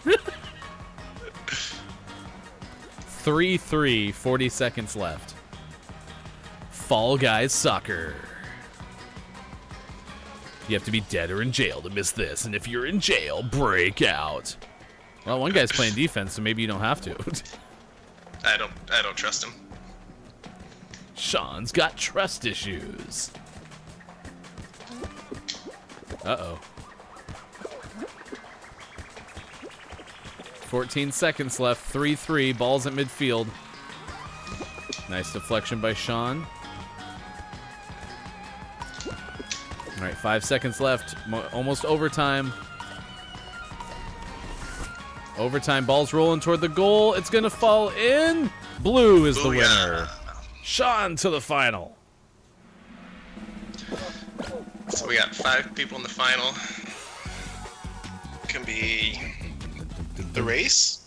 3-3, 40 seconds left. Fall Guys Soccer. You have to be dead or in jail to miss this, and if you're in jail, break out. Well, one guy's playing defense, so maybe you don't have to. I don't trust him. Sean's got trust issues. Uh-oh. 14 seconds left. 3-3. Ball's at midfield. Nice deflection by Sean. All right, 5 seconds left. Almost overtime. Overtime. Ball's rolling toward the goal. It's going to fall in. Blue is the winner. Sean to the final. So we got 5 people in the final. Can be the race?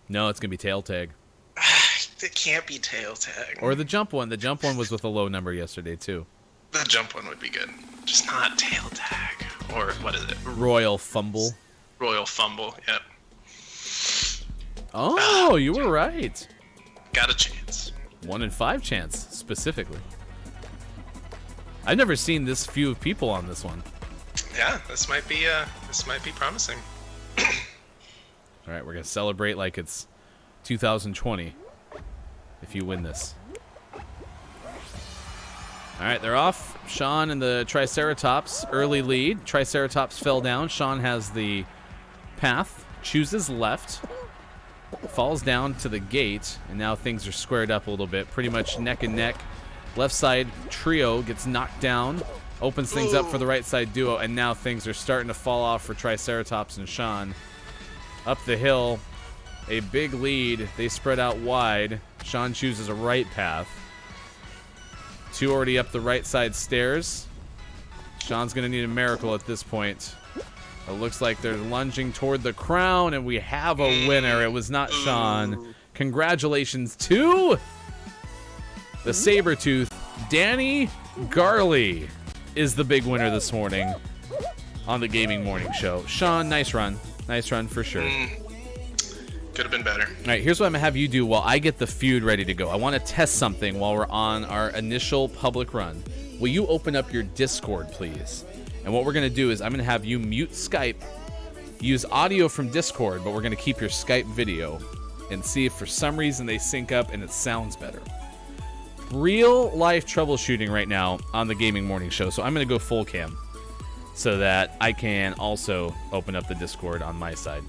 No, it's going to be tail tag. It can't be tail tag. Or the jump one. The jump one was with a low number yesterday, too. The jump one would be good. Just not tail tag. Or what is it? Royal fumble. Royal fumble, yep. Oh, you were right. Got a chance. 1 in 5 chance, specifically. I've never seen this few people on this one. Yeah, this might be promising. All right, we're gonna celebrate like it's 2020. If you win this. All right, they're off. Sean and the Triceratops, early lead. Triceratops fell down. Sean has the path, chooses left. falls down to the gate, and now things are squared up a little bit, pretty much neck and neck. Left side trio gets knocked down, opens things up for the right side duo, and now things are starting to fall off for Triceratops and Sean. Up the hill, a big lead. They spread out wide. Sean chooses a right path. 2 already up the right side stairs. Sean's going to need a miracle at this point. It looks like they're lunging toward the crown, and we have a winner. It was not Sean. Congratulations to the Sabretooth. Danny Garley is the big winner this morning on the Gaming Morning Show. Sean, nice run. Nice run for sure. Could have been better. All right, here's what I'm going to have you do while I get the feud ready to go. I want to test something while we're on our initial public run. Will you open up your Discord, please? And what we're going to do is I'm going to have you mute Skype, use audio from Discord, but we're going to keep your Skype video and see if for some reason they sync up and it sounds better. Real life troubleshooting right now on the Gaming Morning Show, so I'm going to go full cam so that I can also open up the Discord on my side.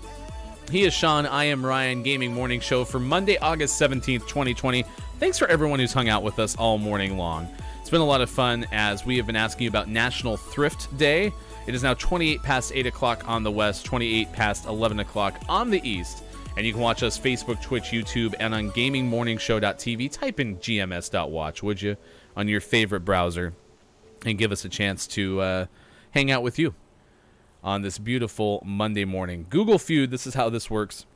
He is Sean, I am Ryan, Gaming Morning Show for Monday, August 17th, 2020. Thanks for everyone who's hung out with us all morning long. It's been a lot of fun as we have been asking you about National Thrift Day. It is now 28 past 8 o'clock on the west, 28 past 11 o'clock on the east. And you can watch us Facebook, Twitch, YouTube, and on gamingmorningshow.tv. Type in gms.watch, would you, on your favorite browser, and give us a chance to hang out with you on this beautiful Monday morning. Google Feud, this is how this works.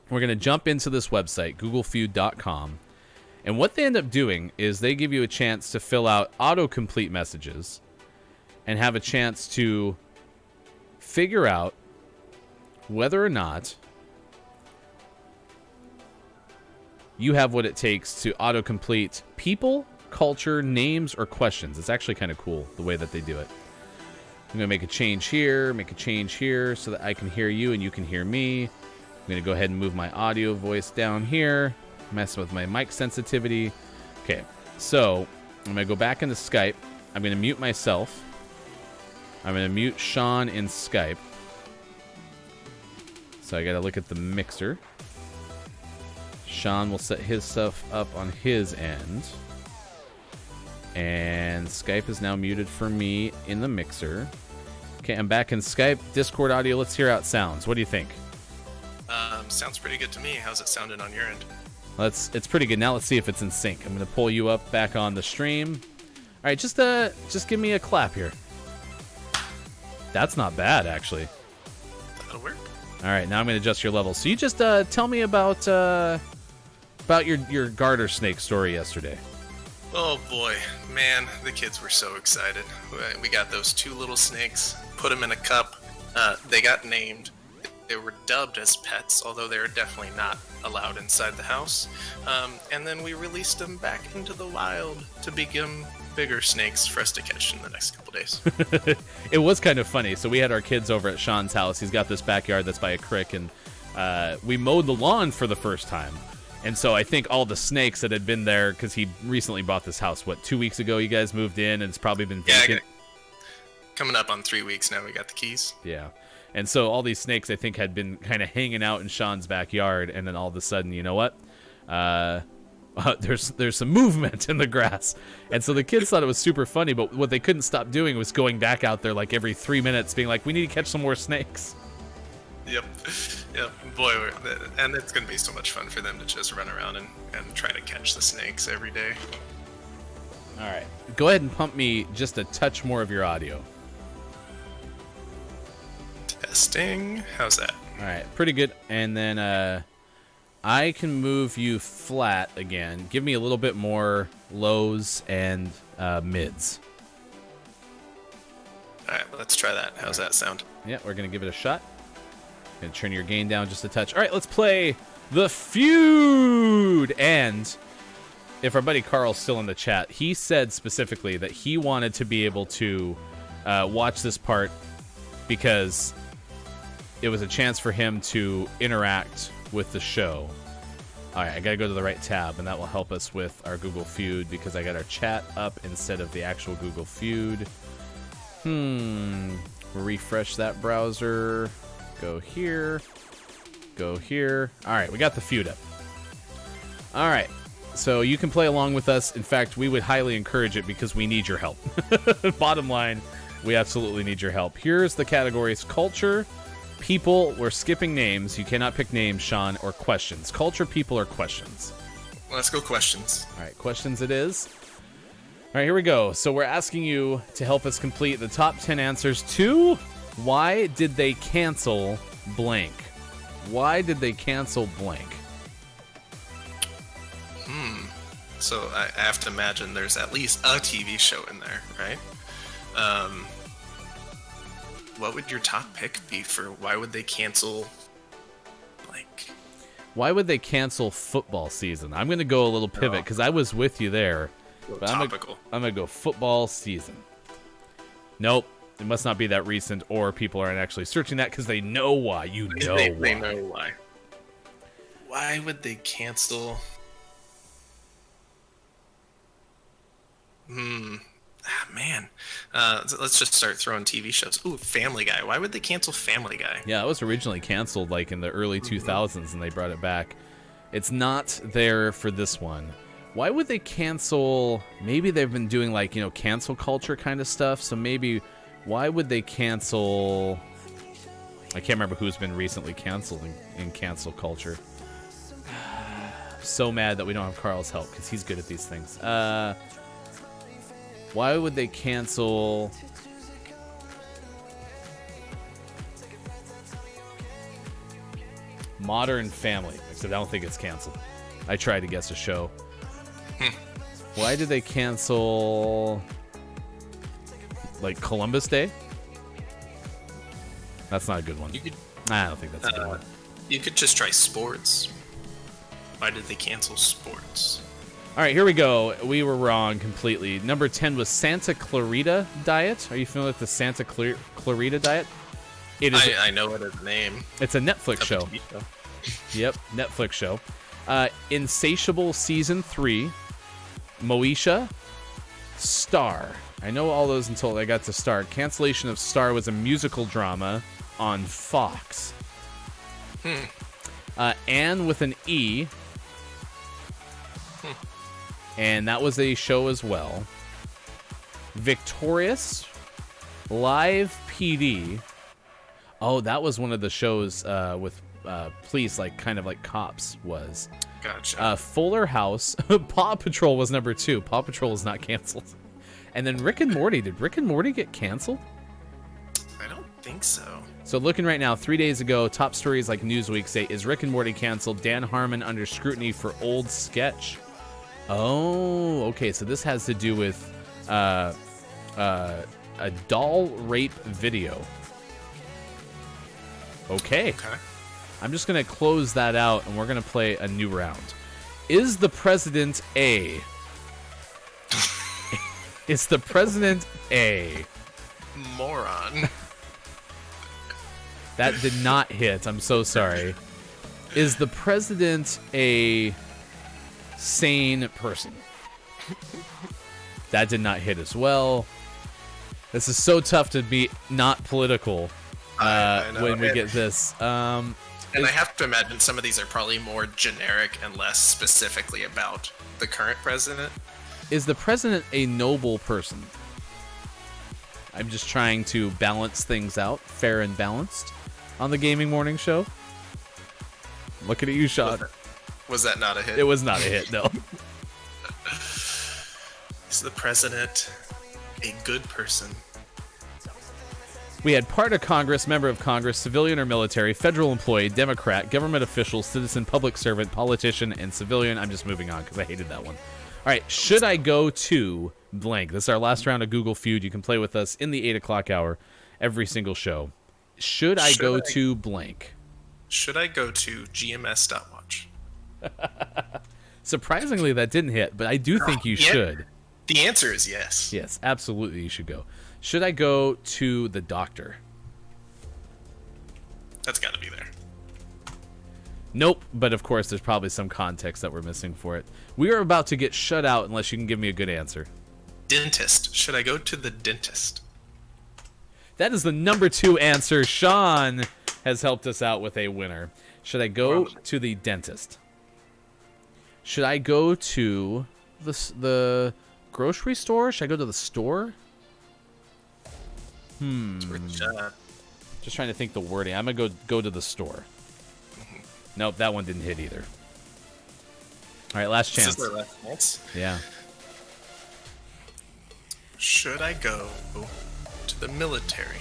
We're going to jump into this website, googlefeud.com. And what they end up doing is they give you a chance to fill out autocomplete messages and have a chance to figure out whether or not you have what it takes to autocomplete people, culture, names, or questions. It's actually kind of cool the way that they do it. I'm going to make a change here so that I can hear you and you can hear me. I'm going to go ahead and move my audio voice down here, mess with my mic sensitivity. Okay, so I'm going to go back into Skype. I'm going to mute myself. I'm going to mute Sean in Skype. So I got to look at the mixer. Sean will set his stuff up on his end. And Skype is now muted for me in the mixer. Okay, I'm back in Skype. Discord audio, let's hear how it sounds. What do you think? Sounds pretty good to me. How's it sounding on your end? It's pretty good. Now let's see if it's in sync. I'm going to pull you up back on the stream. All right, just give me a clap here. That's not bad, actually. That'll work. All right, now I'm going to adjust your level. So you just tell me about your garter snake story yesterday. Oh boy, man, the kids were so excited. We got those 2 little snakes, put them in a cup. They got named. They were dubbed as pets, although they were definitely not allowed inside the house. And then we released them back into the wild to become bigger snakes for us to catch in the next couple days. It was kind of funny. So we had our kids over at Sean's house. He's got this backyard that's by a creek, and we mowed the lawn for the first time. And so I think all the snakes that had been there, because he recently bought this house, 2 weeks ago you guys moved in, and it's probably been vacant. Coming up on 3 weeks now, we got the keys. Yeah. And so all these snakes, I think, had been kind of hanging out in Sean's backyard, and then all of a sudden, you know what? There's some movement in the grass. And so the kids thought it was super funny, but what they couldn't stop doing was going back out there like every 3 minutes, being like, we need to catch some more snakes. Yep. Boy, and it's going to be so much fun for them to just run around and try to catch the snakes every day. All right. Go ahead and pump me just a touch more of your audio. Testing. How's that? All right. Pretty good. And then I can move you flat again. Give me a little bit more lows and mids. All right. Let's try that. How's that sound? Yeah, we're going to give it a shot. Gonna turn your gain down just a touch. All right, let's play the feud. And if our buddy Carl's still in the chat, he said specifically that he wanted to be able to watch this part because it was a chance for him to interact with the show. All right, I gotta go to the right tab, and that will help us with our Google Feud because I got our chat up instead of the actual Google Feud. We'll refresh that browser. Go here. Go here. All right, we got the feud up. All right, so you can play along with us. In fact, we would highly encourage it because we need your help. Bottom line, we absolutely need your help. Here's the categories: culture, people. We're skipping names. You cannot pick names, Sean, or questions. Culture, people, or questions. Let's go questions. All right, questions it is. All right, here we go. So we're asking you to help us complete the top 10 answers to why did they cancel blank? Why did they cancel blank? So I have to imagine there's at least a TV show in there, right? What would your top pick be for why would they cancel blank? Why would they cancel football season? I'm going to go a little pivot because I was with you there. But Topical. I'm going to go football season. Nope. It must not be that recent, or people aren't actually searching that because they know why. You know why. They know why. Why would they cancel? Man. So let's just start throwing TV shows. Ooh, Family Guy. Why would they cancel Family Guy? Yeah, it was originally canceled like in the early 2000s, and they brought it back. It's not there for this one. Why would they cancel? Maybe they've been doing like, cancel culture kind of stuff. So maybe, why would they cancel? I can't remember who's been recently canceled in cancel culture. So mad that we don't have Carl's help because he's good at these things. Why would they cancel? Modern Family, except I don't think it's canceled. I tried to guess a show. Why did they cancel, like, Columbus Day? That's not a good one. I don't think that's a good one. You could just try sports. Why did they cancel sports? All right, here we go. We were wrong completely. Number 10 was Santa Clarita Diet. Are you familiar with the Santa Clarita Diet? It is. I know it as a name. It's a Netflix show. Yep, Netflix show. Insatiable Season 3. Moesha. Star. I know all those until I got to Star. Cancellation of Star was a musical drama on Fox. Anne with an E. And that was a show as well. Victorious. Live PD. Oh, that was one of the shows with police, like kind of like cops was. Gotcha. Fuller House. Paw Patrol was number 2. Paw Patrol is not canceled. And then Rick and Morty. Did Rick and Morty get canceled? I don't think so. So looking right now, 3 days ago, top stories like Newsweek say, is Rick and Morty canceled? Dan Harmon under scrutiny for old sketch. Oh, okay. So this has to do with a doll rape video. Okay. I'm just going to close that out, and we're going to play a new round. Is the president A? Is the president A? Moron. That did not hit. I'm so sorry. Is the president a sane person? That did not hit as well. This is so tough to be not political I know. when we get this. And I have to imagine some of these are probably more generic and less specifically about the current president. Is the president a noble person? I'm just trying to balance things out, fair and balanced, on the Gaming Morning Show. Looking at you, Sean. Was that not a hit? It was not a hit, no. Is the president a good person? We had part of Congress, member of Congress, civilian or military, federal employee, Democrat, government official, citizen, public servant, politician, and civilian. I'm just moving on because I hated that one. All right, should I go to blank? This is our last round of Google Feud. You can play with us in the 8 o'clock hour every single show. Should I go to blank? Should I go to GMS.watch? Surprisingly, that didn't hit, but I do think you should. The answer is yes. Yes, absolutely you should go. Should I go to the doctor? That's got to be there. Nope, but of course there's probably some context that we're missing for it. We are about to get shut out unless you can give me a good answer. Dentist. Should I go to the dentist? That is the number 2 answer. Sean has helped us out with a winner. Should I go to the dentist? Should I go to the grocery store? Should I go to the store? Just trying to think the wording. I'm gonna go to the store. Nope, that one didn't hit either. All right, last chance. This is our last chance. Yeah. Should I go to the military?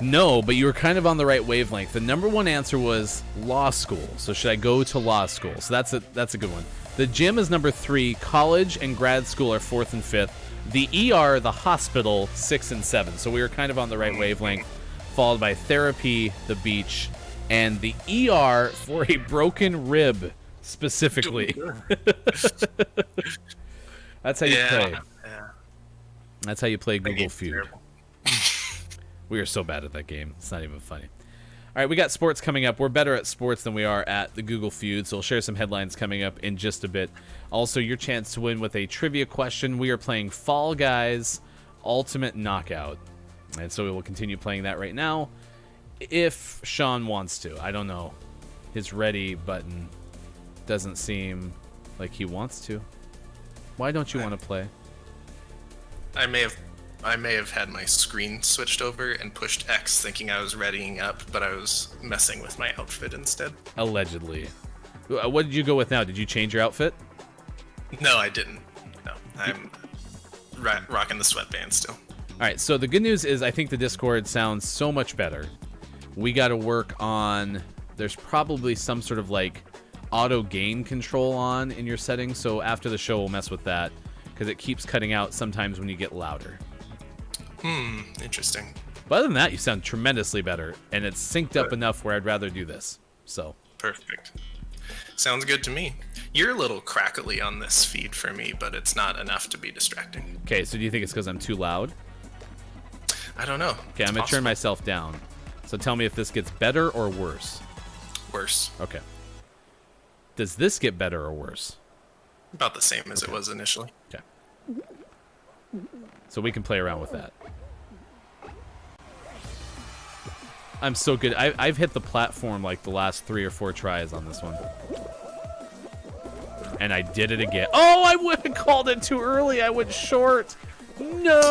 No, but you were kind of on the right wavelength. The number one answer was law school. So should I go to law school? So that's a good one. The gym is number 3. College and grad school are 4th and 5th. The ER, the hospital, 6 and 7. So we were kind of on the right wavelength. Followed by therapy, the beach, and the ER for a broken rib specifically. That's how you play. Yeah. That's how you play Google game's Feud. terrible. We are so bad at that game. It's not even funny. All right, we got sports coming up. We're better at sports than we are at the Google Feud, so we'll share some headlines coming up in just a bit. Also, your chance to win with a trivia question. We are playing Fall Guys Ultimate Knockout, and so we will continue playing that right now if Sean wants to. I don't know. His ready button doesn't seem like he wants to. Why don't you want to play? I may have had my screen switched over and pushed X thinking I was readying up, but I was messing with my outfit instead. Allegedly. What did you go with now? Did you change your outfit? No, I didn't. No, I'm rocking the sweatband still. All right, so the good news is I think the Discord sounds so much better. We got to work on... There's probably some sort of like auto gain control on in your settings, so after the show we'll mess with that because it keeps cutting out sometimes when you get louder. Interesting. But other than that, you sound tremendously better, and it's synced up enough where I'd rather do this. So Perfect. Sounds good to me. You're a little crackly on this feed for me, but it's not enough to be distracting. okay, so do you think it's because I'm too loud? I don't know. Okay, I'm gonna turn myself down. So tell me if this gets better or worse. Worse. Okay. Does this get better or worse? About the same as it was initially. Okay. So we can play around with that. I'm so good. I've hit the platform like the last 3 or 4 tries on this one. And I did it again. Oh, I would have called it too early. I went short. No.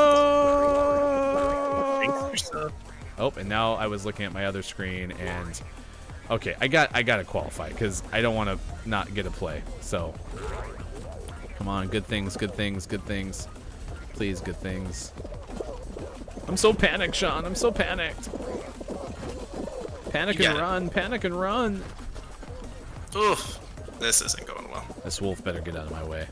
Oh, and now I was looking at my other screen and okay, I gotta qualify because I don't want to not get a play. So come on, good things, good things, good things. Please, good things. I'm so panicked, Sean. I'm so panicked. Panic and run, panic and run. Oof, this isn't going well. This wolf better get out of my way.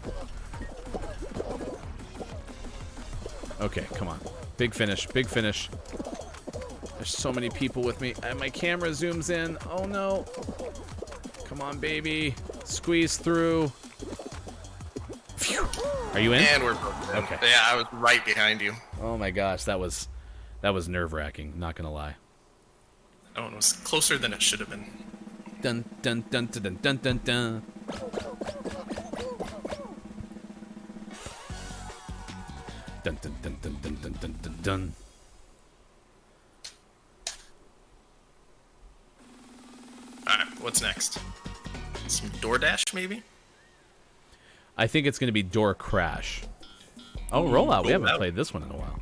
Okay, come on. Big finish, big finish. There's so many people with me. And my camera zooms in. Oh no. Come on, baby. Squeeze through. Phew. Are you in? And we're both in. Okay. Yeah, I was right behind you. Oh my gosh, that was nerve-wracking, not gonna lie. That one was closer than it should have been. Dun dun dun dun dun dun dun dun. Dun dun dun dun dun dun dun dun dun. Alright, what's next? Some DoorDash, maybe? I think it's gonna be Door Crash. Oh, Rollout. We haven't Rollout. played this one in a while.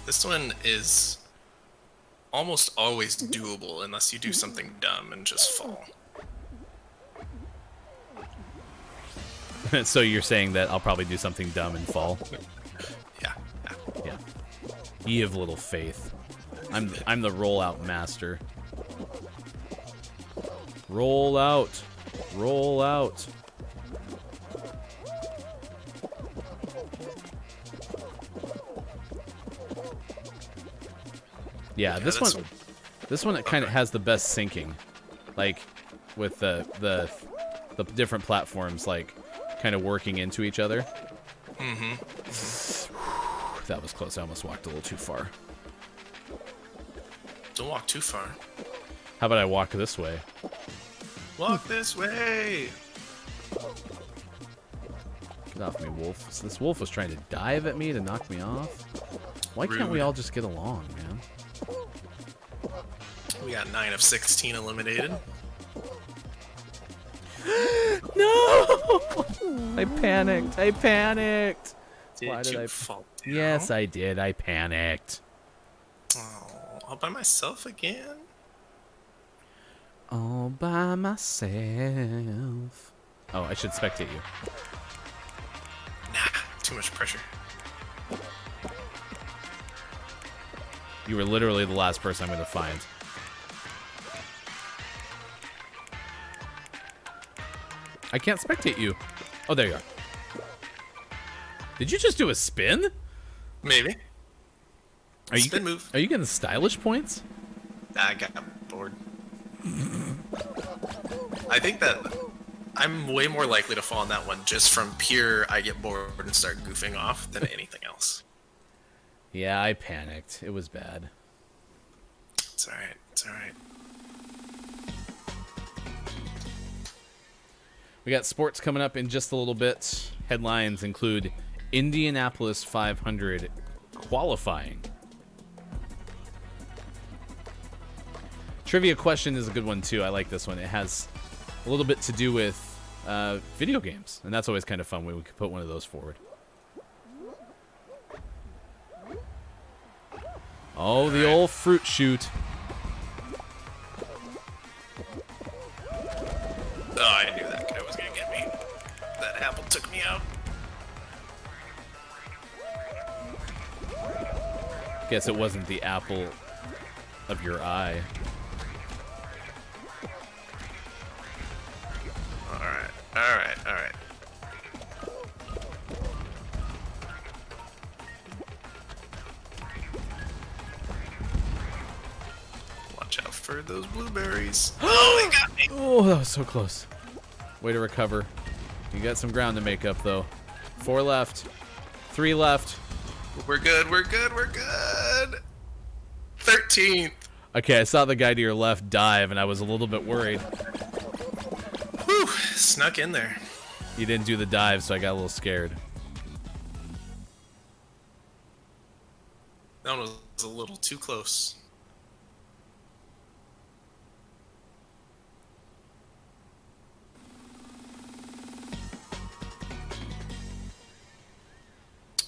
This one is almost always doable unless you do something dumb and just fall. So you're saying that I'll probably do something dumb and fall? Yeah. Yeah. Ye of little faith. I'm the rollout master. Roll out. Roll out. Yeah, this one it kind of has the best syncing. Like with the different platforms like kind of working into each other. That was close. I almost walked a little too far. Don't walk too far. How about I walk this way? Walk this way! Get off me, wolf. So this wolf was trying to dive at me to knock me off. Why can't we all just get along, man? We got 9 of 16 eliminated. No! I panicked. I panicked. Why Did did you I fall down? Yes, I did. I panicked. Oh, all by myself again? All by myself. Oh, I should spectate you. Nah, too much pressure. You were literally the last person I'm going to find. I can't spectate you. Oh, there you are. Did you just do a spin? Maybe. Are you Spin move. Are you getting stylish points? I got bored. I think that I'm way more likely to fall on that one just from pure I get bored and start goofing off than anything else. Yeah, I panicked. It was bad. It's alright. It's alright. We got sports coming up in just a little bit. Headlines include Indianapolis 500 qualifying. Trivia question is a good one too. I like this one. It has a little bit to do with video games, and that's always kind of fun when we could put one of those forward. Oh, the old fruit shoot. Oh, I knew that guy was gonna get me. That apple took me out. Guess it wasn't the apple of your eye. Alright, alright, alright. Watch out for those blueberries. Oh, they got me! Oh, that was so close. Way to recover. You got some ground to make up, though. 4 left. 3 left. We're good, we're good, we're good! 13th! Okay, I saw the guy to your left dive, and I was a little bit worried. Whew, snuck in there. You didn't do the dive, so I got a little scared. That one was a little too close.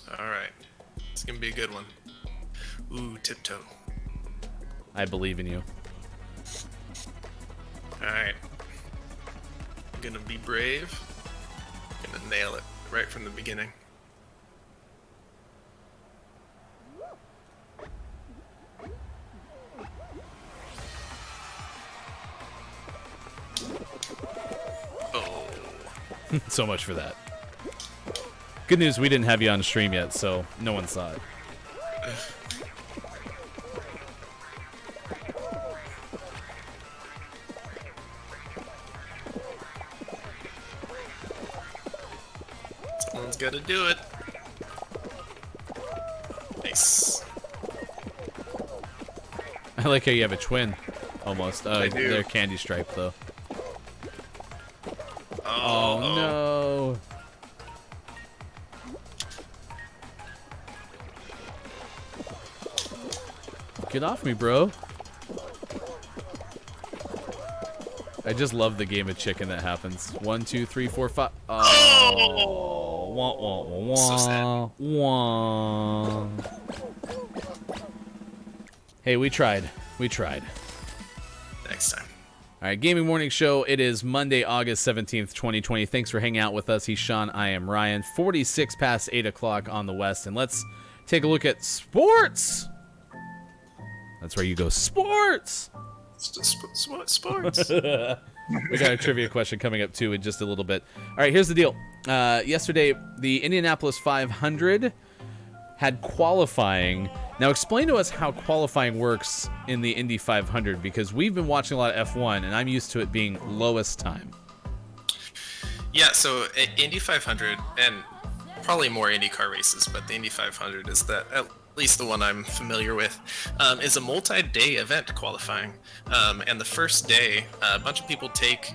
Alright. It's gonna be a good one. Ooh, tiptoe. I believe in you. Alright. Gonna be brave. Gonna nail it right from the beginning. Oh. So much for that. Good news, we didn't have you on stream yet, so no one saw it. Someone's gotta do it. Nice. I like how you have a twin, almost. I do. They're candy striped, though. Oh, No. Get off me, bro. I just love the game of chicken that happens. 1, 2, 3, 4, 5. Oh. Wah, wah, wah, wah. So sad. Wah. Hey, we tried. We tried. Next time. All right, Gaming Morning Show. It is Monday, August 17th, 2020. Thanks for hanging out with us. He's Sean. I am Ryan. 46 past 8 o'clock on the West. And let's take a look at sports. That's where you go, sports. Sports. We got a trivia question coming up, too, in just a little bit. All right, here's the deal. Yesterday, the Indianapolis 500 had qualifying. Now, explain to us how qualifying works in the Indy 500, because we've been watching a lot of F1, and I'm used to it being lowest time. Yeah, so Indy 500, and probably more IndyCar races, but the Indy 500 is that, at least the one I'm familiar with, is a multi-day event qualifying. And the first day, a bunch of people take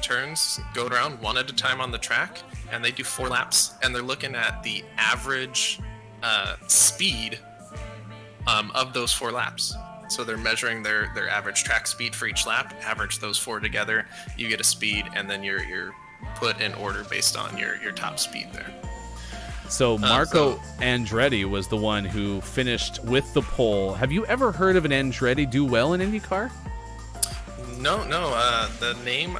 turns go around one at a time on the track, and they do 4 laps, and they're looking at the average speed of those 4 laps. So they're measuring their average track speed for each lap, average those 4 together, you get a speed, and then you're put in order based on your top speed there. So Marco Andretti was the one who finished with the pole. Have you ever heard of an Andretti do well in IndyCar? No. The name,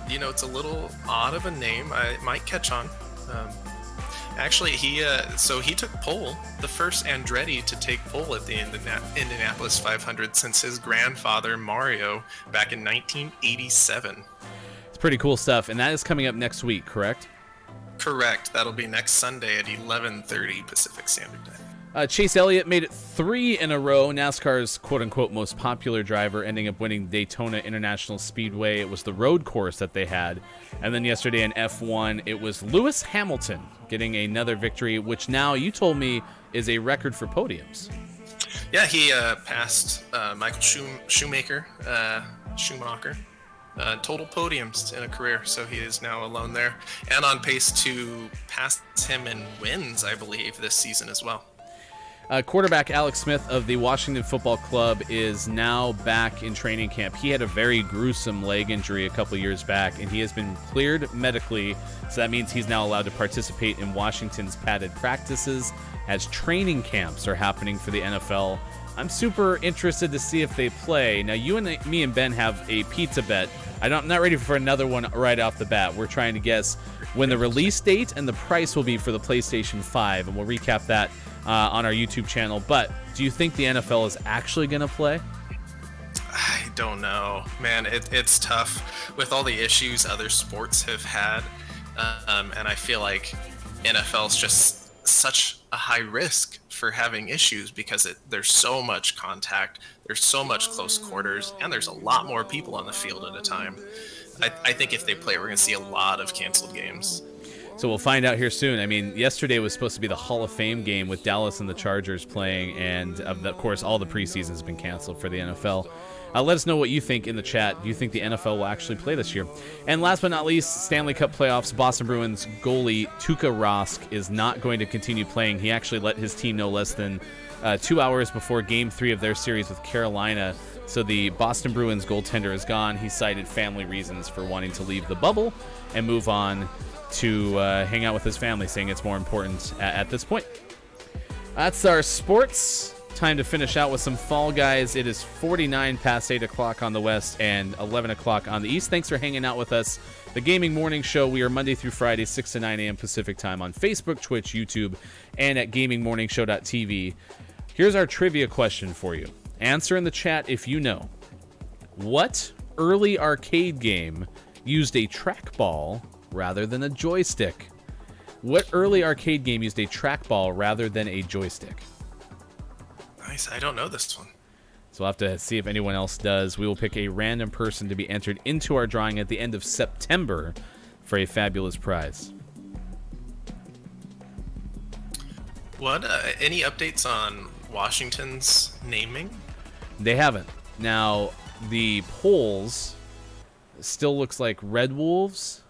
it's a little odd of a name. I might catch on. Actually, he took pole, the first Andretti to take pole at the Indianapolis 500 since his grandfather Mario back in 1987. It's pretty cool stuff, and that is coming up next week, correct? Correct. That'll be next Sunday at 11:30 Pacific Standard Time. Chase Elliott made it 3 in a row. NASCAR's quote-unquote most popular driver, ending up winning Daytona International Speedway. It was the road course that they had. And then yesterday in F1, it was Lewis Hamilton getting another victory, which now you told me is a record for podiums. Yeah, he passed Michael Schumacher. Total podiums in a career, so he is now alone there. And on pace to pass him in wins, I believe, this season as well. Quarterback Alex Smith of the Washington Football Club is now back in training camp. He had a very gruesome leg injury a couple years back, and he has been cleared medically, so that means he's now allowed to participate in Washington's padded practices as training camps are happening for the NFL. I'm super interested to see if they play. Now, me and Ben have a pizza bet. I'm not ready for another one right off the bat. We're trying to guess when the release date and the price will be for the PlayStation 5, and we'll recap that on our YouTube channel. But do you think the NFL is actually going to play? I don't know, man. It's tough with all the issues other sports have had, and I feel like NFL's just such a high risk for having issues because there's so much contact, there's so much close quarters, and there's a lot more people on the field at a time. I think if they play, we're going to see a lot of canceled games. So we'll find out here soon. I mean, yesterday was supposed to be the Hall of Fame game with Dallas and the Chargers playing, and of course, all the preseason has been canceled for the NFL. Let us know what you think in the chat. Do you think the NFL will actually play this year? And last but not least, Stanley Cup playoffs. Boston Bruins goalie Tuukka Rask is not going to continue playing. He actually let his team know less than 2 hours before Game 3 of their series with Carolina. So the Boston Bruins goaltender is gone. He cited family reasons for wanting to leave the bubble and move on to hang out with his family, saying it's more important at this point. That's our sports. Time to finish out with some Fall Guys. It is 49 past 8 o'clock on the west and 11 o'clock on the east. Thanks for hanging out with us. The Gaming Morning Show, we are Monday through Friday, 6 to 9 a.m. Pacific time on Facebook, Twitch, YouTube, and at gamingmorningshow.tv. Here's our trivia question for you. Answer in the chat if you know. What early arcade game used a trackball rather than a joystick? What early arcade game used a trackball rather than a joystick? Nice. I don't know this one. So we'll have to see if anyone else does. We will pick a random person to be entered into our drawing at the end of September for a fabulous prize. What? Any updates on Washington's naming? They haven't. Now, the polls still looks like Red Wolves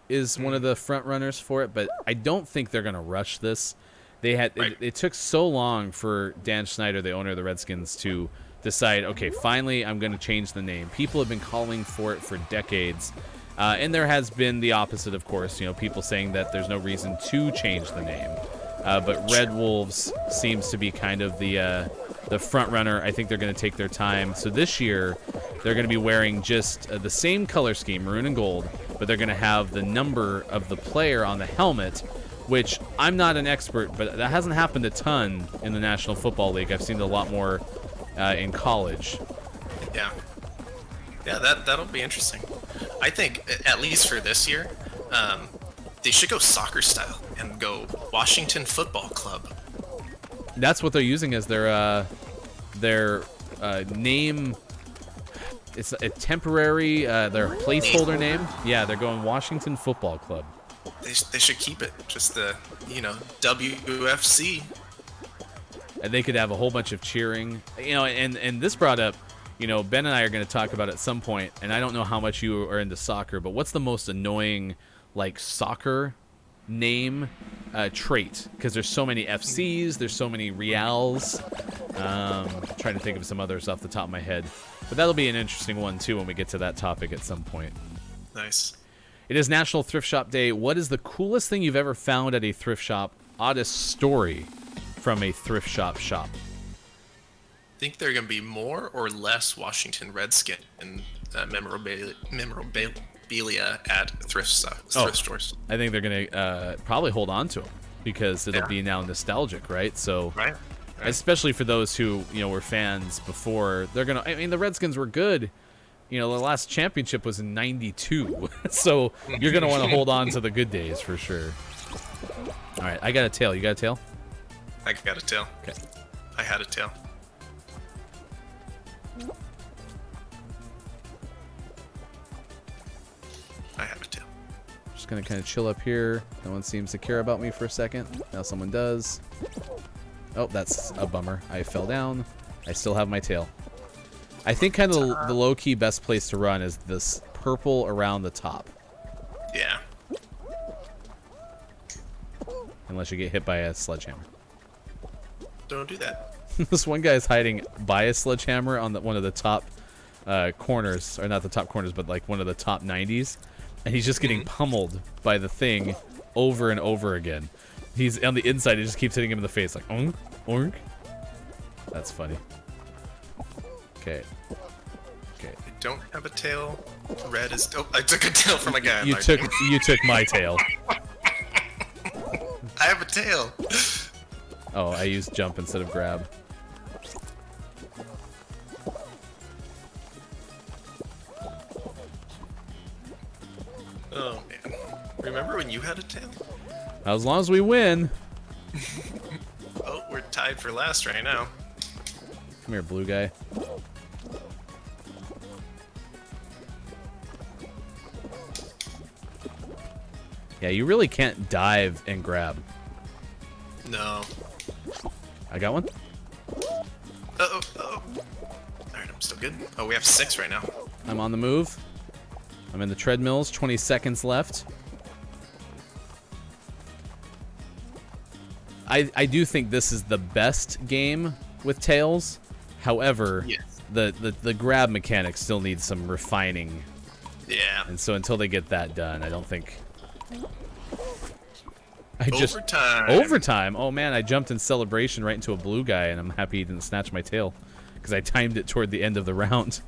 is one of the front runners for it, but I don't think they're going to rush this. It took so long for Dan Snyder, the owner of the Redskins, to decide, okay, finally I'm going to change the name. People have been calling for it for decades, and there has been the opposite, of course. People saying that there's no reason to change the name. But Red Wolves seems to be kind of the front runner. I think they're going to take their time. So this year, they're going to be wearing just the same color scheme, maroon and gold, but they're going to have the number of the player on the helmet, which I'm not an expert, but that hasn't happened a ton in the National Football League. I've seen it a lot more in college. Yeah, that'll be interesting. I think, at least for this year, they should go soccer style and go Washington Football Club. That's what they're using as their name. It's a temporary, their placeholder name. Yeah, they're going Washington Football Club. They should keep it just the WFC. And they could have a whole bunch of cheering, and this brought up you know, Ben and I are going to talk about at some point, and I don't know how much you are into soccer, but what's the most annoying, like, soccer name trait? Because there's so many FCs, there's so many Reals. Trying to think of some others off the top of my head. But that'll be an interesting one, too, when we get to that topic at some point. Nice. It is National Thrift Shop Day. What is the coolest thing you've ever found at a thrift shop? Oddest story from a thrift shop shop. Think there are going to be more or less Washington Redskin memorabilia at thrift stores? I think they're going to probably hold on to them because it'll be now nostalgic, right? So, right. Especially for those who, you know, were fans before, they're going to, I mean, the Redskins were good. You know, the last championship was in '92, so you're going to want to hold on to the good days for sure. All right, I got a tail. You got a tail? I got a tail. Okay. I had a tail. I have a tail. Just going to kind of chill up here. No one seems to care about me for a second. Now someone does. Oh, that's a bummer. I fell down. I still have my tail. I think kind of the low-key best place to run is this purple around the top. Yeah. Unless you get hit by a sledgehammer. Don't do that. This one guy's hiding by a sledgehammer on one of the top corners. Or not the top corners, but like one of the top 90s. And he's just getting pummeled by the thing over and over again. He's on the inside. It just keeps hitting him in the face. Like, oink, oink. That's funny. Okay. Okay. I don't have a tail. Red is... Oh, I took a tail from a guy. You took my tail. I have a tail. Oh, I used jump instead of grab. Oh, man. Remember when you had a tail? As long as we win. Oh, we're tied for last right now. Come here, blue guy. Yeah, you really can't dive and grab. No. I got one. Uh-oh, uh-oh. Alright, I'm still good. Oh, we have 6 right now. I'm on the move. I'm in the treadmills. 20 seconds left. I do think this is the best game with tails. However, Yes. the grab mechanic still needs some refining. Yeah. And so until they get that done, I don't think... Overtime. Overtime. Oh man, I jumped in celebration right into a blue guy, and I'm happy he didn't snatch my tail because I timed it toward the end of the round.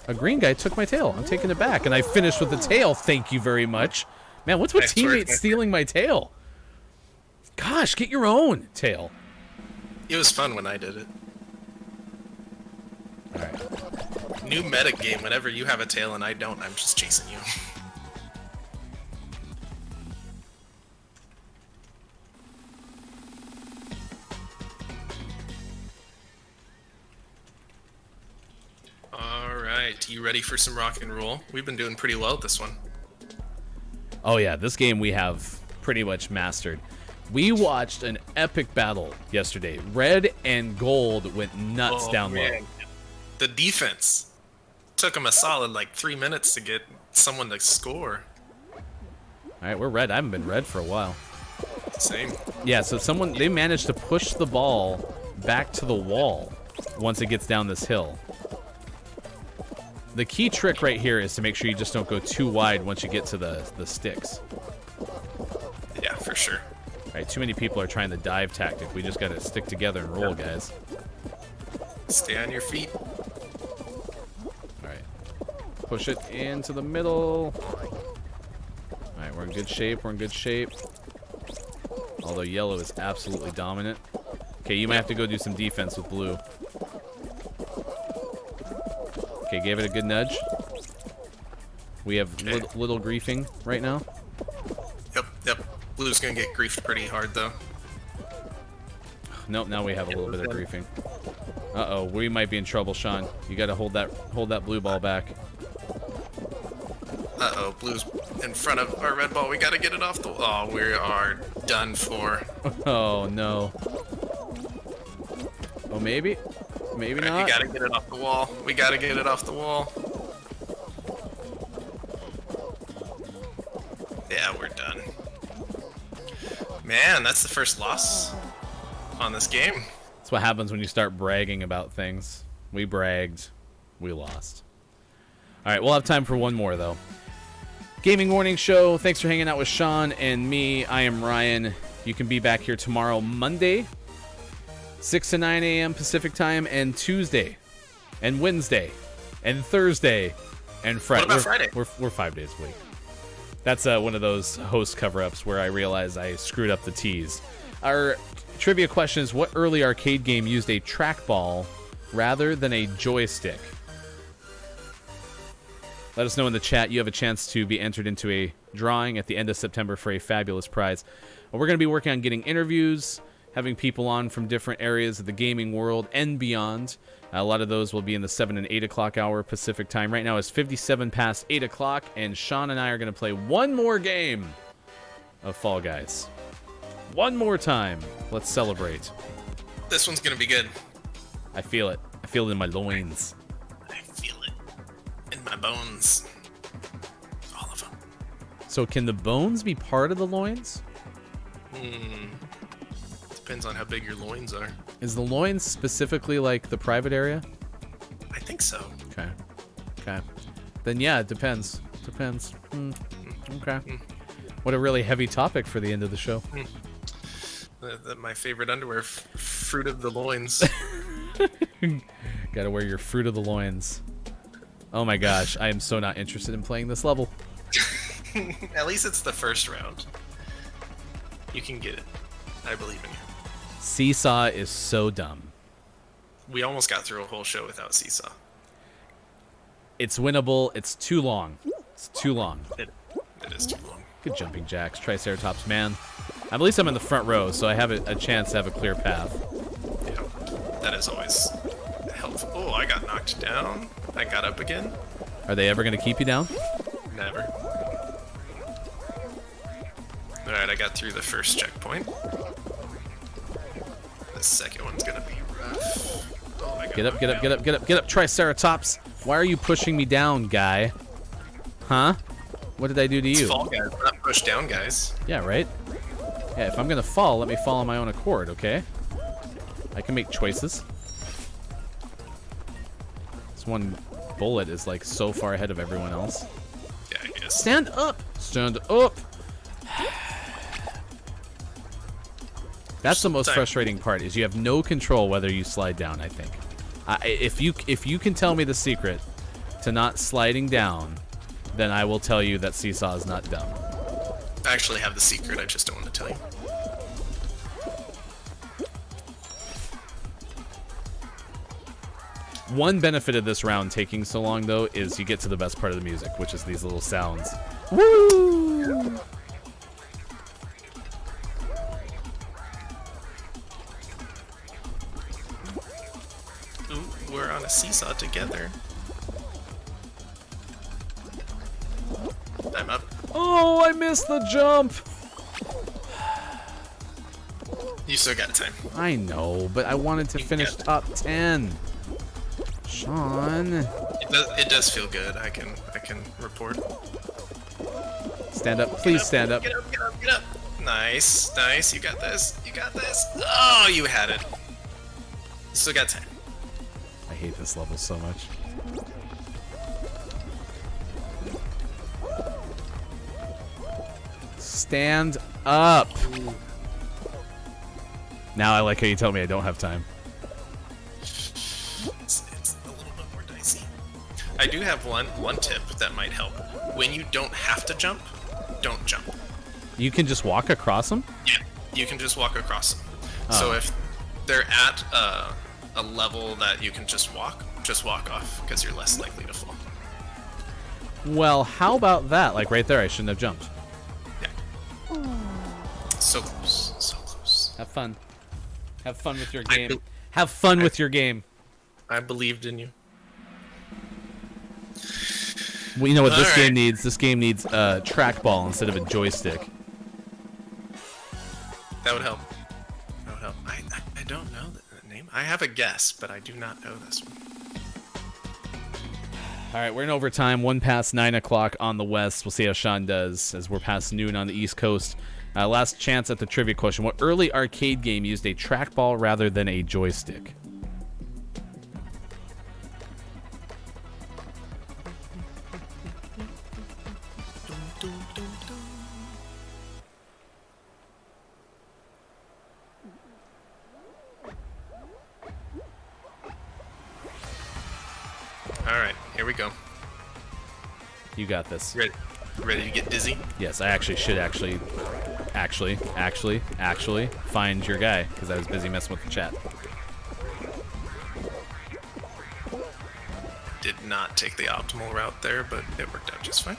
A green guy took my tail. I'm taking it back, and I finished with the tail. Thank you very much. Man, what's with Nice teammates work. stealing my tail? Gosh, get your own tail. It was fun when I did it. All right. New meta game. Whenever you have a tail and I don't, I'm just chasing you. Alright, you ready for some rock and roll? We've been doing pretty well at this one. Oh yeah, this game we have pretty much mastered. We watched an epic battle yesterday. Red and gold went nuts down low. The defense took them a solid like 3 minutes to get someone to score. All right, we're red. I haven't been red for a while. Same. Yeah, so they managed to push the ball back to the wall once it gets down this hill. The key trick right here is to make sure you just don't go too wide once you get to the sticks. Yeah, for sure. All right, too many people are trying the dive tactic. We just got to stick together and roll, guys. Stay on your feet. All right. Push it into the middle. All right, we're in good shape. We're in good shape. Although yellow is absolutely dominant. Okay, you might have to go do some defense with blue. Okay, gave it a good nudge. We have little griefing right now. Yep. Blue's gonna get griefed pretty hard though. Nope, now we have a little bit of griefing. Uh-oh, we might be in trouble, Sean. You gotta hold that blue ball back. Uh-oh, Blue's in front of our red ball. We gotta get it off the... Oh, we are done for. Oh, no. Oh, maybe? Maybe All right, not. you gotta get it off the wall. We gotta get it off the wall. Yeah, we're done. Man, that's the first loss on this game. That's what happens when you start bragging about things. We bragged. We lost. All right, we'll have time for one more, though. Gaming Morning Show. Thanks for hanging out with Sean and me. I am Ryan. You can be back here tomorrow, Monday, 6 to 9 a.m. Pacific time, and Tuesday, and Wednesday, and Thursday, and Friday. What about Friday? We're 5 days a week. That's one of those host cover-ups where I realized I screwed up the T's. Our trivia question is, what early arcade game used a trackball rather than a joystick? Let us know in the chat. You have a chance to be entered into a drawing at the end of September for a fabulous prize. We're going to be working on getting interviews, having people on from different areas of the gaming world and beyond. A lot of those will be in the 7 and 8 o'clock hour Pacific time. Right now it's 57 past 8 o'clock, and Sean and I are going to play one more game of Fall Guys. One more time. Let's celebrate. This one's gonna be good. I feel it. I feel it in my loins. I feel it in my bones. All of them. So can the bones be part of the loins? Depends on how big your loins are. Is the loins specifically like the private area? I think so. Okay. Okay. Then yeah, it depends. Depends. Okay. What a really heavy topic for the end of the show. My favorite underwear, fruit of the loins. Gotta wear your fruit of the loins. Oh my gosh, I am so not interested in playing this level. At least it's the first round. You can get it. I believe in you. Seesaw is so dumb. We almost got through a whole show without Seesaw. It's winnable. It's too long. It's too long. It is too long. Good jumping jacks, Triceratops, man. At least I'm in the front row, so I have a chance to have a clear path. Yeah, that is always helpful. Oh, I got knocked down. I got up again. Are they ever going to keep you down? Never. Alright, I got through the first checkpoint. The second one's gonna be rough. Oh, I got Get up, get up, get up, get up, get up, Triceratops! Why are you pushing me down, guy? Huh? What did I do to you? Fall guys, not push down guys. Yeah, right? Yeah, if I'm gonna fall, let me fall on my own accord, okay? I can make choices. This one bullet is like so far ahead of everyone else. Yeah, I guess. Stand up! Stand up! That's the most frustrating part, is you have no control whether you slide down, I think. If you can tell me the secret to not sliding down, then I will tell you that Seesaw is not dumb. I actually have the secret, I just don't want to tell you. One benefit of this round taking so long, though, is you get to the best part of the music, which is these little sounds. Woo! Ooh, we're on a seesaw together. I'm up. Oh, I missed the jump! You still got time. I know, but I wanted to finish top 10. Sean. It does feel good. I can report. Stand up. Please stand up. Get up, get up, get up. Nice, nice. You got this. You got this. Oh, you had it. You still got time. I hate this level so much. Stand up. Now I like how you tell me I don't have time. It's a little bit more dicey. I do have one tip that might help. When you don't have to jump, don't jump. You can just walk across them? Yeah, you can just walk across them. Oh. So if they're at a level that you can just walk off because you're less likely to fall. Well, how about that? Like right there, I shouldn't have jumped. Yeah. So close, so close. Have fun. Have fun with your game. Have fun with your game. I believed in you. Well, you know what this All game right. needs? This game needs a trackball instead of a joystick. That would help. That would help. I don't know the name. I have a guess, but I do not know this one. All right, we're in overtime. 1 past 9 o'clock on the West. We'll see how Sean does as we're past noon on the East Coast. Last chance at the trivia question. What early arcade game used a trackball rather than a joystick? All right, here we go. You got this. Ready to get dizzy? Yes, I actually should actually find your guy because I was busy messing with the chat. Did not take the optimal route there, but it worked out just fine.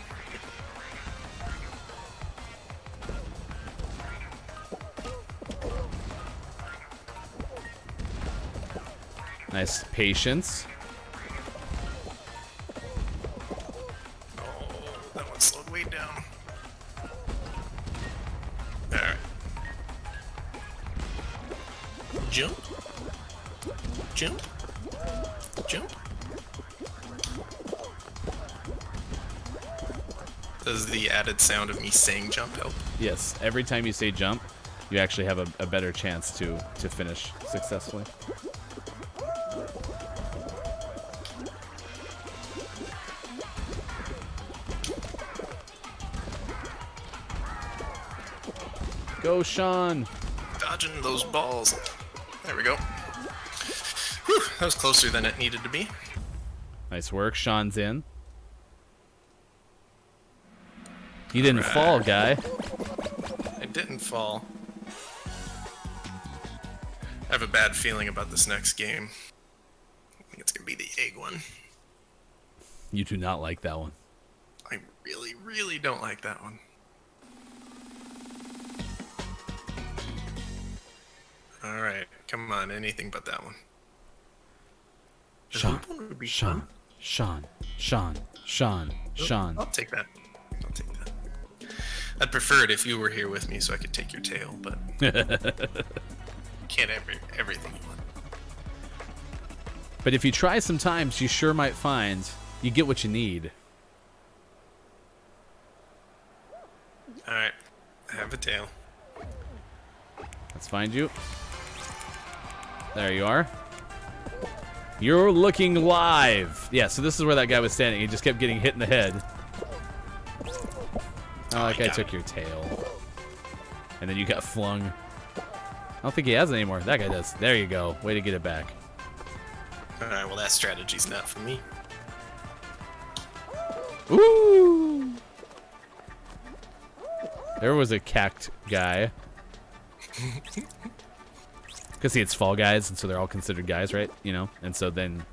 Nice patience. Oh, that one slowed way down. Alright. Jump. Jump. Jump. Does the added sound of me saying jump help? Yes, every time you say jump, you actually have a better chance to finish successfully. Go, Sean. Dodging those balls. There we go. Whew, that was closer than it needed to be. Nice work. Sean's in. You didn't fall, guy. I didn't fall. I have a bad feeling about this next game. I think it's gonna be the egg one. You do not like that one. I really, really don't like that one. Alright, come on, anything but that one. The Sean, hoop one would be Sean, fun. Sean. I'll take that. I'll take that. I'd prefer it if you were here with me so I could take your tail, but can't everything you want. But if you try sometimes, you sure might find you get what you need. Alright, I have a tail. Let's find you. There you are. You're looking live. Yeah, so this is where that guy was standing. He just kept getting hit in the head. Oh, that guy took your tail. And then you got flung. I don't think he has it anymore. That guy does. There you go. Way to get it back. Alright, well that strategy's not for me. Ooh! There was a cacked guy. Because see, it's Fall Guys, and so they're all considered guys, right? You know? And so then...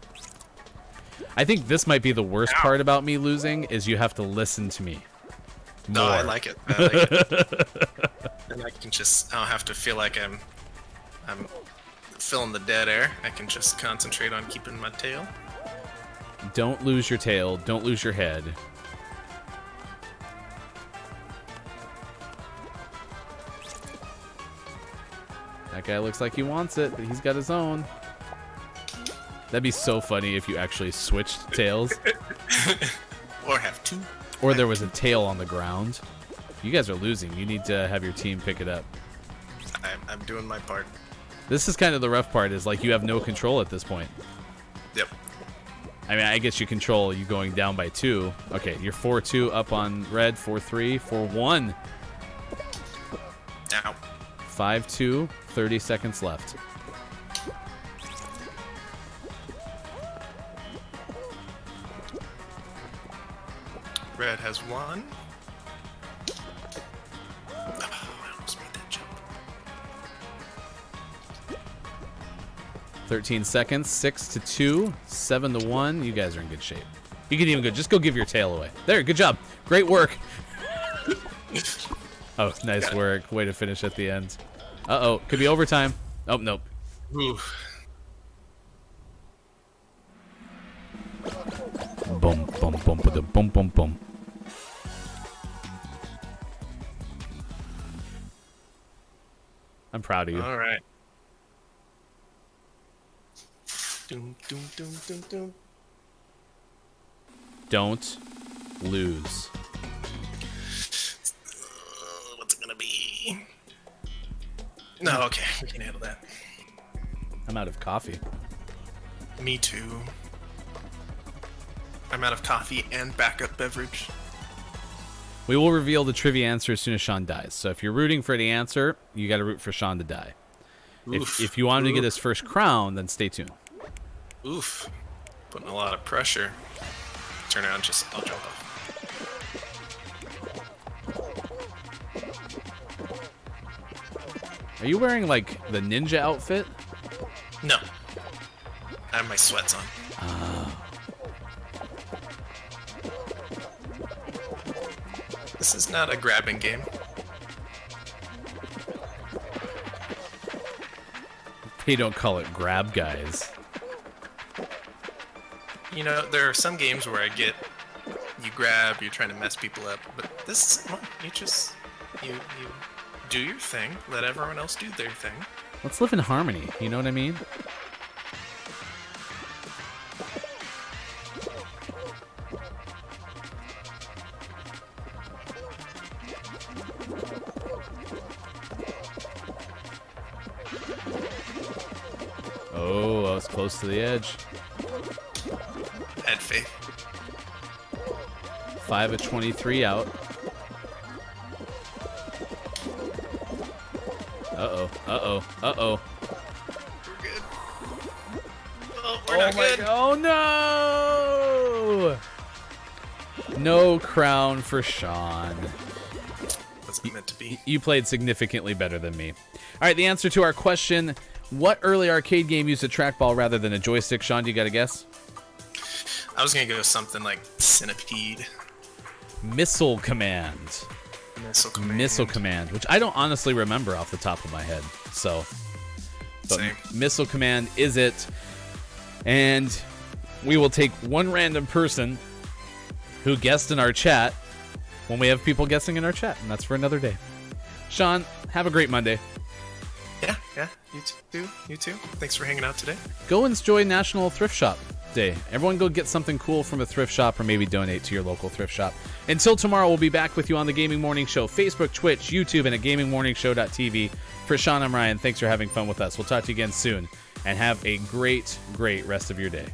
I think this might be the worst part about me losing, is you have to listen to me. No, I like it. I like it. And I can just... I don't have to feel like I'm filling the dead air. I can just concentrate on keeping my tail. Don't lose your tail. Don't lose your head. That guy looks like he wants it, but he's got his own. That'd be so funny if you actually switched tails. Or have two. Or there was a tail on the ground. You guys are losing. You need to have your team pick it up. I'm doing my part. This is kind of the rough part, is like you have no control at this point. Yep. I mean, I guess you control you going down by 2. Okay, you're 4-2 up on red, 4-3, 4-1. Ow. 5-2, 30 seconds left. Red has 1. Oh, I almost made that jump. 13 seconds, 6-2, 7-1. You guys are in good shape. You can even go. Just go give your tail away. There, good job. Great work. Oh, nice work. Way to finish at the end. Uh-oh, could be overtime. Oh, nope. Ooh. Boom, boom, boom, boom, boom, boom, boom. I'm proud of you. All right. Doom, doom, doom, doom, doom. Don't lose. What's it gonna be? No, okay, we can handle that. I'm out of coffee. Me too. I'm out of coffee and backup beverage. We will reveal the trivia answer as soon as Sean dies. So if you're rooting for the answer, you got to root for Sean to die. If you want him to get his first crown, then stay tuned. Oof. Putting a lot of pressure. Turn around, I'll jump off. Are you wearing, like, the ninja outfit? No. I have my sweats on. This is not a grabbing game. They don't call it grab, guys. You know, there are some games where you grab, you're trying to mess people up, but this one, you do your thing, let everyone else do their thing. Let's live in harmony, you know what I mean? Oh, I was close to the edge. Had faith. 5 of 23 out. Uh-oh, uh-oh, uh-oh. We're good. Oh, we're not good. Oh, no! No crown for Sean. Wasn't meant to be. You played significantly better than me. All right, the answer to our question, what early arcade game used a trackball rather than a joystick? Sean, do you got a guess? I was gonna go something like Centipede. Missile Command. Missile Command, which I don't honestly remember off the top of my head. So, but Same. Missile Command is it. And we will take one random person who guessed in our chat when we have people guessing in our chat, and that's for another day. Sean, have a great Monday. Yeah, you too. Thanks for hanging out today. Go enjoy National Thrift Shop Day. Everyone go get something cool from a thrift shop or maybe donate to your local thrift shop. Until tomorrow, we'll be back with you on the Gaming Morning Show, Facebook, Twitch, YouTube, and at gamingmorningshow.tv. For Sean, I'm Ryan. Thanks for having fun with us. We'll talk to you again soon, and have a great, great rest of your day.